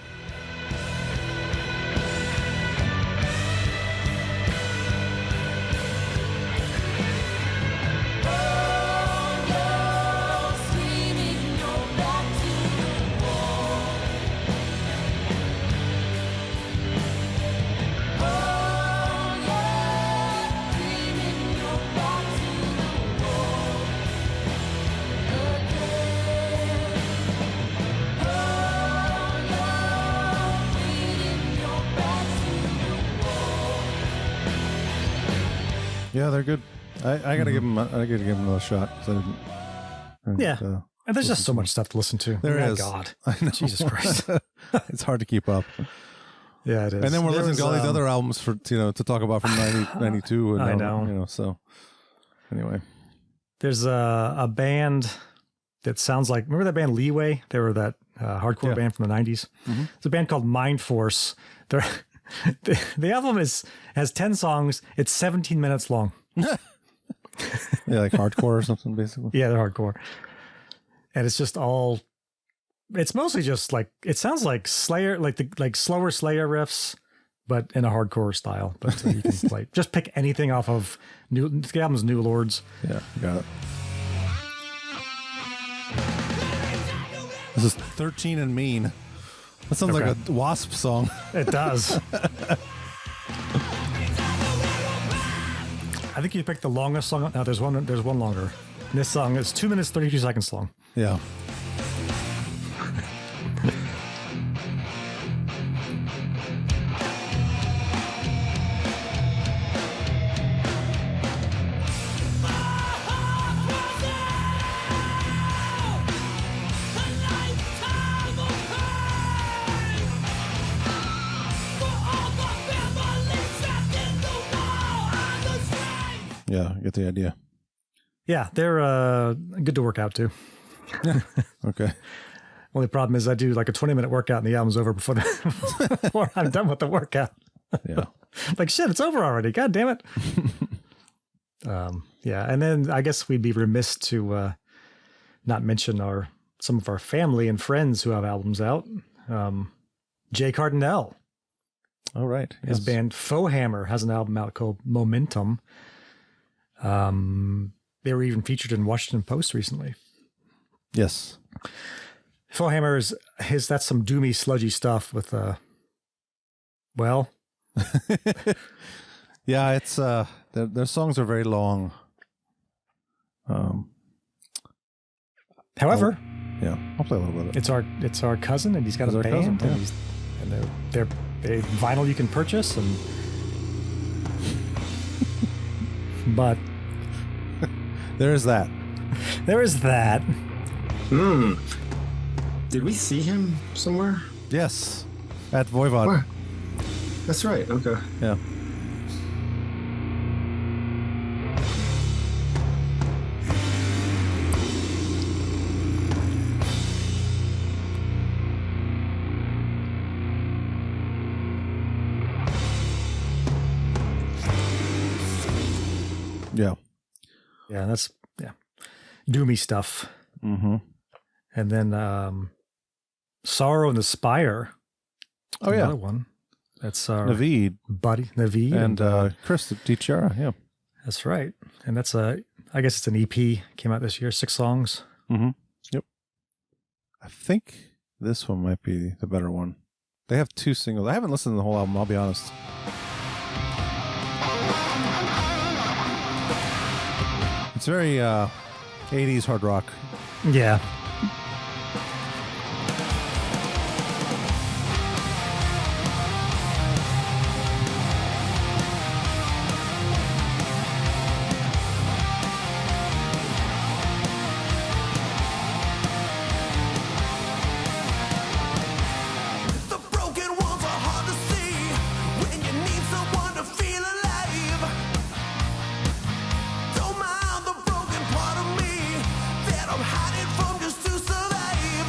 B: Yeah, they're good. I gotta give them. I gotta give them another shot.
A: Yeah. And there's just so much stuff to listen to.
B: There is.
A: God.
B: I know.
A: Jesus Christ.
B: It's hard to keep up.
A: Yeah, it is.
B: And then we're listening to all these other albums for to talk about from 92. And
A: I know.
B: So anyway,
A: there's a band that sounds like, remember that band Leeway? They were that hardcore band from the 90s. Mm-hmm. It's a band called Mind Force. The album has 10 songs. It's 17 minutes long.
B: Yeah, like hardcore or something, basically.
A: Yeah, they're hardcore. And it's just all, it's mostly just like, it sounds like Slayer, like slower Slayer riffs, but in a hardcore style. But you can play, just pick anything off of the album's New Lords.
B: Yeah, got it. This is 13 and Mean. That sounds like a Wasp song.
A: It does. I think you picked the longest song. No, there's one longer. This song is 2 minutes 32 seconds long.
B: Yeah. Yeah, I get the idea.
A: Yeah, they're good to work out to.
B: Okay.
A: Only problem is I do like a 20-minute workout and the album's over before before I'm done with the workout.
B: Yeah.
A: Like, shit, it's over already. God damn it. Yeah, and then I guess we'd be remiss to not mention some of our family and friends who have albums out. Jay Cardinal.
B: All right.
A: His band Fohammer has an album out called Momentum. They were even featured in Washington Post recently.
B: Yes.
A: Fohammer that's some doomy, sludgy stuff with well.
B: Yeah, it's their songs are very long.
A: However,
B: I'll play a little bit of it.
A: it's our cousin, and he's got a
B: It's our
A: band,
B: cousin,
A: and they're vinyl you can purchase, and but
B: There is that.
A: there is that.
C: Did we see him somewhere?
B: Yes. At Voivod.
C: Where? That's right. Okay.
B: Yeah. Yeah.
A: Yeah, that's doomy stuff.
B: Mm-hmm.
A: And then Sorrow and the Spire.
B: Oh, yeah.
A: Another one. That's our
B: Naveed
A: buddy Naveed
B: and Chris DiChiara. Yeah.
A: that's right. And that's I guess it's an EP. Came out this year, 6 songs.
B: Mm-hmm. Yep. I think this one might be the better one. They have 2 singles. I haven't listened to the whole album, I'll be honest. It's very 80s hard rock.
A: Yeah.
D: The broken ones are hard to see when you need someone to feel alive. Don't mind the broken part of me that I'm hiding from just to survive.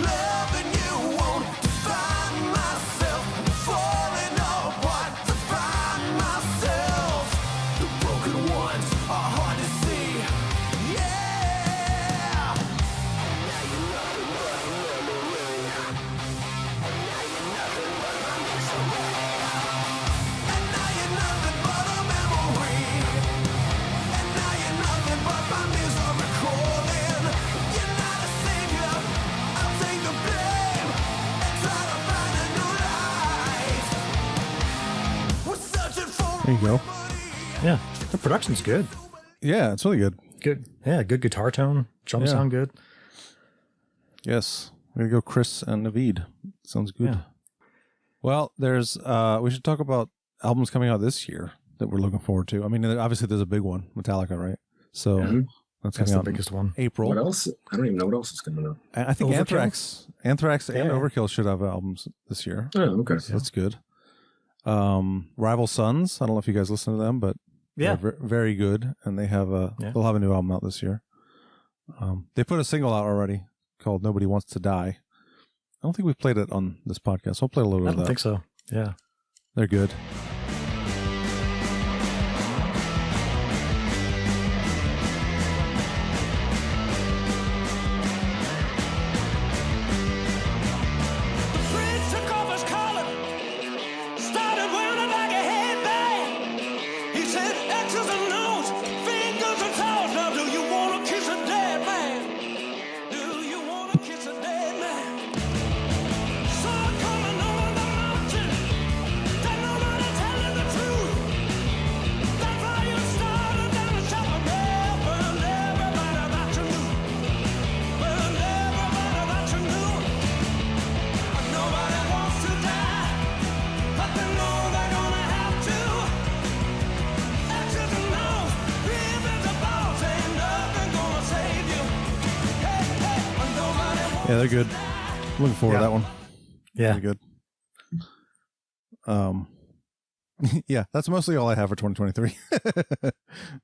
D: Loving you won't define myself, falling apart to find myself. The broken ones are hard to see. Yeah. Now you know the And now you're nothing but a memory. And now you're nothing but my misery calling. You're not a savior. I'll take the blame and try to find a new life. We're searching for
B: There you go.
A: Yeah. The production's good.
B: Yeah, it's really good.
A: Good. Yeah, good guitar tone. Drums
B: Yeah.
A: sound good.
B: Yes. There you go, Chris and Naveed. Sounds good.
A: Yeah.
B: Well, there's we should talk about albums coming out this year that we're looking forward to. I mean, obviously there's a big one, Metallica, right? So
C: Yeah.
B: that's
A: That's
B: coming
A: the
B: out in
A: biggest one.
B: April.
C: What else? I don't even know what else is coming up.
B: And I think
A: Overkill?
B: Anthrax and
A: Yeah.
B: Overkill should have albums this year.
C: Oh, okay.
B: So that's good. Rival Sons. I don't know if you guys listen to them, but
A: Yeah.
B: they're very good, and they have they'll have a new album out this year. They put a single out already called "Nobody Wants to Die." I don't think we played it on this podcast. I'll play a little
A: I
B: bit of
A: don't
B: that.
A: think so. Yeah.
B: They're good.
D: Prince took off his collar, started wearing like a headband. He said X's and O's, fingers and toes. Now do you want to kiss a dead man? Do you want to kiss a dead man? Sun coming over the mountain, don't nobody telling the truth. That fire started down the shop and burned everybody that you knew. Burned everybody that you knew. Nobody wants to die, but they know they're gonna have to. X's and O's, ribbons and balls, ain't nothing gonna save you. Hey, hey, nobody wants
B: Yeah, they're good. Looking forward to
A: Yeah.
B: that one.
A: Yeah.
B: Very good. Yeah, that's mostly all I have for 2023.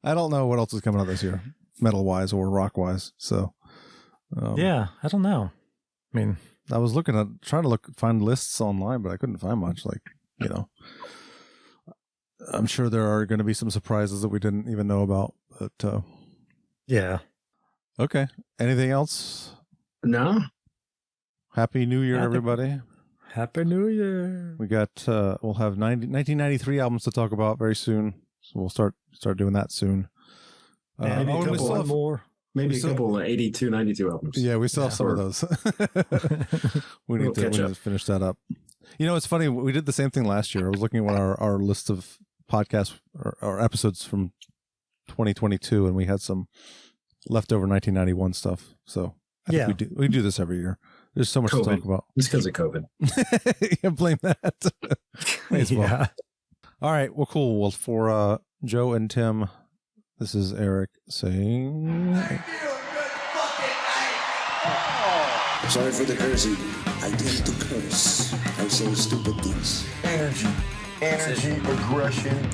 B: I don't know what else is coming out this year, metal wise or rock wise. So,
A: yeah, I don't know. I mean,
B: I was trying to find lists online, but I couldn't find much. Like, you know, I'm sure there are going to be some surprises that we didn't even know about. But
A: yeah.
B: Okay. Anything else?
C: No.
B: Happy New Year, everybody.
A: Happy New Year.
B: We got we'll have 1993 albums to talk about very soon. So we'll start doing that soon.
C: Maybe a couple
A: more.
C: Maybe a couple of 82, 92 albums.
B: Yeah, we still have some of those. we need to finish that up. You know, it's funny. We did the same thing last year. I was looking at what our list of podcasts or episodes from 2022, and we had some leftover 1991 stuff. So I think we do this every year. There's so much to talk about.
C: It's because of COVID.
B: Yeah, blame that. Yeah. All right. Well, cool. Well, for Joe and Tim, this is Eric saying...
F: Sorry for the cursing. I tend to curse. I say stupid things.
G: Energy, aggression,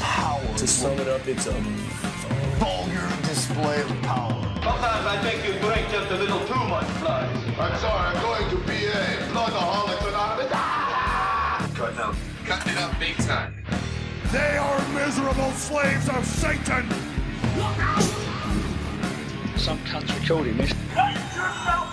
G: power. To sum it up, it's a vulgar display of power.
H: Sometimes I think you drink just a little too much blood.
I: I'm sorry, I'm going to be a Bloodaholics Anonymous.
H: Cutting it up big time.
I: They are miserable slaves of Satan.
J: Some country code, miss.
I: Yourself